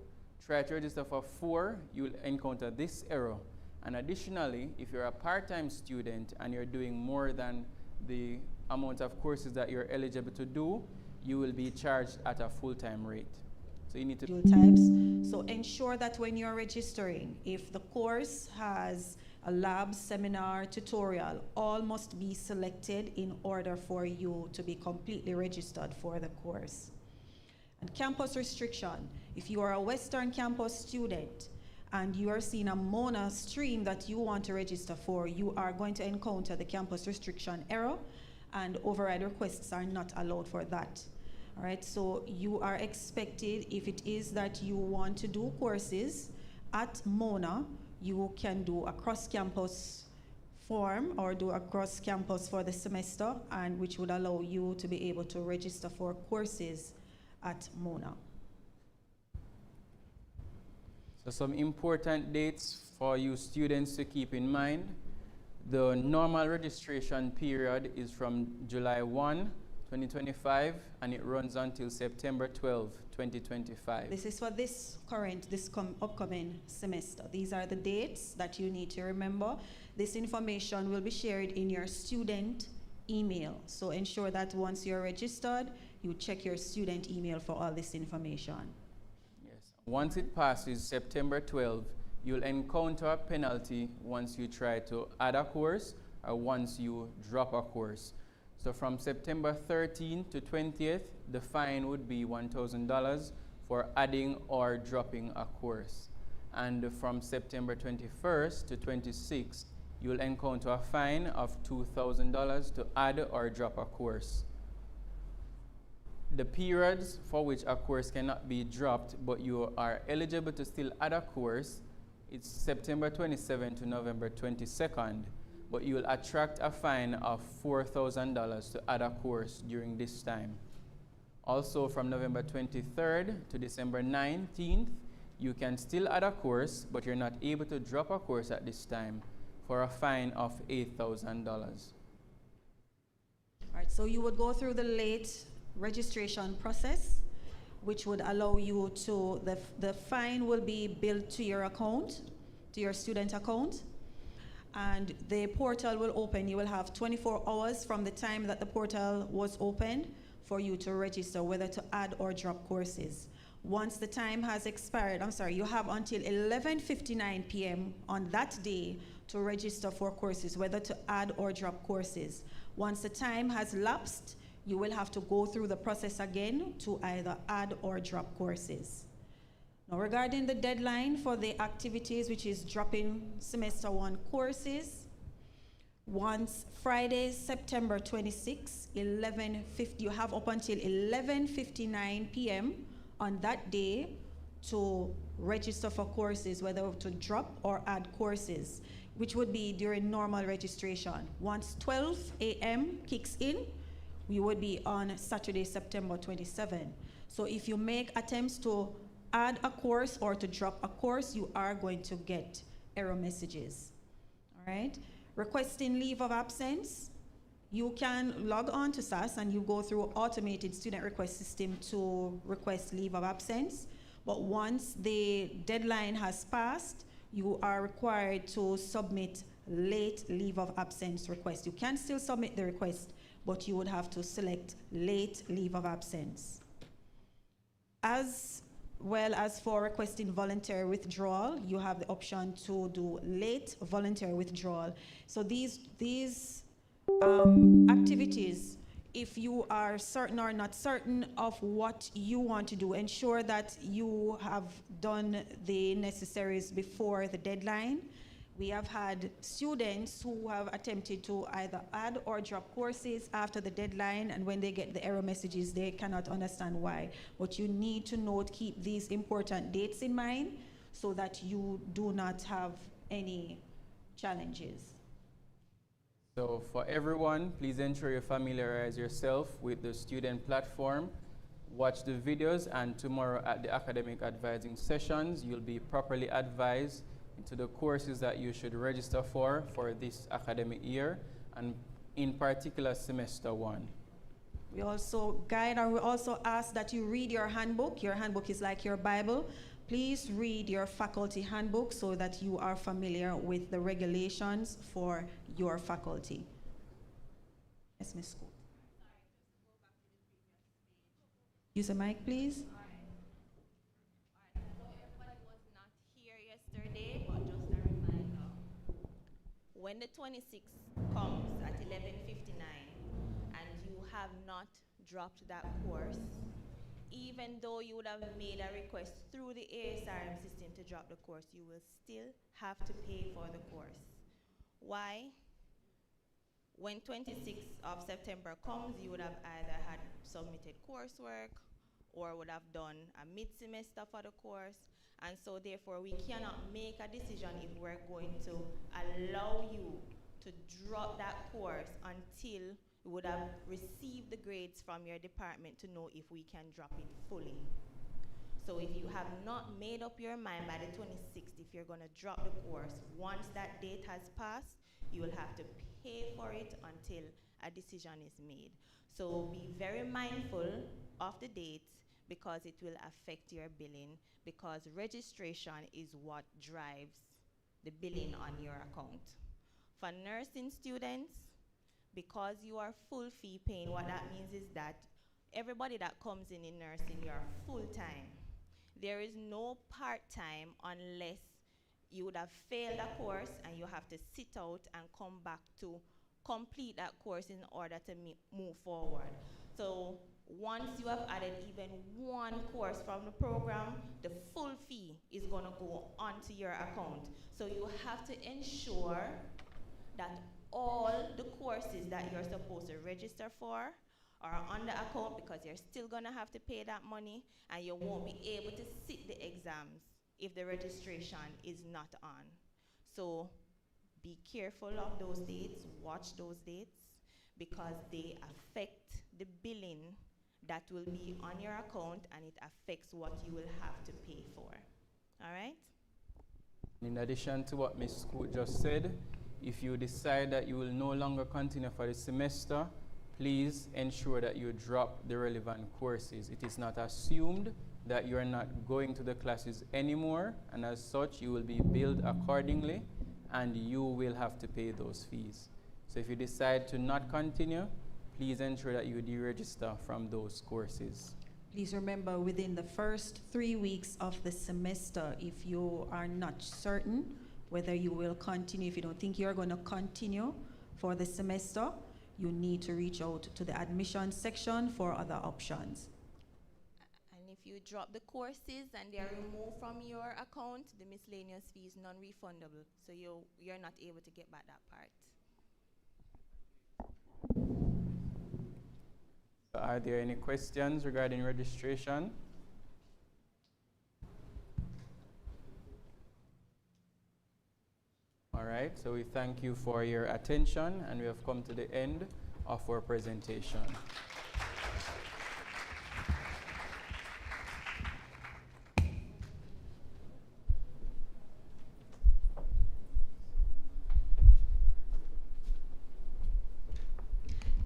try to register for 4, you'll encounter this error. And additionally, if you're a part-time student and you're doing more than the amount of courses that you're eligible to do, you will be charged at a full-time rate. So you need to types. So ensure that when you're registering, if the course has a lab, seminar, tutorial, all must be selected in order for you to be completely registered for the course. And campus restriction, if you are a Western campus student and you are seeing a Mona stream that you want to register for, you are going to encounter the campus restriction error, and override requests are not allowed for that. All right, so you are expected, if it is that you want to do courses at Mona, you can do a cross-campus form or do a cross-campus for the semester, and which would allow you to be able to register for courses at Mona. So some important dates for you students to keep in mind. The normal registration period is from July 1, 2025, and it runs until September 12, 2025. This is for this upcoming semester. These are the dates that you need to remember. This information will be shared in your student email. So ensure that once you're registered, you check your student email for all this information. Yes. Once it passes September 12, you'll encounter a penalty once you try to add a course or once you drop a course. So from September 13th to 20th, the fine would be $1,000 for adding or dropping a course. And from September 21st to 26th, you'll encounter a fine of $2,000 to add or drop a course. The periods for which a course cannot be dropped, but you are eligible to still add a course, it's September 27th to November 22nd, but you will attract a fine of $4,000 to add a course during this time. Also, from November 23rd to December 19th, you can still add a course, but you're not able to drop a course at this time for a fine of $8,000. All right, so you would go through the late registration process, which would allow you to, the fine will be billed to your account, to your student account, and the portal will open. You will have 24 hours from the time that the portal was opened for you to register whether to add or drop courses. Once the time has expired, you have until 11:59 p.m. on that day to register for courses, whether to add or drop courses. Once the time has lapsed, you will have to go through the process again to either add or drop courses. Now, regarding the deadline for the activities, which is dropping semester 1 courses, once Friday, September 26, 11:50, you have up until 11:59 p.m. on that day to register for courses, whether to drop or add courses, which would be during normal registration. Once 12 a.m. kicks in, we would be on Saturday, September 27. So if you make attempts to add a course or to drop a course, you are going to get error messages. All right? Requesting leave of absence, you can log on to SAS and you go through automated student request system to request leave of absence. But once the deadline has passed, you are required to submit late leave of absence request. You can still submit the request, but you would have to select late leave of absence. As well as for requesting voluntary withdrawal, you have the option to do late voluntary withdrawal. So these activities, if you are certain or not certain of what you want to do, ensure that you have done the necessaries before the deadline. We have had students who have attempted to either add or drop courses after the deadline, and when they get the error messages, they cannot understand why. But you need to note, keep these important dates in mind so that you do not have any challenges. So for everyone, please ensure you familiarize yourself with the student platform. Watch the videos, and tomorrow at the academic advising sessions, you'll be properly advised into the courses that you should register for this academic year, and in particular semester 1. We also guide, and we also ask that you read your handbook. Your handbook is like your Bible. Please read your faculty handbook so that you are familiar with the regulations for your faculty. Yes, Ms. Scott. Use a mic, please. When the 26th comes at 11:59 and you have not dropped that course, even though you would have made a request through the ASRM system to drop the course, you will still have to pay for the course. Why? When 26th of September comes, you would have either had submitted coursework or would have done a mid-semester for the course. And so therefore, we cannot make a decision if we're going to allow you to drop that course until we would have received the grades from your department to know if we can drop it fully. So if you have not made up your mind by the 26th, if you're going to drop the course, once that date has passed, you will have to pay for it until a decision is made. So be very mindful of the dates, because it will affect your billing, because registration is what drives the billing on your account. For nursing students, because you are full fee paying, what that means is that everybody that comes in nursing, you are full-time. There is no part-time unless you would have failed a course and you have to sit out and come back to complete that course in order to move forward. So once you have added even one course from the program, the full fee is going to go onto your account. So you have to ensure that all the courses that you're supposed to register for are on the account, because you're still going to have to pay that money, and you won't be able to sit the exams if the registration is not on. So be careful of those dates, watch those dates, because they affect the billing that will be on your account, and it affects what you will have to pay for. All right? In addition to what Ms. Scoot just said, if you decide that you will no longer continue for the semester, please ensure that you drop the relevant courses. It is not assumed that you are not going to the classes anymore, and as such, you will be billed accordingly, and you will have to pay those fees. So if you decide to not continue, please ensure that you deregister from those courses. Please remember, within the first 3 weeks of the semester, if you are not certain whether you will continue, if you don't think you're going to continue for the semester, you need to reach out to the admission section for other options. And if you drop the courses and they are removed from your account, the miscellaneous fee is non-refundable. So you're not able to get back that part. Are there any questions regarding registration? All right, so we thank you for your attention, and we have come to the end of our presentation.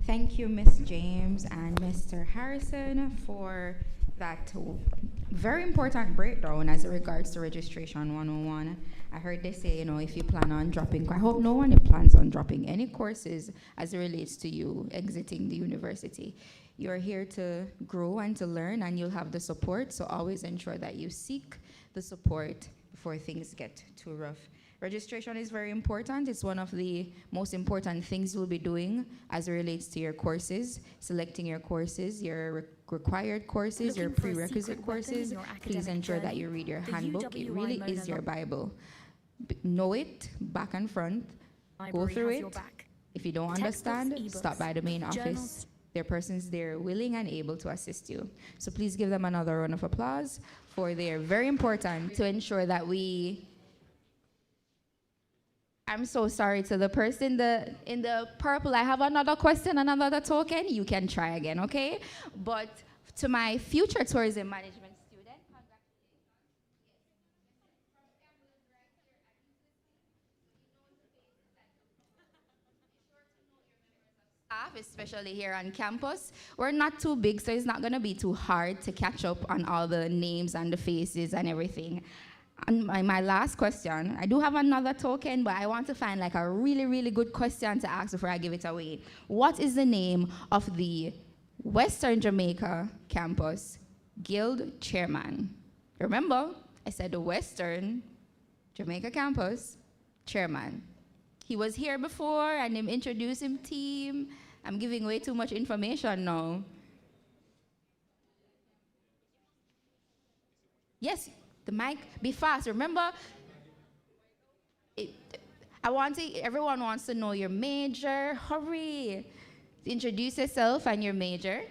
Thank you, Ms. James and Mr. Harrison, for that very important breakdown as it regards to registration 101. I heard they say, if you plan on dropping, I hope no one plans on dropping any courses as it relates to you exiting the university. You're here to grow and to learn, and you'll have the support, so always ensure that you seek the support before things get too rough. Registration is very important. It's one of the most important things you'll be doing as it relates to your courses, selecting your courses, your required courses, your prerequisite courses. Please ensure that you read your handbook. It really is your Bible. Know it back and front. Go through it. If you don't understand, stop by the main office. There are persons there willing and able to assist you. So please give them another round of applause, for they're very important to ensure that I'm so sorry to the person in the purple. I have another question, another token. You can try again, okay? But to my future tourism management student, especially here on campus, we're not too big, so it's not going to be too hard to catch up on all the names and the faces and everything. And my last question, I do have another token, but I want to find like a really, really good question to ask before I give it away. What is the name of the Western Jamaica campus guild chairman? Remember, I said the Western Jamaica campus chairman. He was here before, and him introduced him team. I'm giving way too much information now. Yes. The mic, be fast. Remember, everyone wants to know your major. Hurry. Introduce yourself and your major.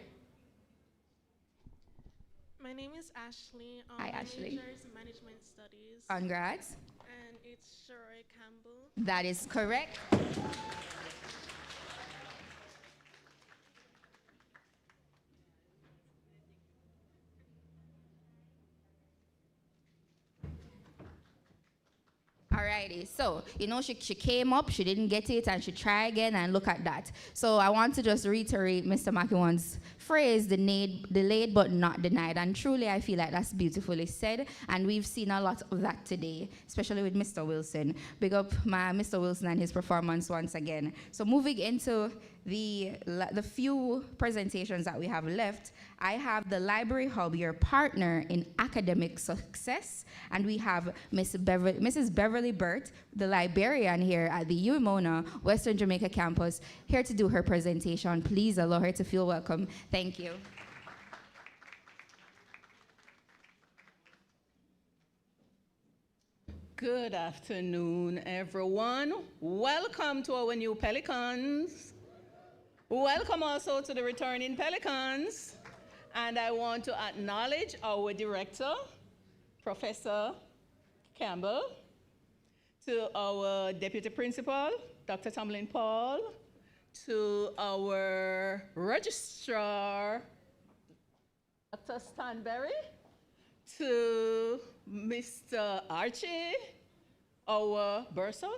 My name is Ashley. Hi, my Ashley. major is Management Studies. Congrats. And it's Shirley Campbell. That is correct. Alrighty, so she came up, she didn't get it, and she tried again, and look at that. So I want to just reiterate Mr. Makiwan's phrase, delayed but not denied. And truly, I feel like that's beautifully said, and we've seen a lot of that today, especially with Mr. Wilson. Big up Mr. Wilson and his performance once again. So moving into the few presentations that we have left, I have the Library Hub, your partner in academic success, and we have Mrs. Beverly Burt, the librarian here at the UWI Mona Western Jamaica campus, here to do her presentation. Please allow her to feel welcome. Thank you. Good afternoon, everyone. Welcome to our new Pelicans. Welcome also to the returning Pelicans. And I want to acknowledge our director, Professor Campbell, to our deputy principal, Dr. Tomlin Paul, to our registrar, Dr. Stanberry, to Mr. Archie, our bursar,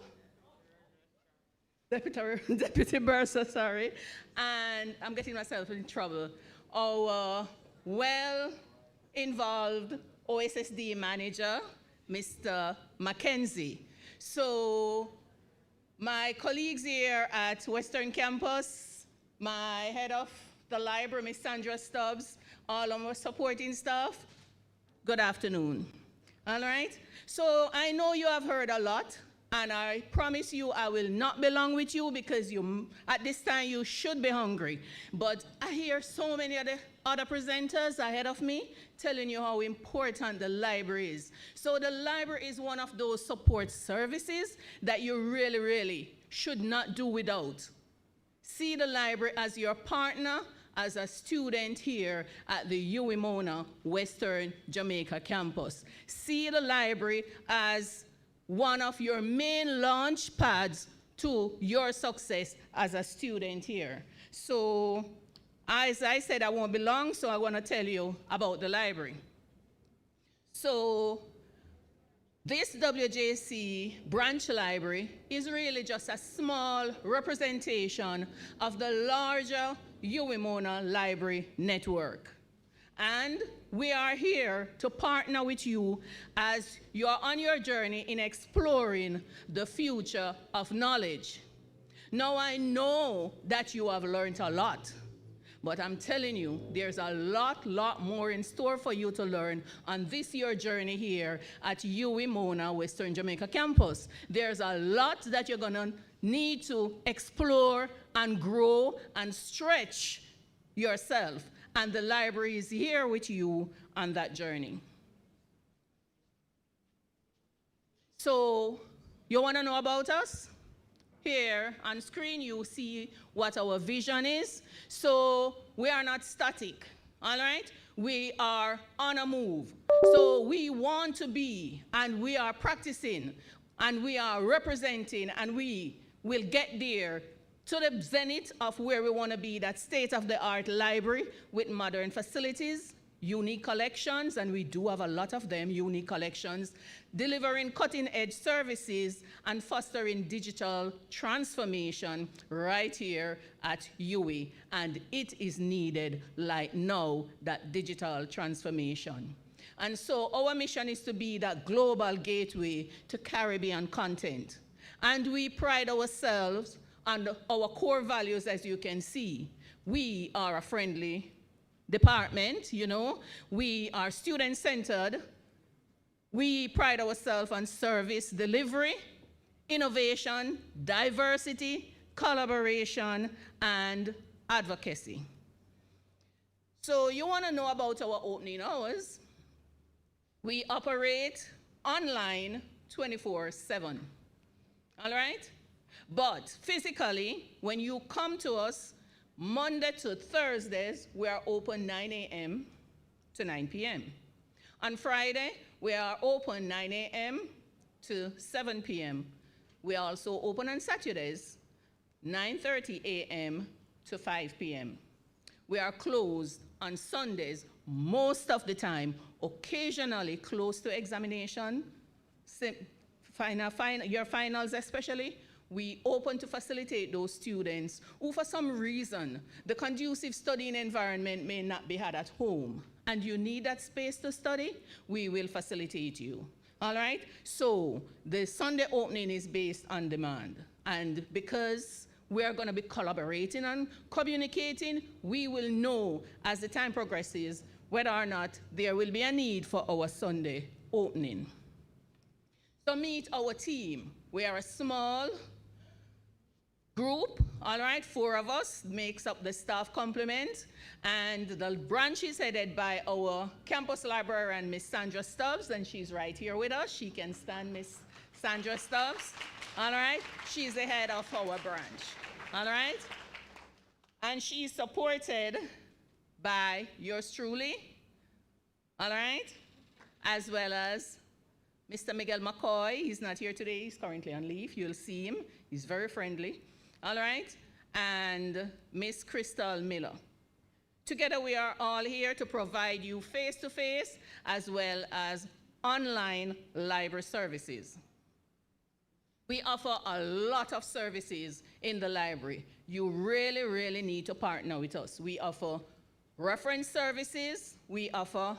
Deputy Bursar, sorry, and I'm getting myself in trouble. Our well-involved OSSD manager, Mr. Mackenzie. So my colleagues here at Western Campus, my head of the library, Miss Sandra Stubbs, all of our supporting staff, good afternoon. All right? So I know you have heard a lot, and I promise you I will not be long with you because at this time you should be hungry. But I hear so many other presenters ahead of me telling you how important the library is. So the library is one of those support services that you really, really should not do without. See the library as your partner, as a student here at the UWI Mona Western Jamaica campus. See the library as one of your main launch pads to your success as a student here. So, as I said, I won't be long, so I want to tell you about the library. So, this WJC branch library is really just a small representation of the larger UWI Mona Library Network. And we are here to partner with you as you are on your journey in exploring the future of knowledge. Now, I know that you have learned a lot, but I'm telling you, there's a lot more in store for you to learn on this your journey here at UWI Mona Western Jamaica campus. There's a lot that you're gonna need to explore and grow and stretch yourself. And the library is here with you on that journey. So, you wanna know about us? Here on screen, you see what our vision is. So, we are not static, all right? We are on a move. So, we want to be, and we are practicing, and we are representing, and we will get there to the zenith of where we want to be, that state-of-the-art library with modern facilities, unique collections, and we do have a lot of them, unique collections, delivering cutting-edge services and fostering digital transformation right here at UWI. And it is needed like now, that digital transformation. And so our mission is to be that global gateway to Caribbean content. And we pride ourselves on our core values, as you can see. We are a friendly department, you know. We are student-centered. We pride ourselves on service delivery, innovation, diversity, collaboration, and advocacy. So you want to know about our opening hours? We operate online 24/7, all right? But physically, when you come to us, Monday to Thursdays, we are open 9 a.m. to 9 p.m. On Friday, we are open 9 a.m. to 7 p.m. We are also open on Saturdays, 9:30 a.m. to 5 p.m. We are closed on Sundays most of the time, occasionally close to examination, your finals especially. We open to facilitate those students who, for some reason, the conducive studying environment may not be had at home, and you need that space to study, we will facilitate you. All right? So the Sunday opening is based on demand. And because we are going to be collaborating and communicating, we will know as the time progresses whether or not there will be a need for our Sunday opening. So meet our team. We are a small group, all right, 4 of us makes up the staff complement, and the branch is headed by our campus librarian, Miss Sandra Stubbs, and she's right here with us. She can stand, Miss Sandra Stubbs, all right? She's the head of our branch, all right? And she's supported by yours truly, all right? As well as Mr. Miguel McCoy. He's not here today, he's currently on leave. You'll see him, he's very friendly. All right, and Miss Crystal Miller. Together we are all here to provide you face-to-face as well as online library services. We offer a lot of services in the library. You really, really need to partner with us. We offer reference services, we offer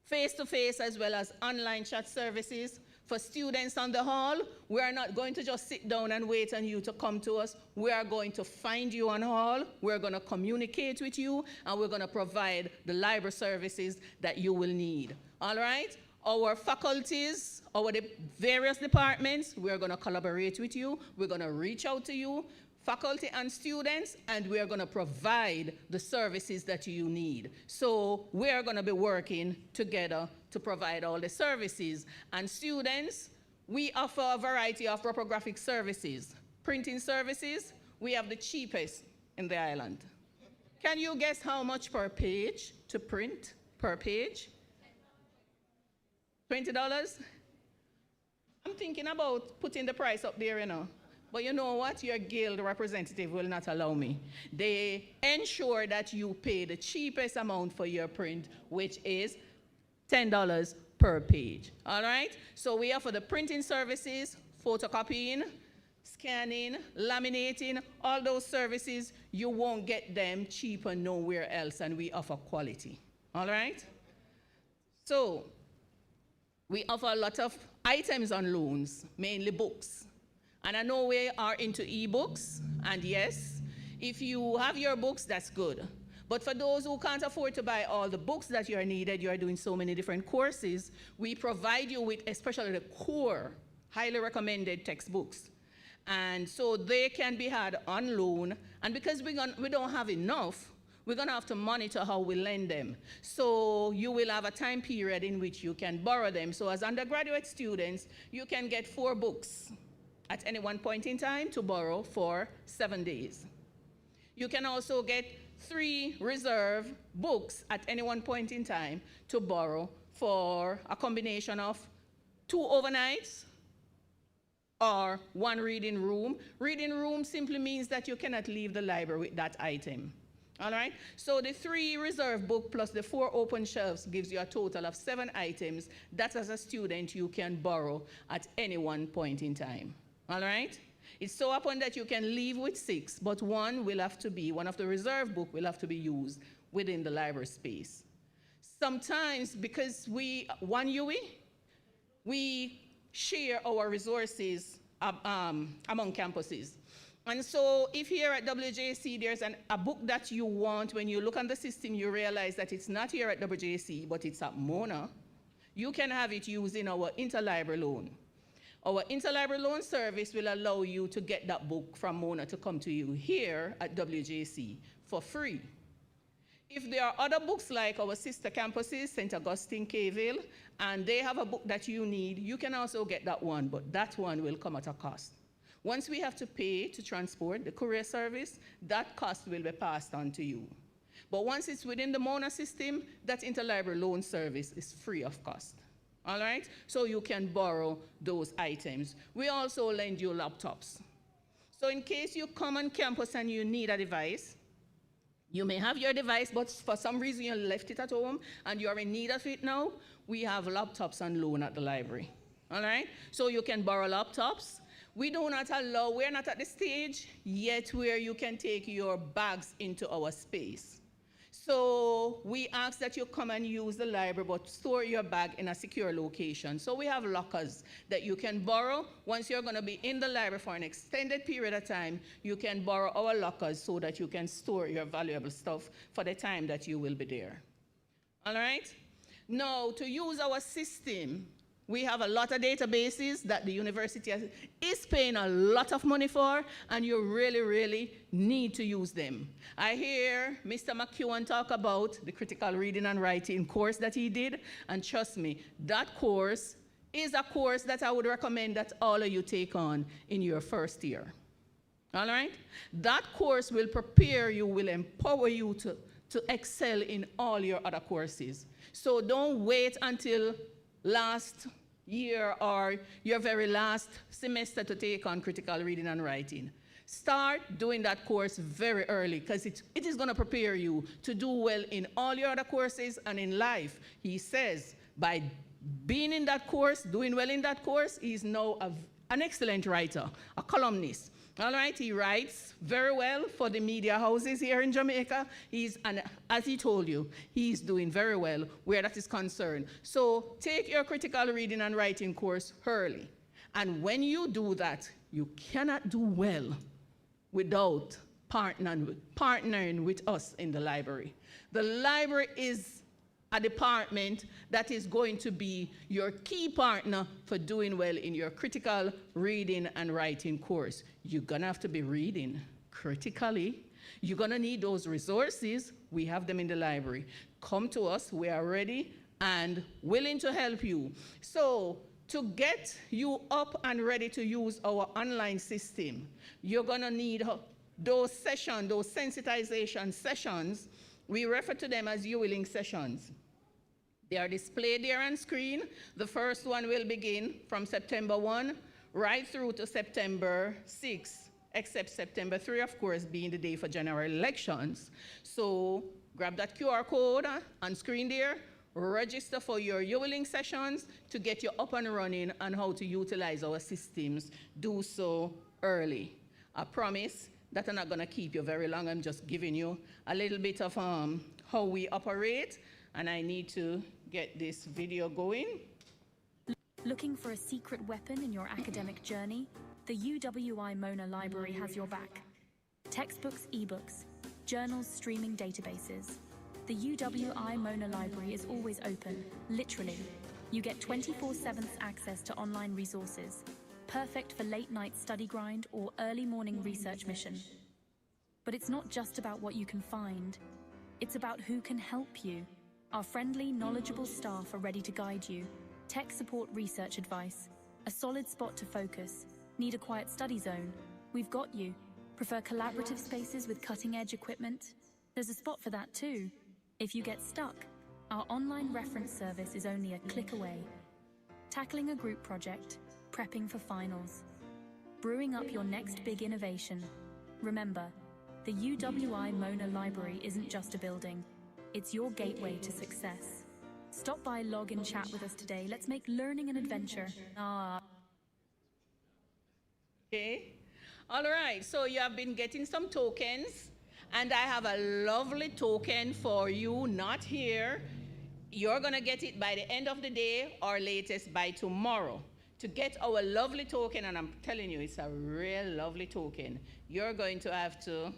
face-to-face as well as online chat services, For students on the hall, we are not going to just sit down and wait on you to come to us. We are going to find you on hall. We're going to communicate with you, and we're going to provide the library services that you will need. All right? Our faculties, our various departments, we're going to collaborate with you. We're going to reach out to you, faculty and students, and we are going to provide the services that you need. So we are going to be working together to provide all the services. And students, we offer a variety of reprographic services. Printing services, we have the cheapest in the island. Can you guess how much per page to print per page? $20? I'm thinking about putting the price up there, you know. But you know what? Your guild representative will not allow me. They ensure that you pay the cheapest amount for your print, which is $10 per page. All right? So we offer the printing services, photocopying, scanning, laminating, all those services. You won't get them cheaper nowhere else, and we offer quality. All right? So we offer a lot of items on loans, mainly books. And I know we are into ebooks, and yes, if you have your books, that's good. But for those who can't afford to buy all the books that you are needed, you are doing so many different courses, we provide you with especially the core, highly recommended textbooks. And so they can be had on loan, and because we don't have enough, we're going to have to monitor how we lend them. So you will have a time period in which you can borrow them. So as undergraduate students, you can get 4 books at any one point in time to borrow for 7 days. You can also get 3 reserve books at any one point in time to borrow for a combination of 2 overnights or 1 reading room. Reading room simply means that you cannot leave the library with that item. All right? So the 3 reserve book plus the 4 open shelves gives you a total of 7 items that as a student you can borrow at any one point in time. All right? It's so upon that you can leave with 6, but one of the reserve book will have to be used within the library space. Sometimes, because one UWI, we share our resources among campuses. And so if here at WJC there's a book that you want, when you look on the system, you realize that it's not here at WJC, but it's at Mona, you can have it using our interlibrary loan. Our interlibrary loan service will allow you to get that book from Mona to come to you here at WJC for free. If there are other books like our sister campuses, St. Augustine, Caville, and they have a book that you need, you can also get that one, but that one will come at a cost. Once we have to pay to transport the courier service, that cost will be passed on to you. But once it's within the Mona system, that interlibrary loan service is free of cost. All right? So you can borrow those items. We also lend you laptops. So in case you come on campus and you need a device, you may have your device, but for some reason you left it at home and you're in need of it now, we have laptops on loan at the library. All right? So you can borrow laptops. We're not at the stage yet where you can take your bags into our space. So we ask that you come and use the library, but store your bag in a secure location. So we have lockers that you can borrow. Once you're going to be in the library for an extended period of time, you can borrow our lockers so that you can store your valuable stuff for the time that you will be there. All right? Now, to use our system, we have a lot of databases that the university is paying a lot of money for, and you really, really need to use them. I hear Mr. McEwen talk about the critical reading and writing course that he did, and trust me, that course is a course that I would recommend that all of you take on in your first year. All right? That course will prepare you, will empower you to excel in all your other courses. So don't wait until last year or your very last semester to take on critical reading and writing. Start doing that course very early, because it is going to prepare you to do well in all your other courses and in life. He says by being in that course, doing well in that course, is now an excellent writer, a columnist. All right, he writes very well for the media houses here in Jamaica. And as he told you, he's doing very well where that is concerned. So take your critical reading and writing course early. And when you do that, you cannot do well without partnering with us in the library. The library is a department that is going to be your key partner for doing well in your critical reading and writing course. You're gonna have to be reading critically. You're gonna need those resources. We have them in the library. Come to us, we are ready and willing to help you. So to get you up and ready to use our online system, you're gonna need those sessions, those sensitization sessions. We refer to them as UWI sessions. They are displayed there on screen. The first one will begin from September 1 right through to September 6, except September 3, of course, being the day for general elections. So grab that QR code on screen there, register for your UWI sessions to get you up and running on how to utilize our systems. Do so early. I promise that I'm not gonna keep you very long. I'm just giving you a little bit of how we operate, and I need to get this video going. Looking for a secret weapon in your academic journey? The UWI Mona Library has your back. Textbooks, ebooks, journals, streaming databases. The UWI Mona Library is always open, literally. You get 24/7 access to online resources, perfect for late night study grind or early morning research mission. But it's not just about what you can find, it's about who can help you. Our friendly, knowledgeable staff are ready to guide you. Tech support research advice, a solid spot to focus. Need a quiet study zone? We've got you. Prefer collaborative spaces with cutting-edge equipment? There's a spot for that too. If you get stuck, our online reference service is only a click away. Tackling a group project, prepping for finals, brewing up your next big innovation. Remember, the UWI Mona Library isn't just a building, it's your gateway to success. Stop by, log and chat with us today. Let's make learning an adventure. Okay, all right, so you have been getting some tokens, and I have a lovely token for you, not here. You're gonna get it by the end of the day or latest by tomorrow. To get our lovely token, and I'm telling you, it's a real lovely token, you're going to have to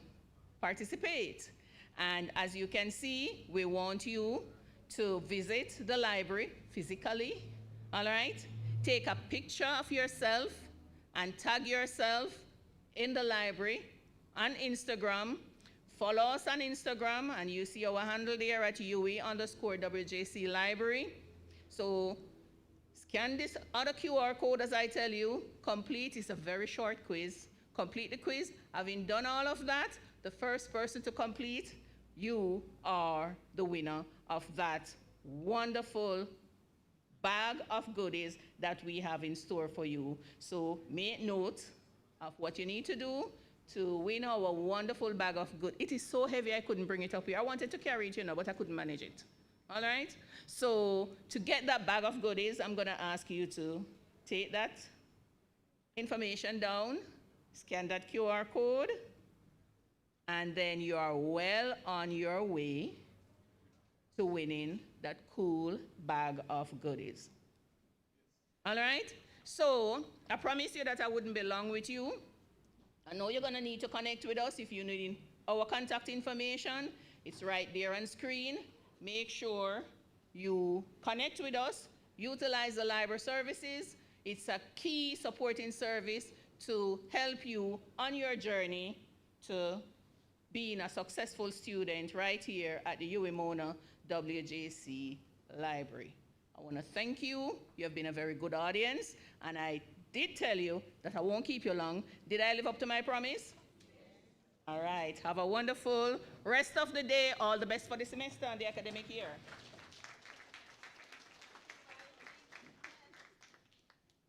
participate. And as you can see, we want you to visit the library physically, all right? Take a picture of yourself and tag yourself in the library on Instagram. Follow us on Instagram, and you see our handle there at UWI_WJC Library. So scan this other QR code as I tell you, complete, it's a very short quiz. Complete the quiz. Having done all of that, the first person to complete, you are the winner of that wonderful bag of goodies that we have in store for you. So make note of what you need to do to win our wonderful bag of goodies. It is so heavy I couldn't bring it up here. I wanted to carry it, you know, but I couldn't manage it. All right? So to get that bag of goodies, I'm gonna ask you to take that information down, scan that QR code, and then you are well on your way to winning that cool bag of goodies. All right? So I promise you that I wouldn't be long with you. I know you're gonna need to connect with us if you need our contact information. It's right there on screen. Make sure you connect with us, utilize the library services. It's a key supporting service to help you on your journey to being a successful student right here at the UWI Mona WJC Library. I want to thank you. You have been a very good audience, and I did tell you that I won't keep you long. Did I live up to my promise? All right. Have a wonderful rest of the day. All the best for the semester and the academic year.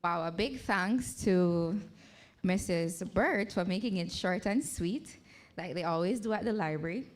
Wow, a big thanks to Mrs. Burt for making it short and sweet, like they always do at the library.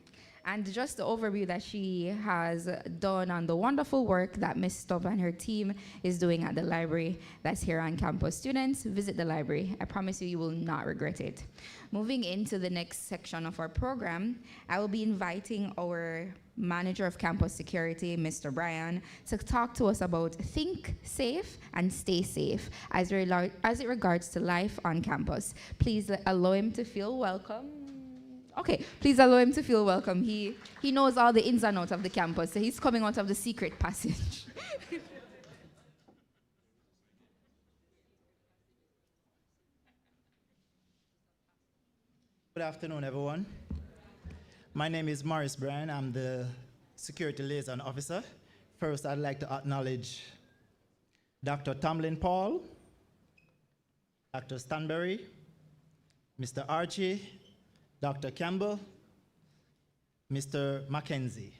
and just the overview that she has done on the wonderful work that Ms. Stubb and her team is doing at the library that's here on campus. Students, visit the library. I promise you, you will not regret it. Moving into the next section of our program, I will be inviting our Manager of Campus Security, Mr. Brian, to talk to us about think safe and stay safe as it regards to life on campus. Please allow him to feel welcome. Okay, please allow him to feel welcome. He knows all the ins and outs of the campus, so he's coming out of the secret passage. Good afternoon, everyone. My name is Morris Bryan. I'm the Security Liaison Officer. First, I'd like to acknowledge Dr. Tomlin Paul, Dr. Stanberry, Mr. Archie, Dr. Campbell, Mr. Mackenzie.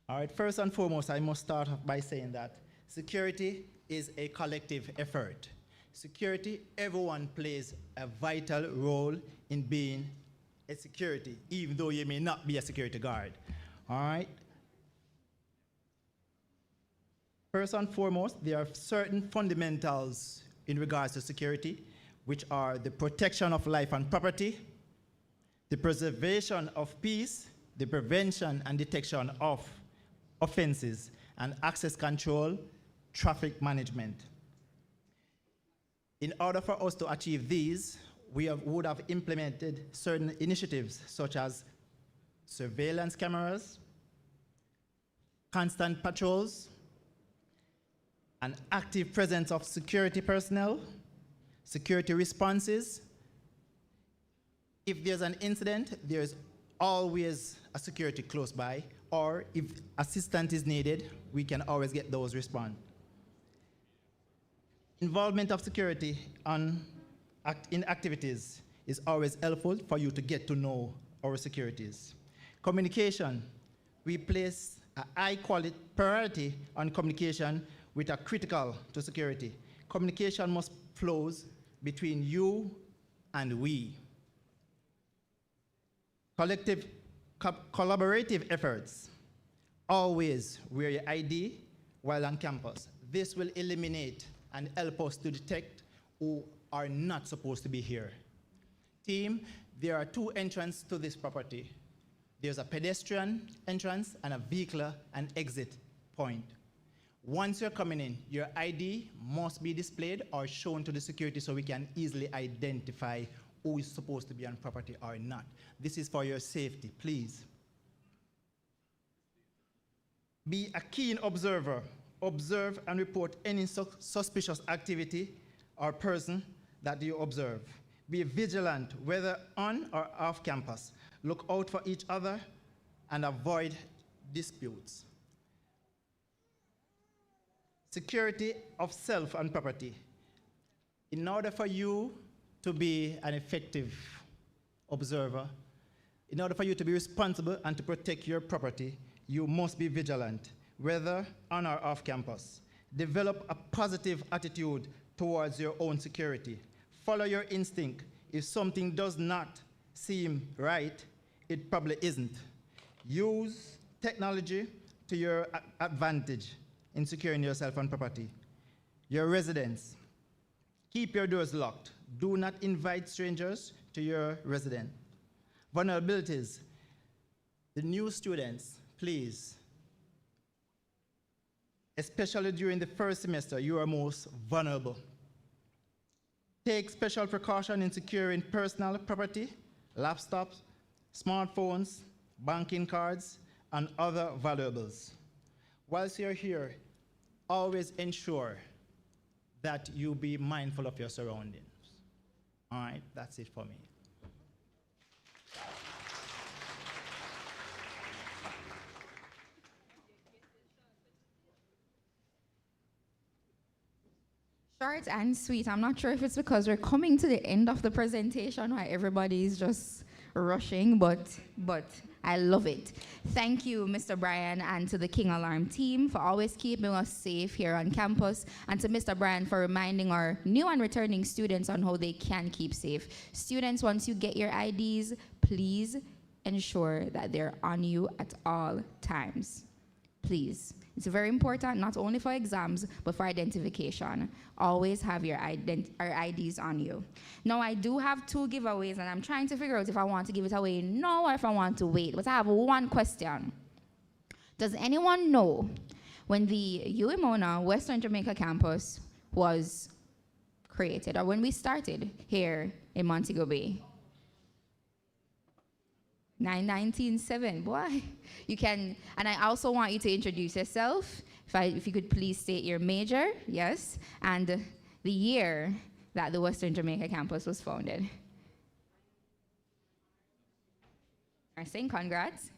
All right, first and foremost, I must start off by saying that security is a collective effort. Security, everyone plays a vital role in being a security, even though you may not be a security guard. All right? First and foremost, there are certain fundamentals in regards to security, which are the protection of life and property, the preservation of peace, the prevention and detection of offenses, and access control, traffic management. In order for us to achieve these, we would have implemented certain initiatives such as surveillance cameras, constant patrols, an active presence of security personnel, security responses. If there's an incident, there's always a security close by, or if assistance is needed, we can always get those response. Involvement of security in activities is always helpful for you to get to know our securities. Communication, we place a high quality priority on communication with a critical to security. Communication must flow between you and we. Collaborative efforts, always wear your ID while on campus. This will eliminate and help us to detect who are not supposed to be here. Team, there are two entrances to this property. There's a pedestrian entrance and a vehicular and exit point. Once you're coming in, your ID must be displayed or shown to the security so we can easily identify who is supposed to be on property or not. This is for your safety, please. Be a keen observer. Observe and report any suspicious activity or person that you observe. Be vigilant, whether on or off campus. Look out for each other and avoid disputes. Security of self and property. In order for you to be an effective observer, in order for you to be responsible and to protect your property, you must be vigilant, whether on or off campus. Develop a positive attitude towards your own security. Follow your instinct. If something does not seem right, it probably isn't. Use technology to your advantage in securing yourself and property. Your residence. Keep your doors locked. Do not invite strangers to your residence. Vulnerabilities. The new students, please, especially during the first semester, you are most vulnerable. Take special precaution in securing personal property, laptops, smartphones, banking cards, and other valuables. Whilst you're here, always ensure that you be mindful of your surroundings. All right, that's it for me. Short and sweet. I'm not sure if it's because we're coming to the end of the presentation why everybody is just rushing, but I love it. Thank you, Mr. Brian, and to the King Alarm team for always keeping us safe here on campus, and to Mr. Brian for reminding our new and returning students on how they can keep safe. Students, once you get your IDs, please ensure that they're on you at all times. Please. It's very important, not only for exams, but for identification. Always have your IDs on you. Now, I do have 2 giveaways, and I'm trying to figure out if I want to give it away now or if I want to wait. But I have one question. Does anyone know when the UWI Mona Western Jamaica campus was created, or when we started here in Montego Bay? 1997, boy. You can, and I also want you to introduce yourself. If you could please state your major, yes, and the year that the Western Jamaica campus was founded. I'm saying congrats.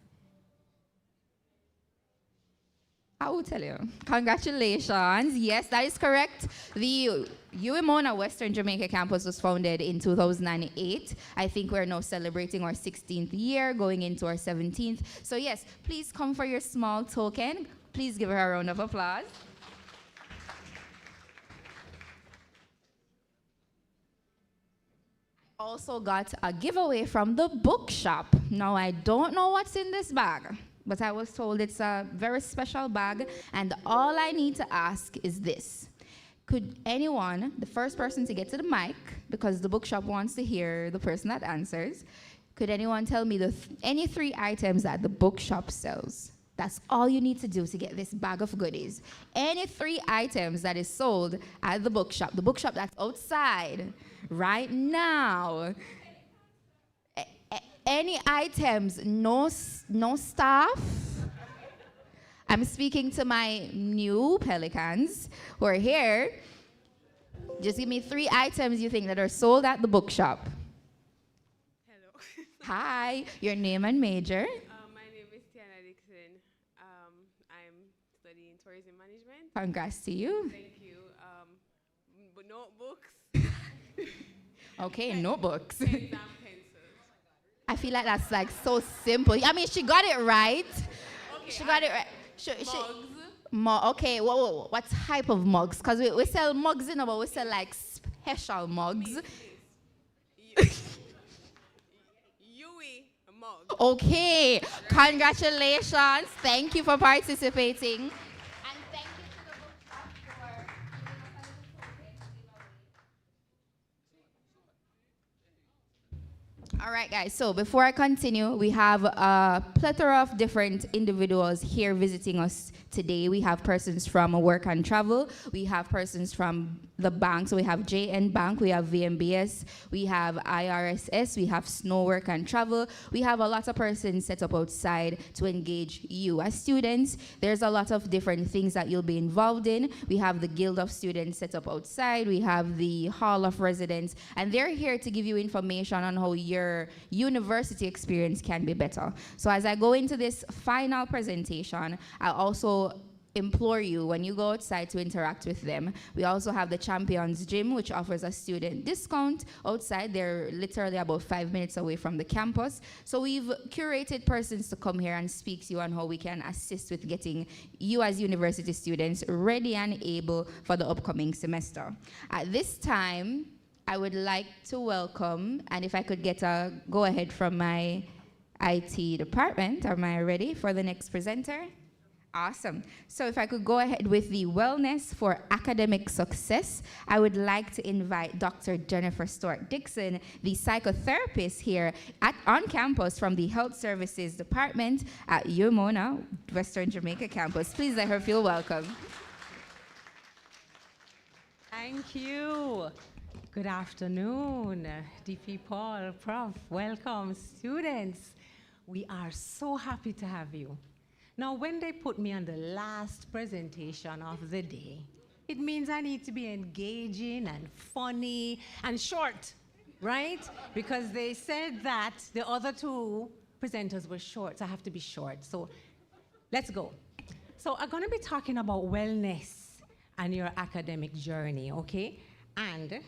I will tell you. Congratulations. Yes, that is correct. The UWI Mona Western Jamaica campus was founded in 2008. I think we're now celebrating our 16th year, going into our 17th. So yes, please come for your small token. Please give her a round of applause. Also got a giveaway from the bookshop. Now, I don't know what's in this bag, but I was told it's a very special bag, and all I need to ask is this. Could anyone, the first person to get to the mic, because the bookshop wants to hear the person that answers, could anyone tell me any 3 items that the bookshop sells? That's all you need to do to get this bag of goodies. Any 3 items that is sold at the bookshop that's outside right now. Any items, no staff. I'm speaking to my new Pelicans who are here. Just give me 3 items you think that are sold at the bookshop. Hello. Hi, your name and major. My name is Tiana Dixon. I'm studying tourism management. Congrats to you. Thank you. But notebooks. Okay, notebooks. Pens and pencils. I feel like that's like so simple. I mean, she got it right. Okay, She got it right. Mugs. Okay, what type of mugs? Because we sell mugs, you know, but we sell like special mugs. UWI mug. Okay, congratulations. Thank you for participating. All right, guys, so before I continue, we have a plethora of different individuals here visiting us today. We have persons from Work and Travel. We have persons from the bank. So we have JN Bank, we have VMBS, we have IRSS, we have Snow Work and Travel. We have a lot of persons set up outside to engage you as students. There's a lot of different things that you'll be involved in. We have the Guild of Students set up outside. We have the Hall of Residents, and they're here to give you information on how your university experience can be better. So as I go into this final presentation, I also implore you, when you go outside, to interact with them. We also have the Champions Gym, which offers a student discount outside. They're literally about 5 minutes away from the campus. So we've curated persons to come here and speak to you on how we can assist with getting you as university students ready and able for the upcoming semester. At this time, I would like to welcome, and if I could get a go-ahead from my IT department. Am I ready for the next presenter? Awesome. So if I could go ahead with the Wellness for Academic Success, I would like to invite Dr. Jennifer Stewart-Dixon, the psychotherapist here on campus from the Health Services Department at UWI Mona Western Jamaica campus. Please let her feel welcome. Thank you. Good afternoon, DP Paul, Prof. Welcome, students. We are so happy to have you. Now, when they put me on the last presentation of the day, it means I need to be engaging and funny and short, right? Because they said that the other 2 presenters were short, so I have to be short. So let's go. So I'm gonna be talking about wellness and your academic journey, okay? And,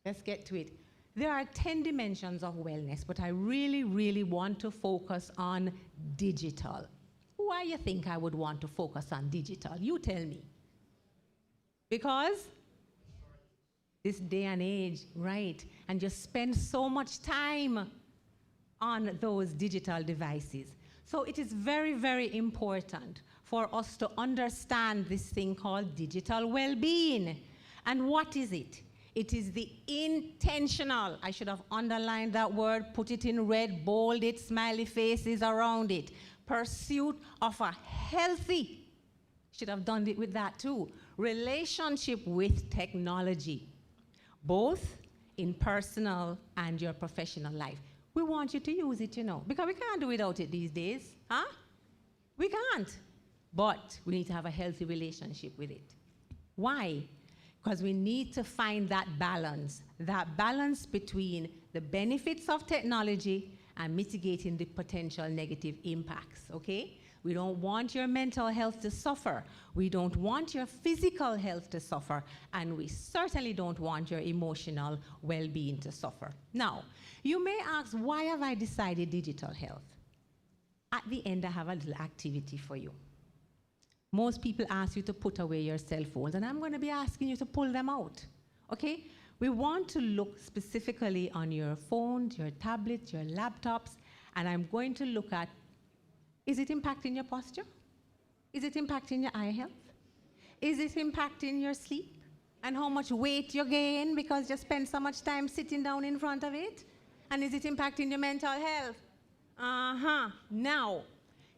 let's get to it. There are 10 dimensions of wellness, but I really, really want to focus on digital. Why you think I would want to focus on digital? You tell me. Because this day and age, right? And you spend so much time on those digital devices. So it is very, very important for us to understand this thing called digital well-being. And what is it? It is the intentional, I should have underlined that word, put it in red, bold it, smiley faces around it, pursuit of a healthy, should have done it with that too, relationship with technology, both in personal and your professional life. We want you to use it, you know, because we can't do without it these days, huh? We can't. But we need to have a healthy relationship with it. Why? Because we need to find that balance between the benefits of technology and mitigating the potential negative impacts, okay? We don't want your mental health to suffer. We don't want your physical health to suffer. And we certainly don't want your emotional well-being to suffer. Now, you may ask, why have I decided digital health? At the end, I have a little activity for you. Most people ask you to put away your cell phones, and I'm going to be asking you to pull them out, okay? We want to look specifically on your phones, your tablets, your laptops, and I'm going to look at, is it impacting your posture? Is it impacting your eye health? Is it impacting your sleep? And how much weight you gain because you spend so much time sitting down in front of it? And is it impacting your mental health? Now,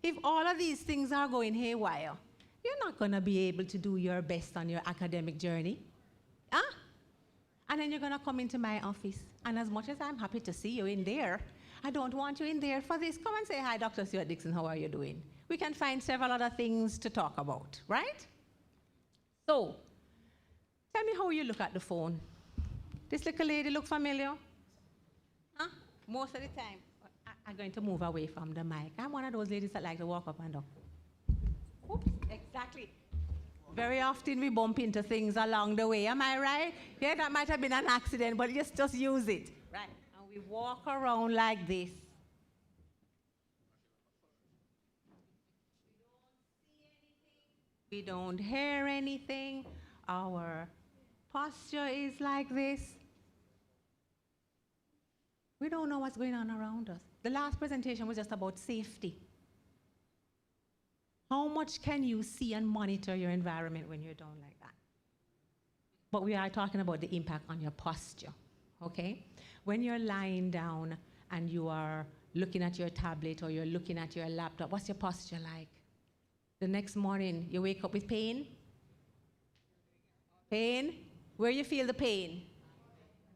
if all of these things are going haywire, you're not going to be able to do your best on your academic journey. And then you're going to come into my office. And as much as I'm happy to see you in there, I don't want you in there for this. Come and say, hi, Dr. Stuart Dixon, how are you doing? We can find several other things to talk about, right? So, tell me how you look at the phone. This little lady look familiar? Huh? Most of the time. I'm going to move away from the mic. I'm one of those ladies that like to walk up and down. Oops, exactly. Very often we bump into things along the way. Am I right? Yeah, that might have been an accident, but just use it. Right. And we walk around like this. We don't hear anything. Our posture is like this. We don't know what's going on around us. The last presentation was just about safety. How much can you see and monitor your environment when you're down like that? But we are talking about the impact on your posture, okay? When you're lying down and you are looking at your tablet or you're looking at your laptop, what's your posture like? The next morning, you wake up with pain? Pain? Where you feel the pain?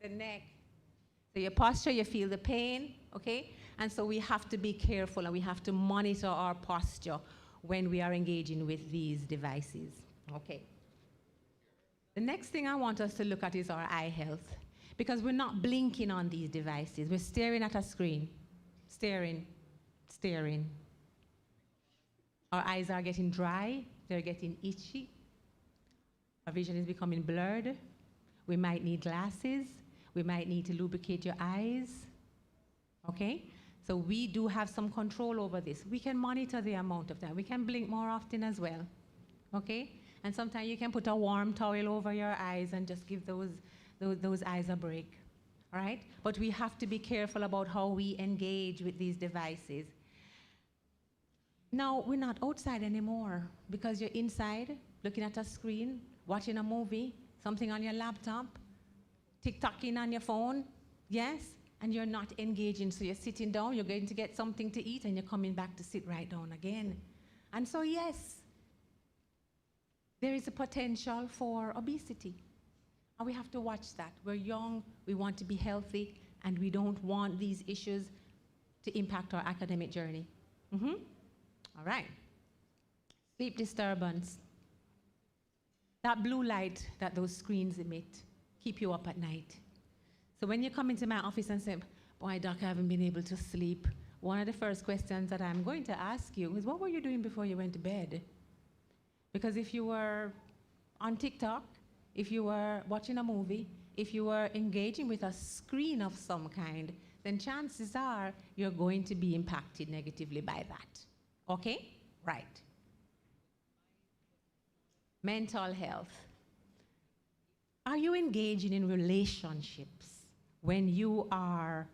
The neck. So your posture, you feel the pain, okay? And so we have to be careful and we have to monitor our posture when we are engaging with these devices, okay? The next thing I want us to look at is our eye health, because we're not blinking on these devices. We're staring at a screen, staring. Our eyes are getting dry, they're getting itchy. Our vision is becoming blurred. We might need glasses. We might need to lubricate your eyes, okay? So we do have some control over this. We can monitor the amount of time. We can blink more often as well, okay? And sometimes you can put a warm towel over your eyes and just give those eyes a break, all right? But we have to be careful about how we engage with these devices. Now, we're not outside anymore because you're inside, looking at a screen, watching a movie, something on your laptop, TikToking on your phone, yes? And you're not engaging, so you're sitting down, you're going to get something to eat, and you're coming back to sit right down again. And so, yes, there is a potential for obesity. And we have to watch that. We're young, we want to be healthy, and we don't want these issues to impact our academic journey. All right. Sleep disturbance. That blue light that those screens emit keep you up at night. So when you come into my office and say, boy, doc, I haven't been able to sleep, one of the first questions that I'm going to ask you is, what were you doing before you went to bed? Because if you were on TikTok, if you were watching a movie, if you were engaging with a screen of some kind, then chances are you're going to be impacted negatively by that. Okay? Right. Mental health. Are you engaging in relationships when you are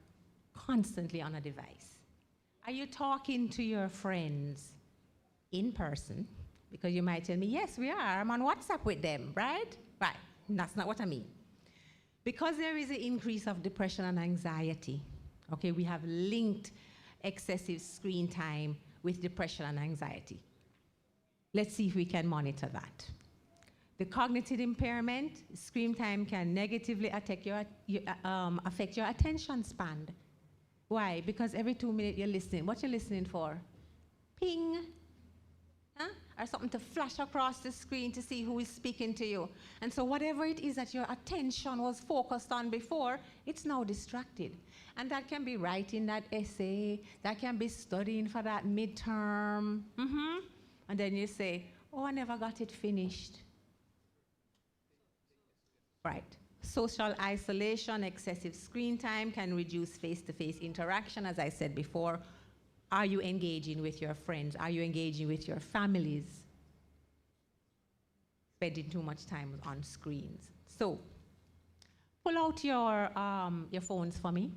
constantly on a device? Are you talking to your friends in person? Because you might tell me, yes, we are. I'm on WhatsApp with them, right? Right. That's not what I mean. Because there is an increase of depression and anxiety, okay, we have linked excessive screen time with depression and anxiety. Let's see if we can monitor that. The cognitive impairment, screen time can negatively affect your attention span. Why? Because every 2 minutes you're listening. What you're listening for? Ping. Huh? Or something to flash across the screen to see who is speaking to you. And so whatever it is that your attention was focused on before, it's now distracted. And that can be writing that essay, that can be studying for that midterm. And then you say, oh, I never got it finished. Right. Social isolation, excessive screen time can reduce face-to-face interaction, as I said before. Are you engaging with your friends? Are you engaging with your families? Spending too much time on screens. So, pull out your phones for me.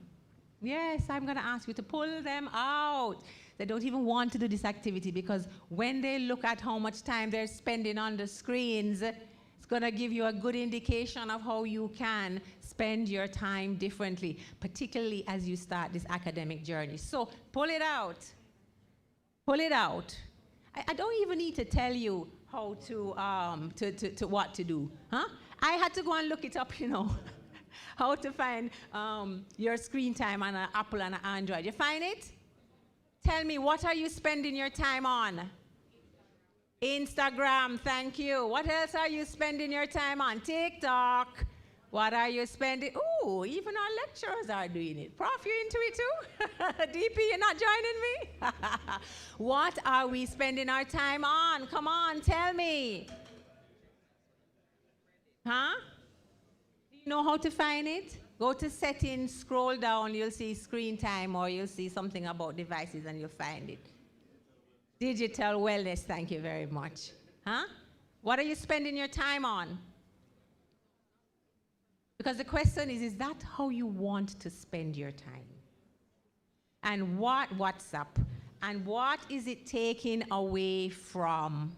Yes, I'm going to ask you to pull them out. They don't even want to do this activity because when they look at how much time they're spending on the screens, it's going to give you a good indication of how you can spend your time differently, particularly as you start this academic journey. So pull it out. Pull it out. I don't even need to tell you how to what to do. Huh? I had to go and look it up, you know, how to find your screen time on an Apple and an Android. You find it? Tell me, what are you spending your time on? Instagram, thank you. What else are you spending your time on? TikTok. What are you spending? Ooh, even our lecturers are doing it. Prof, you into it too? DP, you're not joining me? What are we spending our time on? Come on, tell me. Huh? Do you know how to find it? Go to settings, scroll down, you'll see screen time, or you'll see something about devices and you'll find it. Digital wellness, thank you very much. Huh? What are you spending your time on? Because the question is that how you want to spend your time? And what's up? And what is it taking away from?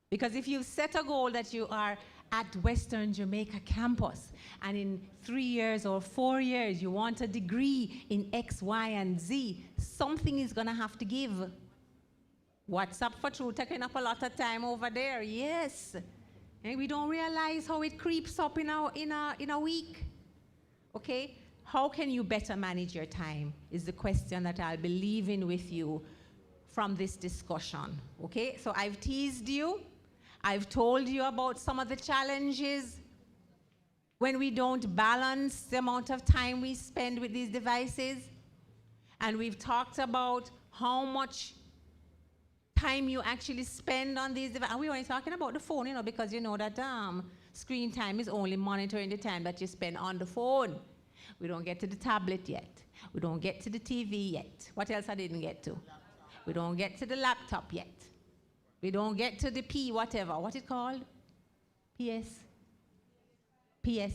Because if you've set a goal that you are at Western Jamaica campus, and in 3 years or 4 years you want a degree in X, Y, and Z, something is going to have to give. WhatsApp for true, taking up a lot of time over there, yes. And we don't realize how it creeps up in a week. Okay? How can you better manage your time is the question that I'll be leaving with you from this discussion. Okay? So I've teased you. I've told you about some of the challenges when we don't balance the amount of time we spend with these devices. And we've talked about how much time you actually spend on these devices. And we're only talking about the phone, you know, because you know that screen time is only monitoring the time that you spend on the phone. We don't get to the tablet yet. We don't get to the TV yet. What else I didn't get to? We don't get to the laptop yet. We don't get to the whatever. What it called? PS,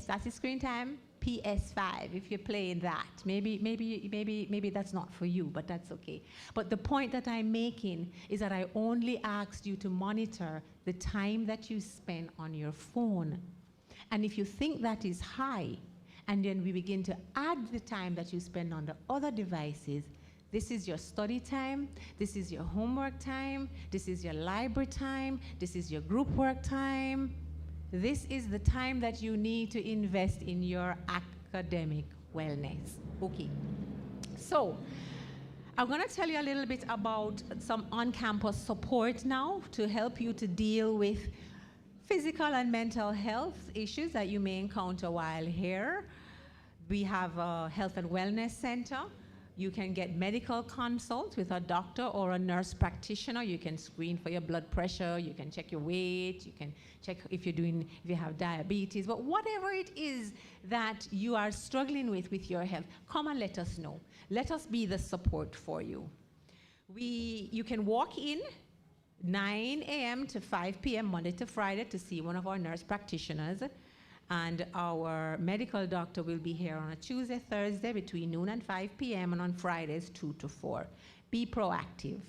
that's the screen time? PS5, if you're playing that. Maybe that's not for you, but that's okay. But the point that I'm making is that I only asked you to monitor the time that you spend on your phone. And if you think that is high, and then we begin to add the time that you spend on the other devices, this is your study time, this is your homework time, this is your library time, this is your group work time. This is the time that you need to invest in your academic wellness. Okay. So, I'm going to tell you a little bit about some on-campus support now to help you to deal with physical and mental health issues that you may encounter while here. We have a health and wellness center. You can get medical consults with a doctor or a nurse practitioner. You can screen for your blood pressure. You can check your weight. You can check if you have diabetes. But whatever it is that you are struggling with your health, come and let us know. Let us be the support for you. You can walk in 9 a.m. to 5 p.m. Monday to Friday to see one of our nurse practitioners. And our medical doctor will be here on a Tuesday, Thursday between noon and 5 p.m. and on Fridays 2 to 4. Be proactive.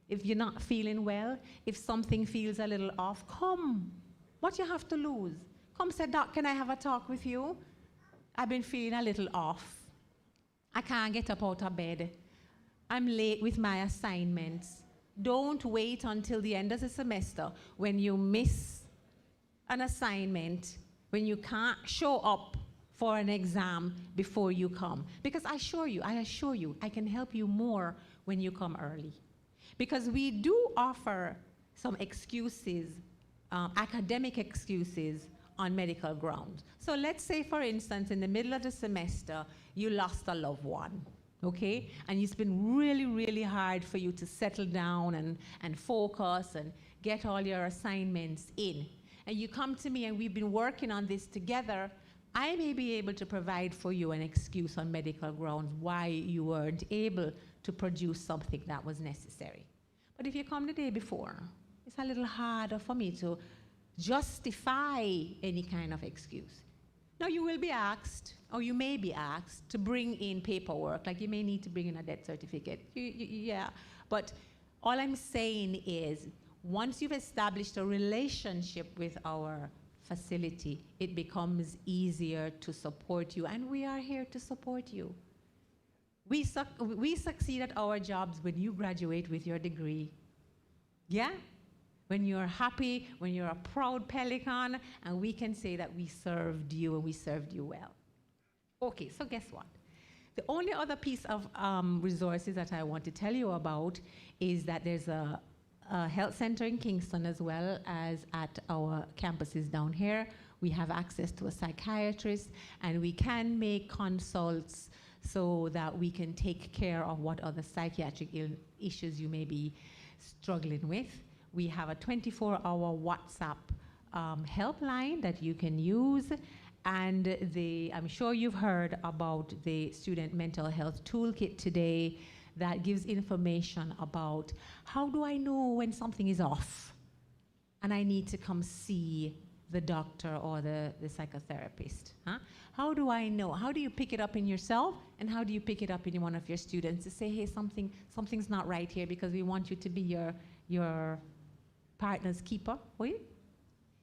If you're not feeling well, if something feels a little off, come. What you have to lose? Come say, Doc, can I have a talk with you? I've been feeling a little off. I can't get up out of bed. I'm late with my assignments. Don't wait until the end of the semester when you miss an assignment, when you can't show up for an exam before you come. Because I assure you, I can help you more when you come early. Because we do offer some excuses, academic excuses on medical grounds. So let's say, for instance, in the middle of the semester, you lost a loved one, okay? And it's been really, really hard for you to settle down and focus and get all your assignments in. And you come to me and we've been working on this together. I may be able to provide for you an excuse on medical grounds why you weren't able to produce something that was necessary. But if you come the day before, it's a little harder for me to justify any kind of excuse. Now you will be asked, or you may be asked, to bring in paperwork, like you may need to bring in a death certificate. Yeah, but all I'm saying is, once you've established a relationship with our facility, it becomes easier to support you, and we are here to support you. We succeed at our jobs when you graduate with your degree. Yeah? When you're happy, when you're a proud Pelican, and we can say that we served you and we served you well. Okay, so guess what? The only other piece of resources that I want to tell you about is that there's a health center in Kingston, as well as at our campuses down here. We have access to a psychiatrist, and we can make consults so that we can take care of what other psychiatric issues you may be struggling with. We have a 24-hour WhatsApp helpline that you can use, and I'm sure you've heard about the Student Mental Health Toolkit today that gives information about how do I know when something is off and I need to come see the doctor or the psychotherapist. Huh? How do I know? How do you pick it up in yourself, and how do you pick it up in one of your students to say, hey, something's not right here, because we want you to be your partner's keeper, will you?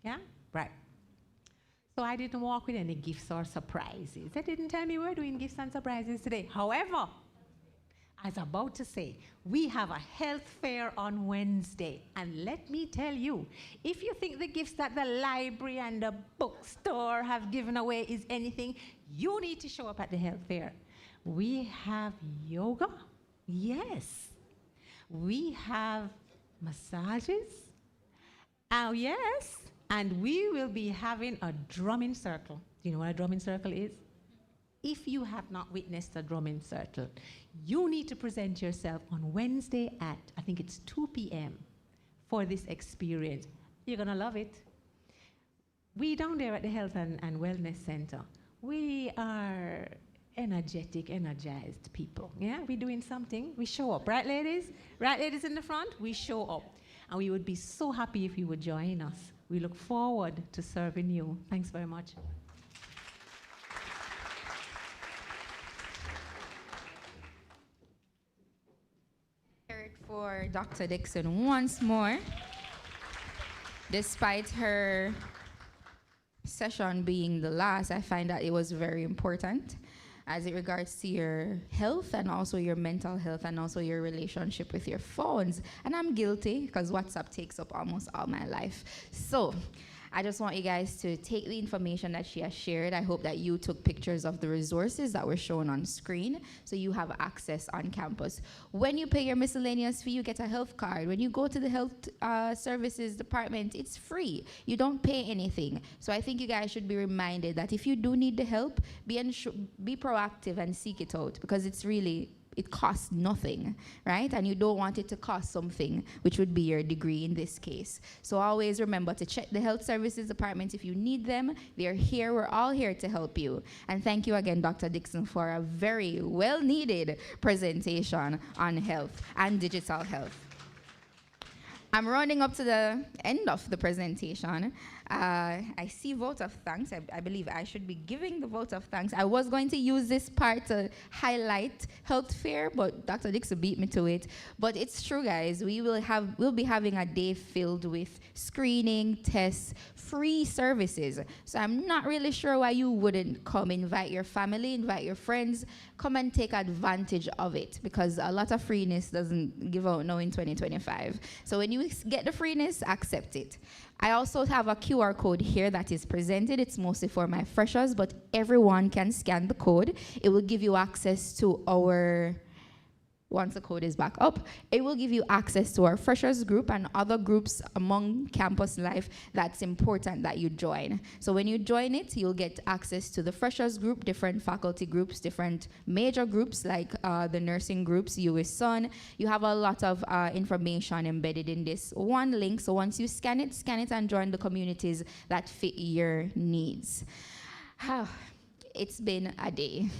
Yeah? Right. So I didn't walk with any gifts or surprises. They didn't tell me we're doing gifts and surprises today. However, I was about to say, we have a health fair on Wednesday. And let me tell you, if you think the gifts that the library and the bookstore have given away is anything, you need to show up at the health fair. We have yoga. Yes. We have massages. Oh, yes. And we will be having a drumming circle. Do you know what a drumming circle is? If you have not witnessed a drumming circle, you need to present yourself on Wednesday at, I think it's 2 p.m. for this experience. You're going to love it. We down there at the Health and Wellness Center, we are energetic, energized people. Yeah, we're doing something. We show up, right, ladies? Right, ladies in the front? We show up. And we would be so happy if you would join us. We look forward to serving you. Thanks very much. For Dr. Dixon once more. Despite her session being the last, I find that it was very important as it regards to your health and also your mental health and also your relationship with your phones. And I'm guilty because WhatsApp takes up almost all my life. So I just want you guys to take the information that she has shared. I hope that you took pictures of the resources that were shown on screen so you have access on campus. When you pay your miscellaneous fee, you get a health card. When you go to the health services department, it's free. You don't pay anything. So I think you guys should be reminded that if you do need the help, be proactive and seek it out, because it costs nothing, right? And you don't want it to cost something, which would be your degree in this case. So always remember to check the health services department if you need them. They're here. We're all here to help you. And thank you again, Dr. Dixon, for a very well-needed presentation on health and digital health. I'm running up to the end of the presentation. I see vote of thanks. I believe I should be giving the vote of thanks. I was going to use this part to highlight health fair, but Dr. Dixon beat me to it. But it's true, guys. We'll be having a day filled with screening, tests, free services. So I'm not really sure why you wouldn't come, invite your family, invite your friends, come and take advantage of it, because a lot of freeness doesn't give out now in 2025. So when you get the freeness, accept it. I also have a QR code here that is presented. It's mostly for my freshers, but everyone can scan the code. It will give you access to our, once the code is back up, it will give you access to our freshers group and other groups among campus life that's important that you join. So when you join it, you'll get access to the freshers group, different faculty groups, different major groups like the nursing groups, UWI. You have a lot of information embedded in this one link. So once you scan it and join the communities that fit your needs. It's been a day.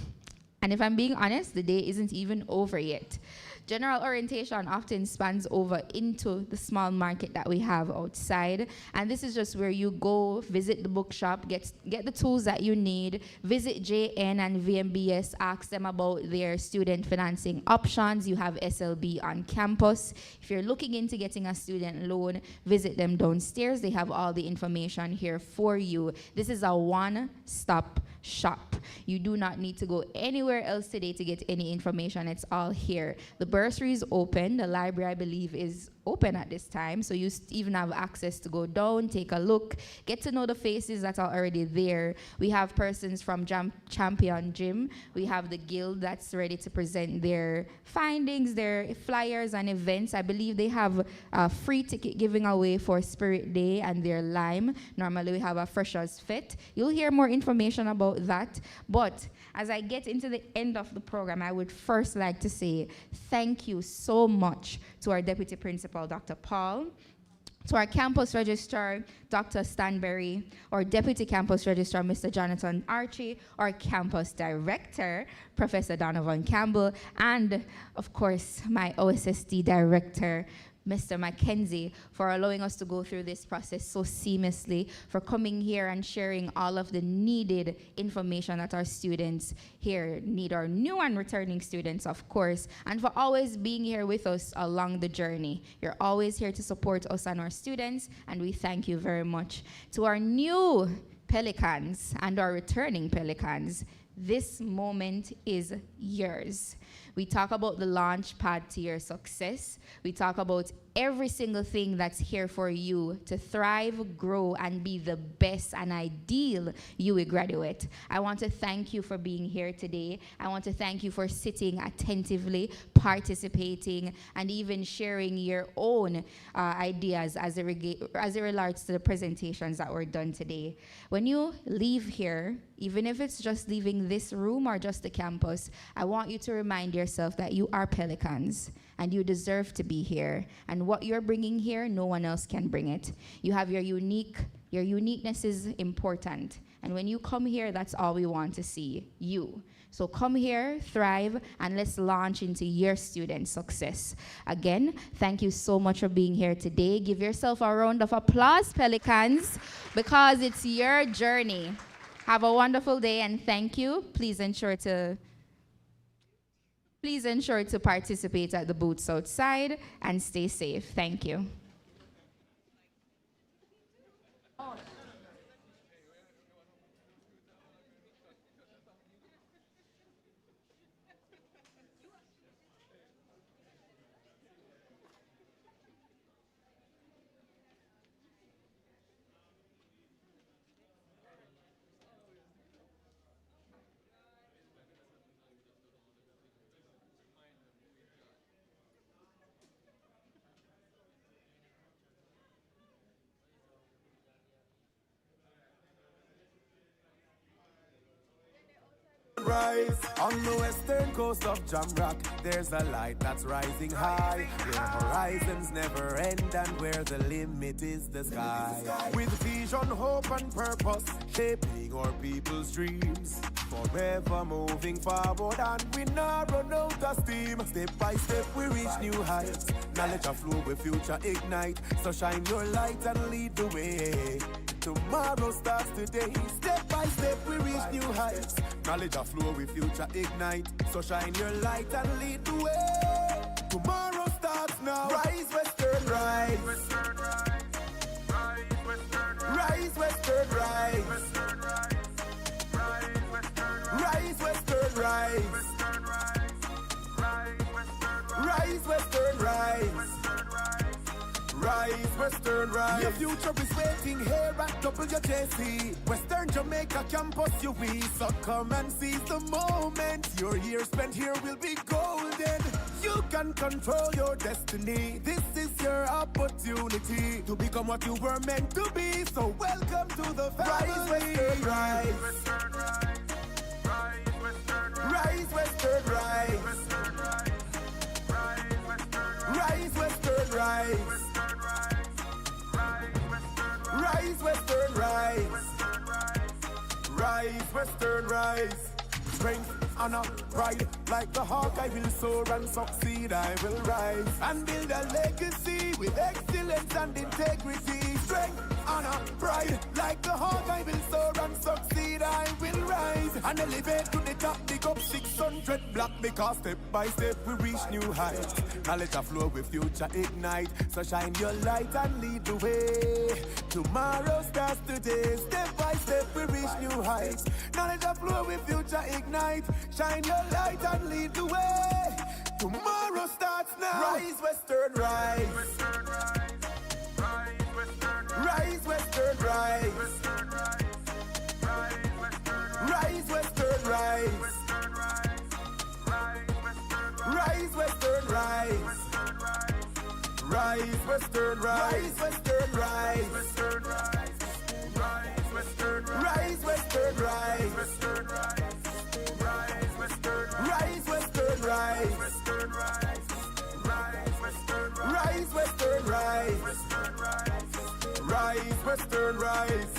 And if I'm being honest, the day isn't even over yet. General orientation often spans over into the small market that we have outside. And this is just where you go, visit the bookshop, get the tools that you need, visit JN and VMBS, ask them about their student financing options. You have SLB on campus. If you're looking into getting a student loan, visit them downstairs. They have all the information here for you. This is a one-stop shop. You do not need to go anywhere else today to get any information. It's all here. The bursary is open. The library, I believe, is open at this time, so you even have access to go down, take a look, get to know the faces that are already there. We have persons from Champion Gym. We have the guild that's ready to present their findings, their flyers and events. I believe they have a free ticket giving away for Spirit Day and their Lime. Normally we have a Freshers Fete. You'll hear more information about that. But as I get into the end of the program, I would first like to say thank you so much to our Deputy Principal, Dr. Paul, to our Campus Registrar, Dr. Stanberry, our Deputy Campus Registrar, Mr. Jonathan Archie, our Campus Director, Professor Donovan Campbell, and, of course, my OSSD Director, Mr. Mackenzie, for allowing us to go through this process so seamlessly, for coming here and sharing all of the needed information that our students here need, our new and returning students, of course, and for always being here with us along the journey. You're always here to support us and our students, and we thank you very much. To our new Pelicans and our returning Pelicans, this moment is yours. We talk about the launch pad to your success. We talk about every single thing that's here for you to thrive, grow, and be the best and ideal UWI graduate. I want to thank you for being here today. I want to thank you for sitting attentively, participating, and even sharing your own ideas as it relates to the presentations that were done today. When you leave here, even if it's just leaving this room or just the campus, I want you to remind yourself that you are Pelicans and you deserve to be here. And what you're bringing here, no one else can bring it. You have your uniqueness is important. And when you come here, that's all we want to see, you. So come here, thrive, and let's launch into your student success. Again, thank you so much for being here today. Give yourself a round of applause, Pelicans, because it's your journey. Have a wonderful day, and thank you. Please ensure to participate at the booths outside and stay safe. Thank you. rise. On the western coast of Jamrock, there's a light that's rising high, where horizons never end and where the limit is the sky. With vision, hope and purpose, shaping our people's dreams, forever moving forward and we not run out of steam. Step by step we reach new heights, knowledge of flow with future ignite. So shine your light and lead the way. Tomorrow starts today. Step by step we reach new heights, knowledge of flow with future ignite. So shine your light and lead the way. Tomorrow starts now. Rise western rise. Rise western rise. Rise western rise. Rise western rise. Rise western rise. Your future is waiting here at WJC Western Jamaica campus UWI. So come and seize the moment. Your year spent here will be golden. You can control your destiny. This is your opportunity to become what you were meant to be. So welcome to the family. Rise western rise. Rise western rise. Rise western rise. Rise western rise. Rise western rise. Strength, honor, pride, like the hawk I will soar and succeed. I will rise and build a legacy with excellence and integrity. Strength, honor, pride, like the hawk I will soar and succeed. I will rise and elevate to the top. Big up 600 block because step by step we reach new heights. Knowledge of flow with future ignite. So shine your light and lead the way. Tomorrow starts today. Step by step we reach new heights. Knowledge of flow with future ignite. Shine your light and lead the way. Tomorrow starts now. Rise western rise. Rise western rise. Rise western rise. Rise western rise. Rise western rise. Rise western rise. Rise western rise. Rise western rise. Rise western rise. Rise western rise. Rise western rise. Rise western rise.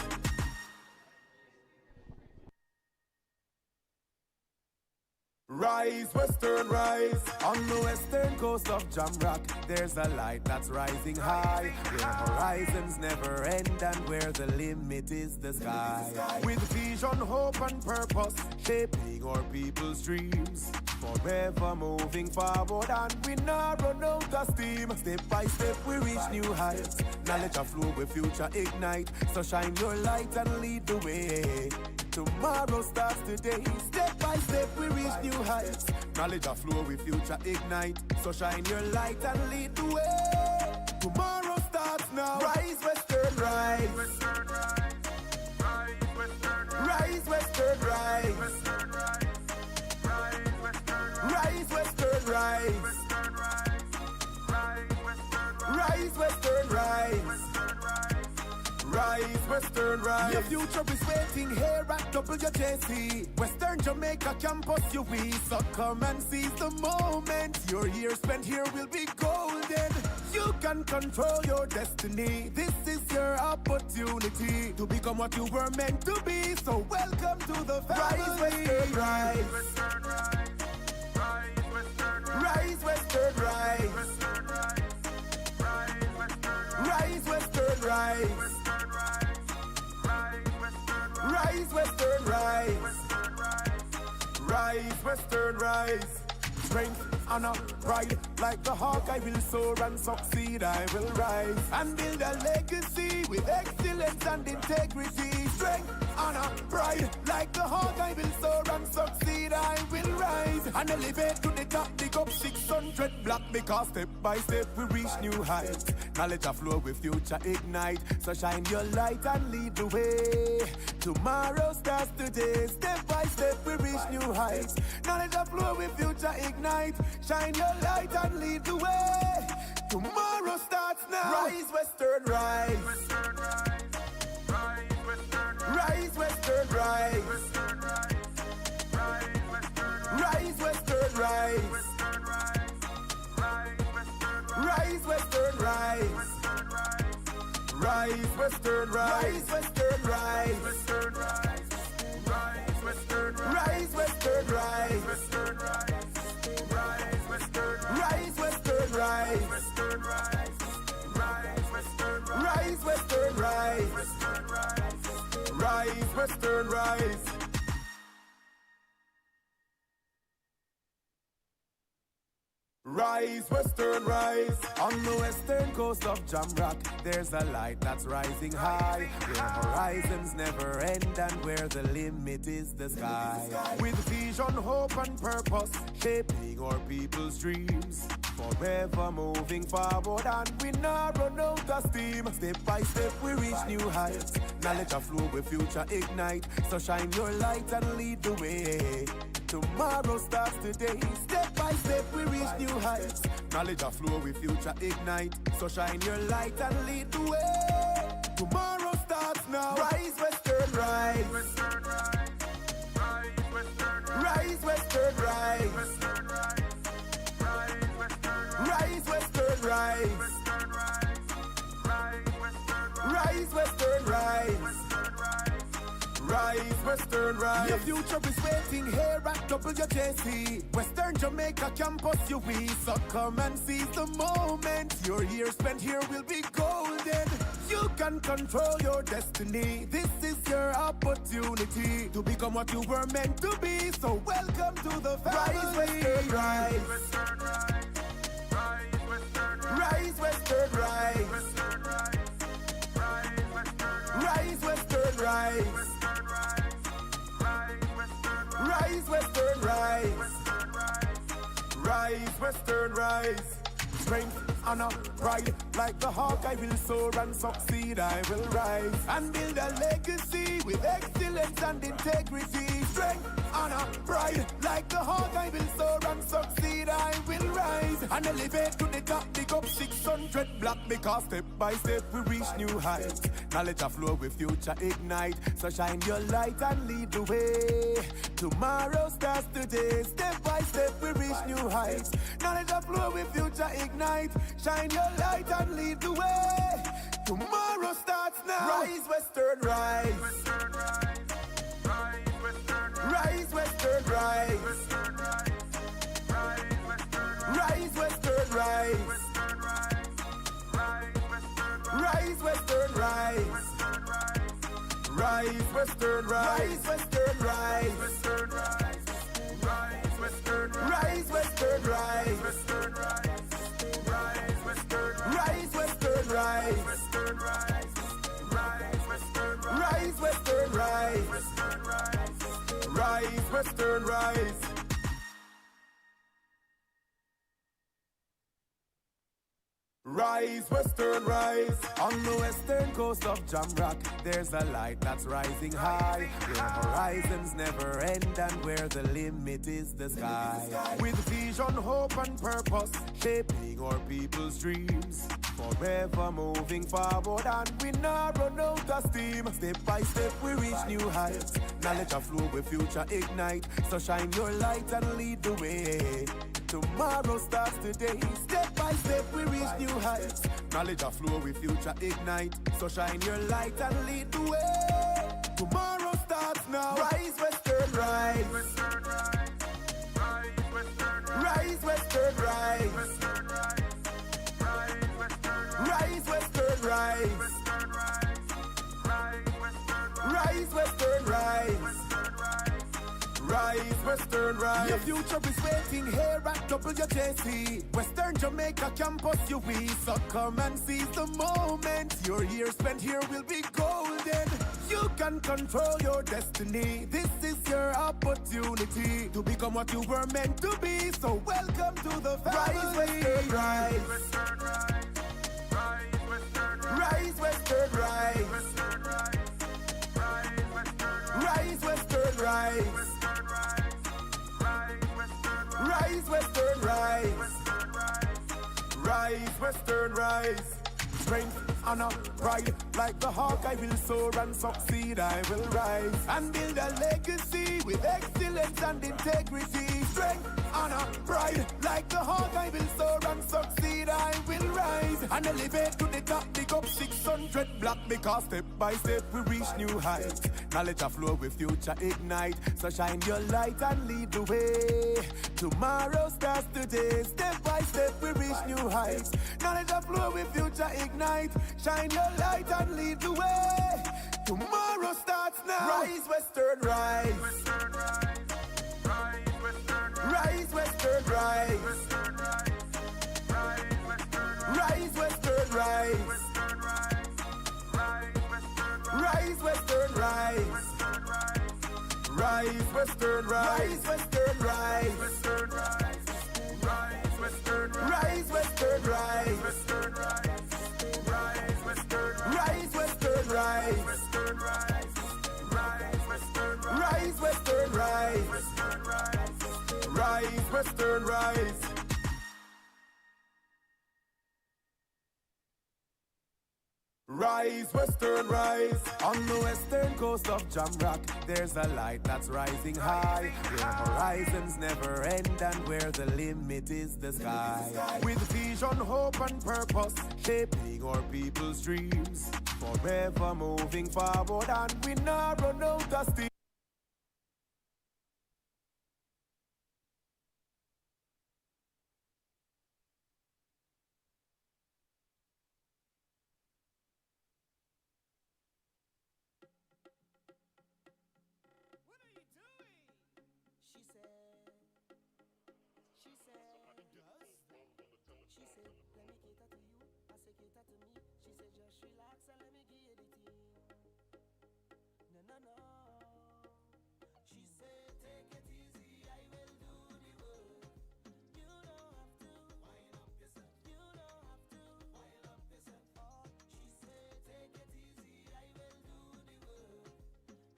Rise western rise. On the western coast of Jamrock, there's a light that's rising high, where horizons never end and where the limit is the sky. With vision, hope and purpose, shaping our people's dreams, forever moving forward and we not run out of steam. Step by step we reach new heights, knowledge of flow with future ignite. So shine your light and lead the way. Tomorrow starts today. Step by step we reach new heights, knowledge of flow with future ignite. So shine your light and lead the way. Tomorrow starts now. Rise western rise. Rise western rise. Rise western rise. Rise western rise. Rise western rise. Your future is waiting here at WJC Western Jamaica campus UWI. So come and seize the moment. Your year spent here will be golden. You can control your destiny. This is your opportunity to become what you were meant to be. So welcome to the family. Rise western rise. Rise western rise. Rise western rise. Rise western rise. Rise western rise. Strength, honor, pride, like the hawk I will soar and succeed. I will rise and build a legacy with excellence and integrity. Strength, honor, pride, like the hawk I will soar and succeed. I will rise and elevate to the top. Big up 600 block because step by step we reach new heights. Knowledge of flow with future ignite. So shine your light and lead the way. Tomorrow starts today. Step by step we reach new heights. Knowledge of flow with future ignite. Shine your light and lead the way. Tomorrow starts now. Rise western rise. Rise western rise. Rise rise. Rise, Western, rise, Western, rise. Western, rise. Rise, Western, rise, Western, rise. Western, rise. Rise, Western, rise, Western, rise. Western, rise. Rise, Western, rise, Western, rise. Western, rise. Rise, Western, rise. Rise, Western, rise. On the western coast of Jamrock, there's a light that's rising high, where horizons never end and where the limit is the sky. With vision, hope and purpose, shaping our people's dreams, forever moving forward and we not run out of steam. Step by step we reach new heights, knowledge of flow with future ignite. So shine your light and lead the way. Tomorrow starts today. Step by step we reach new heights, knowledge of flow with future ignite. So shine your light and lead the way. Tomorrow starts now. Rise, Western, rise. Western, rise. Rise, Western, rise. Western, rise. Western, rise. Rise, Western, rise. Western, rise. Western, rise. Rise, Western, rise. Rise, Western, rise. Your future is waiting here at WJC Western Jamaica campus, UWI. So come and seize the moment. Your years spent here will be golden. You can control your destiny. This is your opportunity to become what you were meant to be. So welcome to the family. Rise, Western, rise. Western, rise. Rise, Western, rise. Western, rise. Western, rise. Rise, Western, rise. Rise, Western, rise. Rise, Western, rise. Strength, honor, pride, like the hawk I will soar and succeed. I will rise and build a legacy with excellence and integrity. Strength, honor, pride, like the hawk I will soar and succeed. I will rise and elevate to the top. Dig up 600 block, because step by step we reach new heights. Knowledge of flow with future ignite. So shine your light and lead the way. Tomorrow starts today. Step by step we reach new heights. Knowledge of flow with future ignite. Shine your light and lead the way. Tomorrow starts now. Rise, Western, rise. Western, rise. Rise, Western, rise. Western, rise. Western, rise. Rise, Western, rise. Rise, Western, rise. Rise, Western, rise. Western, rise. Western, rise. Rise, Western, rise. Western, rise. Western, rise. Rise, Western, rise. Western, rise. Western, rise. Rise, Western, rise. Western, rise. Western, rise. Rise, Western, rise. Rise, Western, rise. On the western coast of Jamrock, there's a light that's rising high, where horizons never end and where the limit is the sky. With vision, hope and purpose, shaping our people's dreams, forever moving forward and we not run out of steam. Step by step we reach new heights, knowledge of flow with future ignite. So shine your light and lead the way. Tomorrow starts today. Step by step we reach new heights, knowledge of flow with future ignite. So shine your light and lead the way. Tomorrow starts now. Rise, Western, rise. Western, rise. Rise, Western, rise. Western, rise. Western, rise. Rise, Western, rise. Western, rise. Rise, Western, rise. Rise, Western, rise. Your future is waiting here at WJC Western Jamaica campus, UWI. So come and seize the moment. Your years spent here will be golden. You can control your destiny. This is your opportunity to become what you were meant to be. So welcome to the family. Rise, Western, rise. Western, rise. Rise, Western, rise. Western, rise. Western, rise. Rise, Western, rise. Rise, Western, rise. Rise, Western, rise. Strength, honor, pride, like the hawk I will soar and succeed. I will rise and build a legacy with excellence and integrity. Strength, honor, pride, like the hawk I will soar and succeed. I will rise and and elevate to the top. Dig up 600 block because step by step we reach new heights. Knowledge a flow with future ignite. So shine your light and lead the way. Tomorrow starts today. Step by step we reach new heights. Knowledge a flow with future ignite. Shine your light and lead the way. Tomorrow starts now. Rise, Western, rise. Rise, Western, rise. Rise, Western, rise. Rise, Western, rise. Rise, Western, rise. Rise, Western, rise. Rise, Western, rise. Rise, Western, rise. Rise, Western, rise. Rise, Western, rise. Rise, Western, rise. Rise, Western, rise. Rise, Western, rise. On the western coast of Jamrock, there's a light that's rising high, where horizons never end and where the limit is the sky. With vision, hope and purpose, shaping our people's dreams, forever moving forward and we not run out of steam. She said, let me cater to you. I say, cater to me. She said, just relax and let me get it in. Yes, girl, I wanna get it in. She said, take it easy, I will do the work. You don't have to wind up yourself. You don't have to wind up yourself. Oh, she said, take it easy, I will do the work.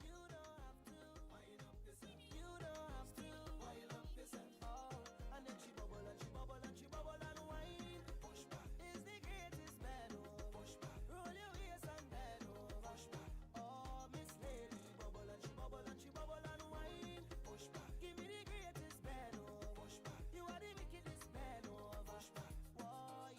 You don't have to wind up yourself. You don't have to wind up yourself. Oh, and then she bubble and she bubble and she bubble and wine. Push back is the greatest bend over. Push back, roll your waist and bend over. Push back, oh Miss Lady, bubble and she bubble and she bubble and wine. Push back, give me the greatest bend over. Push back, you are the wickedest bend over. Push back, oh.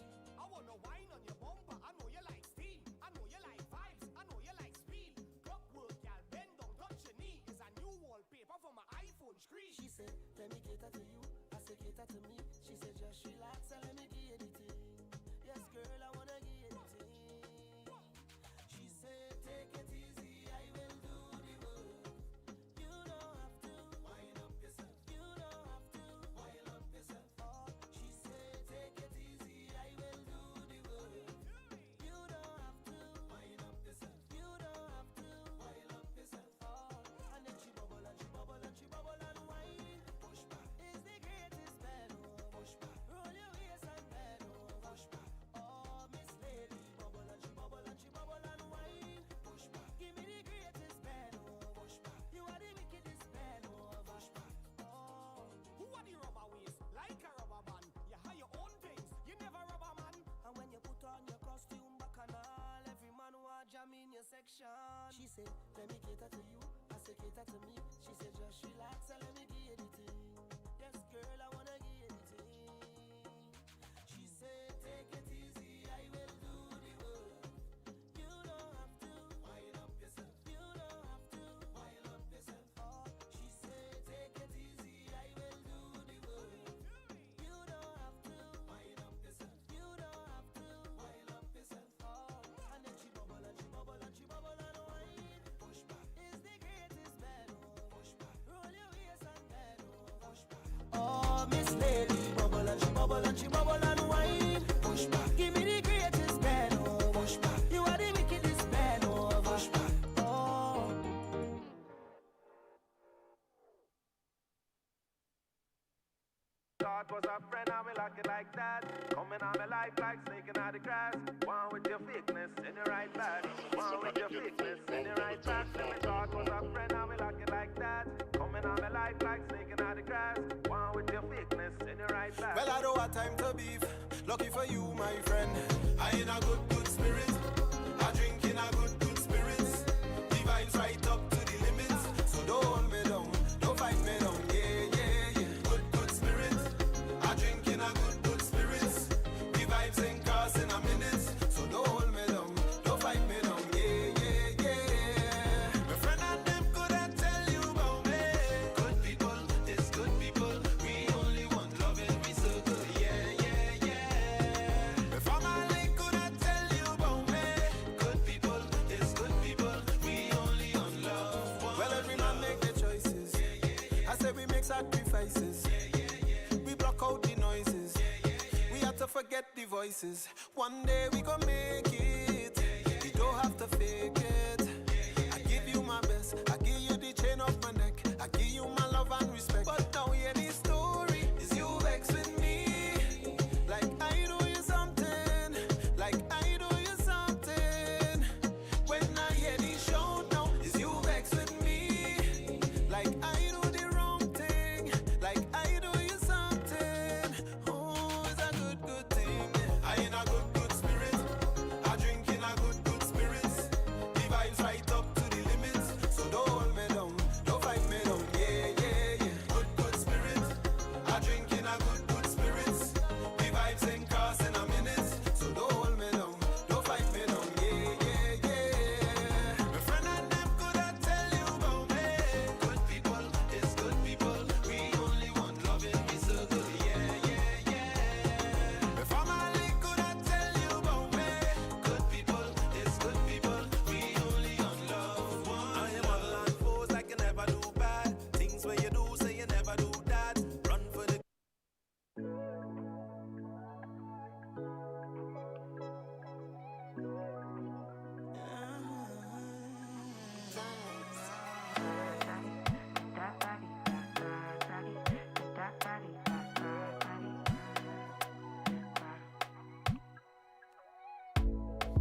Who are the rubber waist? Like a rubber band. You have your own things, you never rubber man. And when you put on your costume back and all, every man want jam in your section. She said, let me cater to you. I say, cater to me. She said, just relax and let me get it in. Yes, girl, I wanna get it in. She said, take it easy, I will do the work. You don't have to wind up yourself. You don't have to wind up yourself. Oh, she said, take it easy, I will do the work. You don't have to wind up yourself. You don't have to wind up yourself. Oh, and then she bubble and she bubble and she bubble and wine. Push back is the greatest bend over. Push back, roll your waist and bend over. Push back, oh Miss Lady, bubble and she bubble and she bubble and wine. Push back, give me the greatest bend over. Push back, you are the wickedest bend over. Push back, oh. Thought was a friend, and we like it like that. Coming on my life like snaking out the grass. One with your fakeness in the right back. One with your fakeness in the right back. Me thought was a friend, and we like it like that. Coming on my life like snaking out the grass. One with your fakeness in the right back. Well, I don't have time to beef. Lucky for you, my friend. I in a good spirit. I drink in a good spirits. The vibes right up to the limits. So don't hold me down. Don't fight me down. Yeah. Good spirit. I drink in a good spirits. The vibes ain't costing a minute. sacrifices. We block out the noises. We have to forget the voices. One day we gon' make it. We don't have to fake it. I give you my best. I give you the chain off my neck. I give you my love and respect. But now hear the story. Is you vex with me? Like I do you something. Like I do you something. When I hear the shout now, is you vex with me? Like I do the wrong thing. Like I do you something. Oh, it's a good thing. I in a good spirit. I drink in a good spirits. The vibes right up to the limits. So don't hold me down, don't fight me down. Yeah. Good spirit. I drink in a good spirits. The vibes ain't crossing a minute. So don't hold me down, don't fight me down. Yeah. My friend and them could I tell you about me. Good people is good people. We only want loving, we so good. Yeah. My family could I tell you about me. Good people is good people. We only want love one. I am all on foes like you never do bad. Things where you do say you never do that. Run for the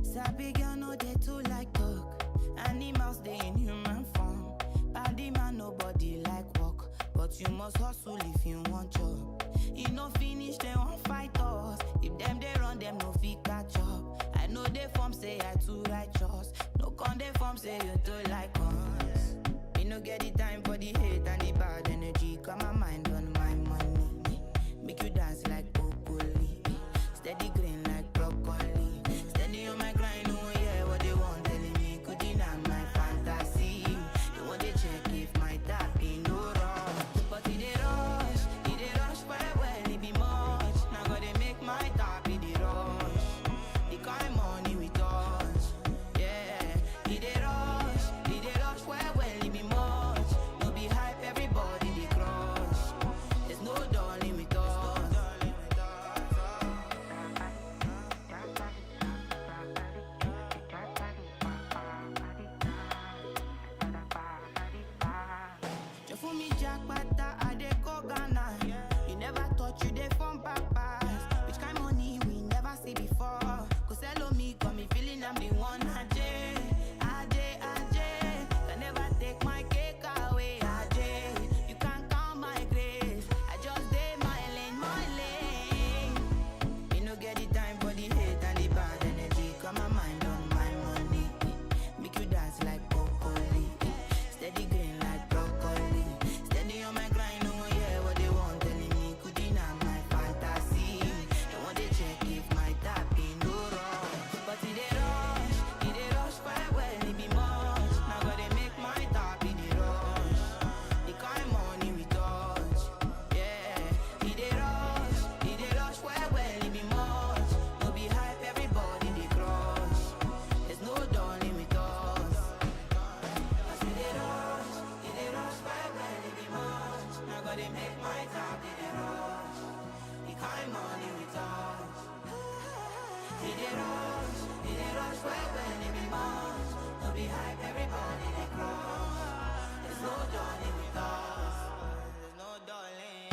Sabi girl no dey too like talk. Animals they in human form. Body man nobody like walk, but you must hustle if you want job. You no finish they won't fight us. If them they run them no fit catch up. I know they form say I too righteous. No con they form say you too like us. Me no get the time for the hate and the bad energy. Got my mind on my money. Make you dance like broccoli. Steady green like broccoli. Steady on my grind, oh yeah, what they want telling me. Could deny my fantasy. They want to check if my tap ain't no wrong. But it they rush well, it be much. Now gotta make my tap in the rush. The kind money we touch, yeah. It they rush well, it be much. No be hype, everybody they crush. There's no darling with us. You fool me jackpata, I dey go Ghana. You never thought you dey from papas. Which kind money we never see before. Cause hello me, got me feeling I'm the one. Ajay. Can never take my cake away. Ajay, you can't count my grace. I just did my lane. You no get the time for the hate and the bad energy. Got my mind on my money. Make you dance like broccoli. Steady green like broccoli. Steady on my grind, oh yeah, what they want telling me. Could deny my fantasy. They want to check if my tap ain't no wrong. But it they rush well, it be much. Now gotta make my tap in the rush. The kind money we touch, yeah. It they rush well, it be much. No be hype, everybody they crush. There's no darling with us. Cause it they rush well, it be much. Now gotta make my tap in the rush. The kind money we touch. It they rush well, it be much. No be hype, everybody they crush. There's no darling with us. There's no darling.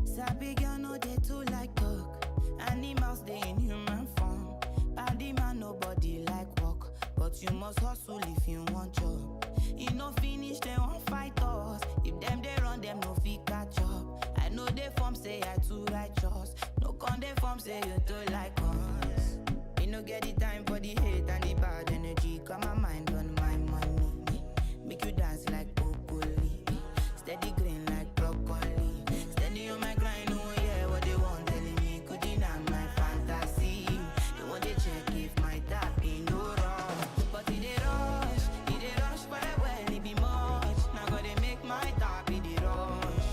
Sabi girl no dey too like talk. Animals they in human form. Body man nobody like walk, but you must hustle if you want job. You no finish they won't fight us. If them they run them no fit catch up. I know they form say I too righteous. No con they form say you too like us. You no get the time for the hate and the bad energy. Got my mind on my money. Make you dance like broccoli. Steady green like broccoli. Steady on my grind, oh yeah, what they want telling me. Could deny my fantasy. They want to check if my tap ain't no wrong. But it they rush, well, it be much. Now gotta make my tap, it they rush.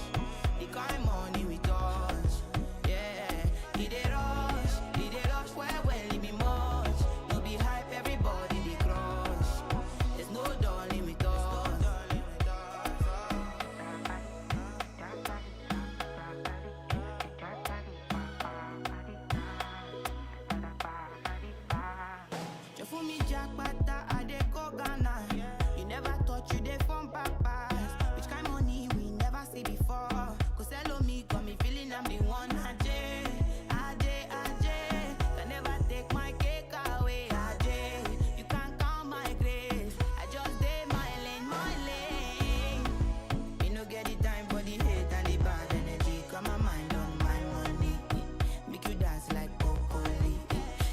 The kind money we touch, yeah. It they rush, well, it be much. No be hype, everybody they crush. There's no darling with us. Just for me, Jack Bata, I dey go Ghana. You never thought you dey from papas. Which kind money we never see before. Cause hello me, got me feeling I'm the one. Ajay, can never take my cake away. Ajay, you can't count my grace. I just did my lane. You no get the time for the hate and the bad energy. Got my mind on my money. Make you dance like broccoli.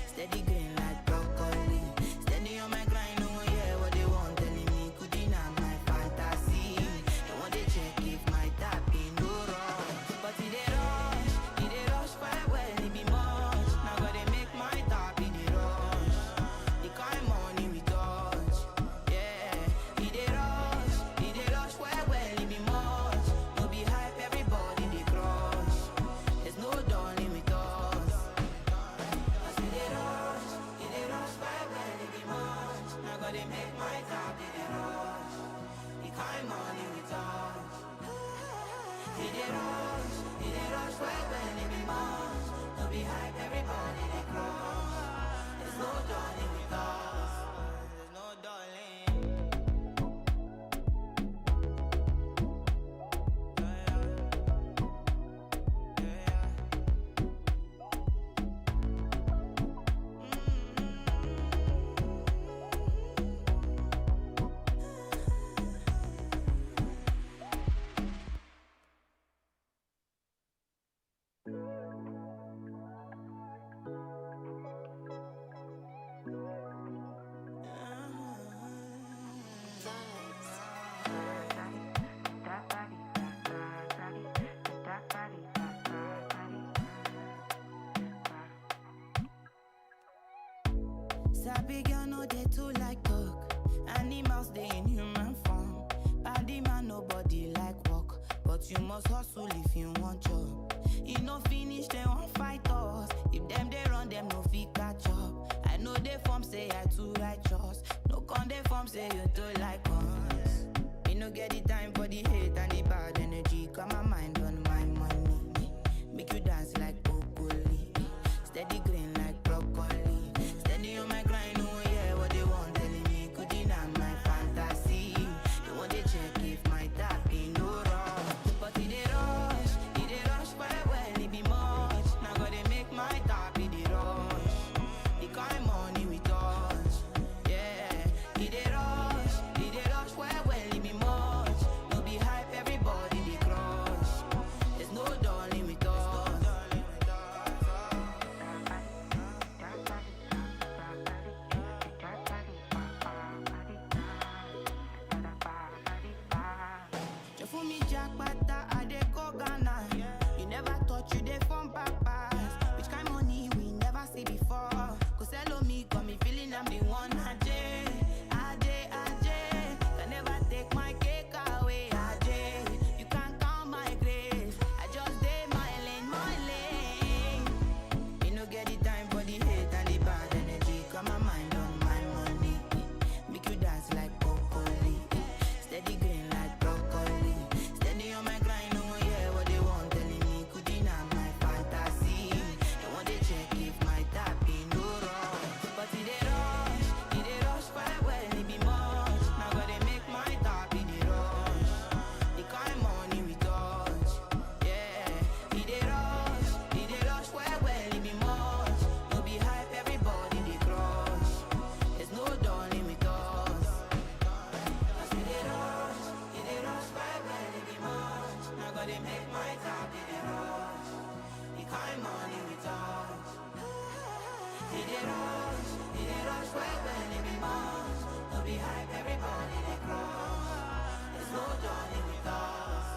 Steady green like broccoli. Steady on my grind, oh yeah, what they want telling me. Could deny my fantasy. They want to check if my tap ain't no wrong. But it they rush, well, it be much. Now gotta make my tap, it they rush. The kind money we touch, yeah. It they rush, well, it be much. No be hype, everybody they crush. There's no darling with us. Cause it they rush, well, it be much. Now gotta make my tap, it they rush. The kind money we touch. It they rush, well, it be much. No be hype, everybody they crush. There's no darling with us. There's no darling. Sabi girl no they too like talk. Animals they in human form. Body man nobody like walk. But you must hustle if you want job. You no finish they won't fight us. If them they run them no fit catch up. I know they form say I too righteous. No con they form say you too like us. You no get the time for the hate and the bad energy. Got my mind on my money. Make you dance like broccoli. Steady green like broccoli. Steady on my grind, oh yeah, what they want telling me. Could deny my fantasy. They want to check if my tap ain't no wrong. But it they rush, well, it be much. Now gotta make my tap. dey rush, well, well, it be much. No be hype, everybody they crush. There's no darling with us.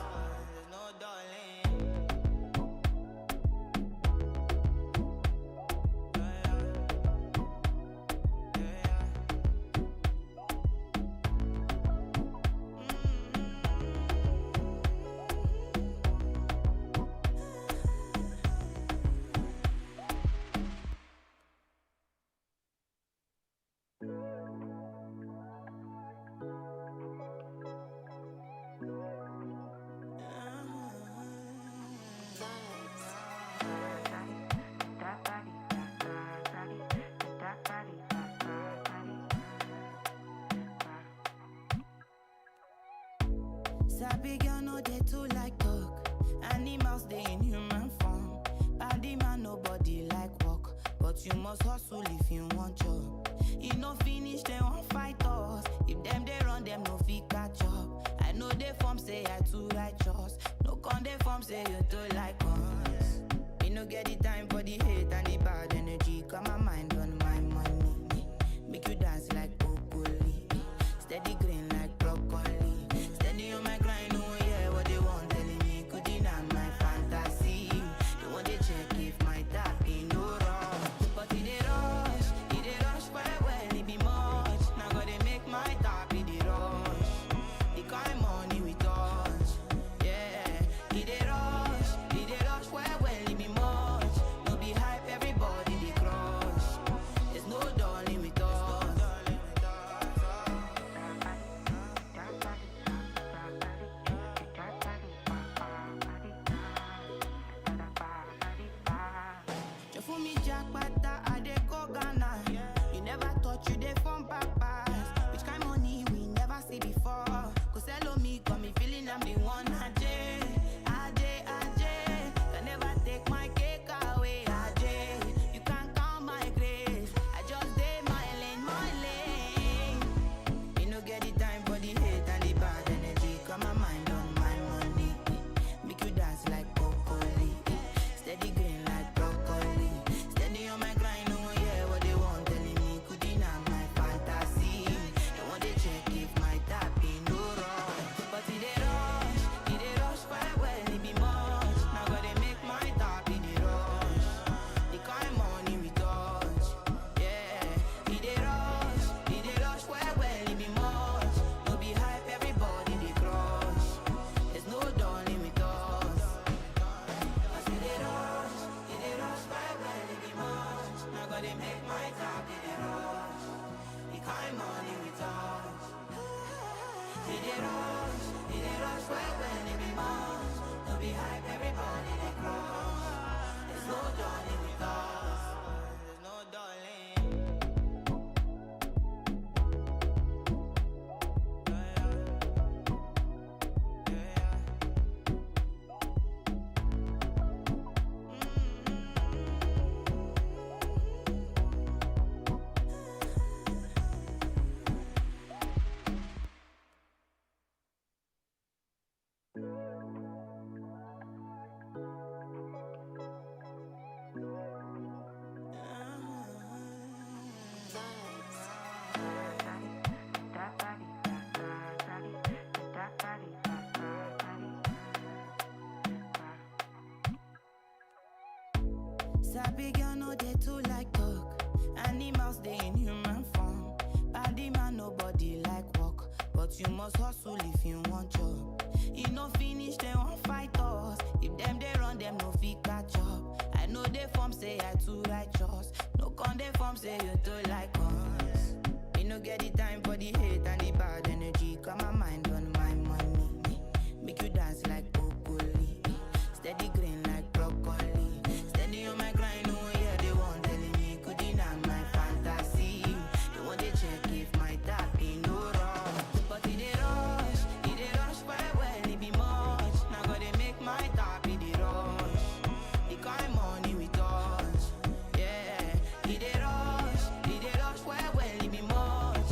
There's no darling. Sabi girl no dey too like talk. Animals dey in human form. Body man nobody like walk, but you must hustle if you want job. You no finish they won't fight us. If them they run them no fit catch up. I know they form say I too righteous. No con they form say you too like us. Me no get the time for the hate and the bad energy. Got my mind on my money. Make you dance like broccoli. Steady green like broccoli. Steady on my grind, oh yeah, what they want telling me. Could deny my fantasy. They want to check if my tap in no wrong. But it dey rush, well, it be much. Now gotta make my tap in the rush. The kind money we touch, yeah. It dey rush, well, it be much. No be hype, everybody they crush. There's no darling with us. You fool me jackpata, I dey go Ghana. You never thought you dey from papas. Which kind money we never see before. Cause hello me, got me feeling I'm the one. Ajay. Can never take my cake away. Ajay, you can't count my grace. I just did my lane. You no get the time for the hate and the bad energy. Got my mind on my money. Make you dance like broccoli. Steady green like broccoli. Steady on my grind, oh yeah, what they want telling me. Could deny my fantasy. They want to check if my tap in no wrong. But it dey rush, well, it be much. Now gotta make my tap in the rush. The kind money we touch, yeah. It dey rush, well, it be much. No be hype, everybody they crush. There's no darling with us. Cause it dey rush, well, it be much. Now gotta make my tap in the rush. The kind money we touch. It dey rush, well, it be much. No be hype, everybody they crush. There's no darling with us. There's no darling. Sabi girl no dey too like talk. Animals dey in human form. Body man nobody like walk, but you must hustle if you want job. You no finish they won't fight us. If them they run them no fit catch up. I know they form say I too righteous. No con they form say you too like us. Me no get the time for the hate and the bad energy. Got my mind on my money. Make you dance like broccoli. Steady green like broccoli. Steady on my grind, oh yeah, they want telling me. Could deny my fantasy. They want to check if my tap in no wrong. But it dey rush, well, it be much. Now gotta make my tap in the rush. The kind money we touch, yeah. It dey rush, well, it be much.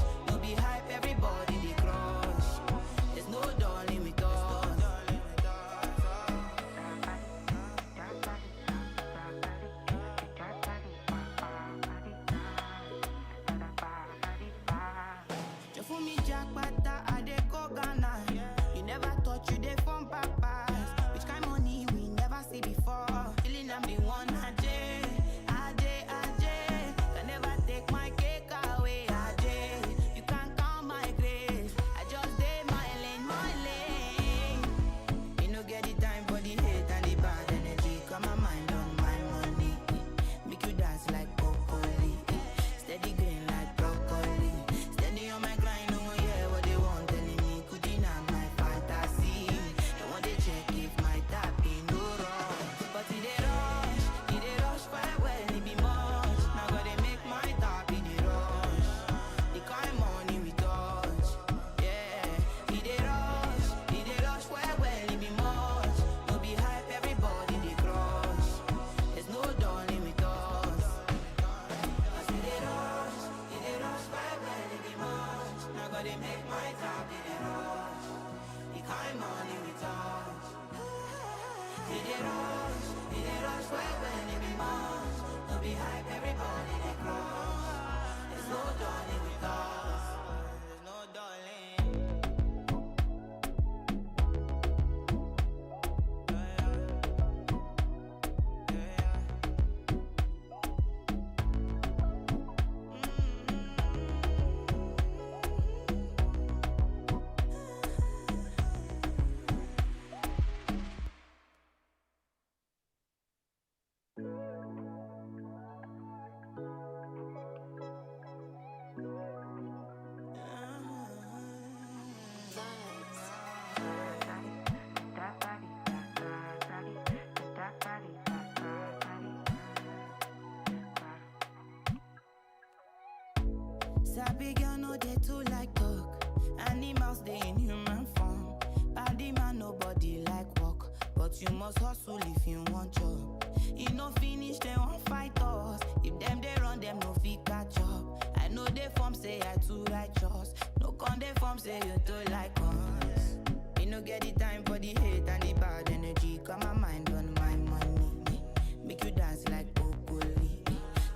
Sabi girl no they too like talk. Animals they in human form. Body man nobody like walk, but you must hustle if you want job. You no finish they won't fight us. If them they run them no fit catch up. I know they form say I too righteous. No con they form say you too like us. You no get the time for the hate and the bad energy. Got my mind on my money. Make you dance like broccoli.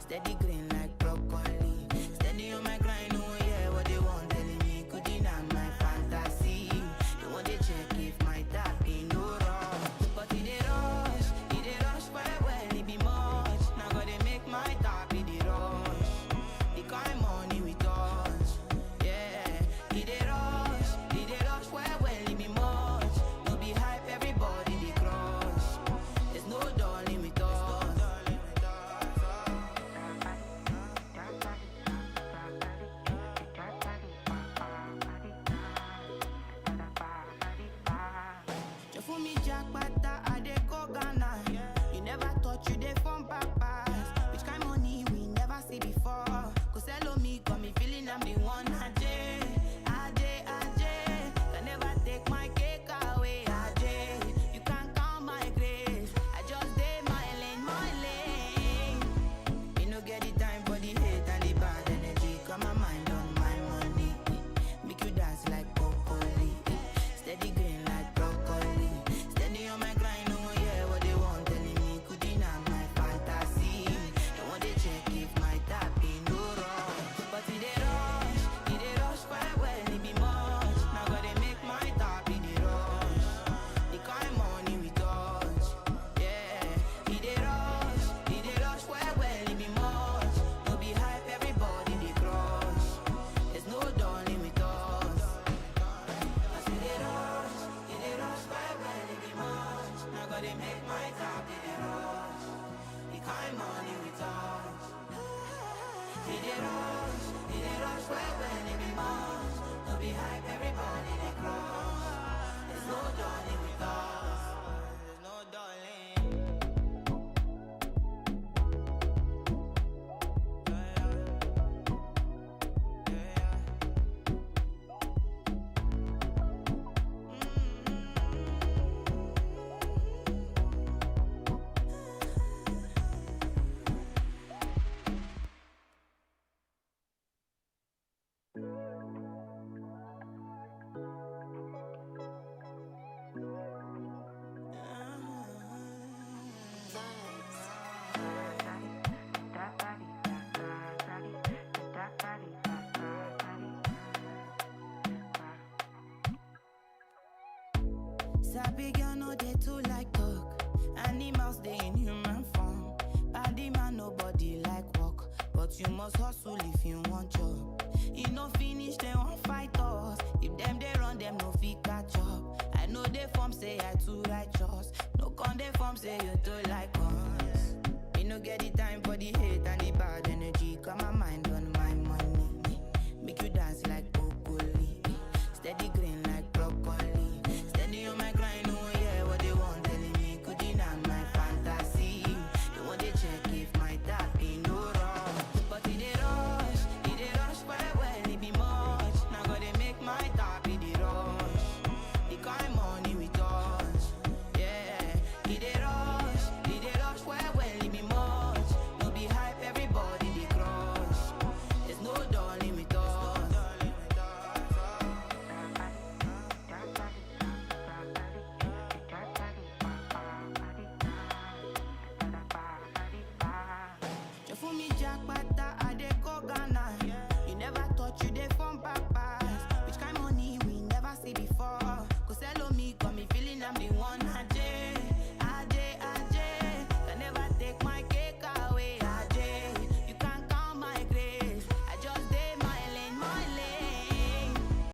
Steady green like broccoli. Steady on my grind, oh yeah, what they want telling me. Could deny my fantasy. They want to check if my tap ain't no wrong. But it they rush well, it be much. Now gotta make my tap it they rush. The kind money we touch, yeah. It they rush well, it be much. No be hype, everybody they crush. There's no darling with us. You fool me jackpata, I dey go Ghana. You never thought you dey from papas. Which kind money we never see before. Cause hello me, got me feeling I'm the one. Ajay. Can never take my cake away, Ajay. You can't count my grace. I just did my lane. You no get the time for the hate and the bad energy. Got my mind on my money. Make you dance like broccoli. Steady green like broccoli. Steady on my grind, oh yeah, what they want telling me. Could deny my fantasy. They want to check if my tap ain't no wrong. But it they rush well, it be much. Now gotta make my tap it they rush. The kind money we touch, yeah. It they rush well, it be much. No be hype, everybody they crush. There's no darling with us. Cause it they rush well, it be much. Now gotta make my tap it they rush. The kind money we touch. It they rush well, it be much. No be hype, everybody they crush. There's no darling with us. There's no darling. Sabi girl no they too like talk. Animals they in human form. Body man nobody like walk, but you must hustle if you want job. You no finish they won't fight us. If them they run them no fit catch up. I know they form say I too righteous. No con they form say you too like us. You no get the time for the hate and the bad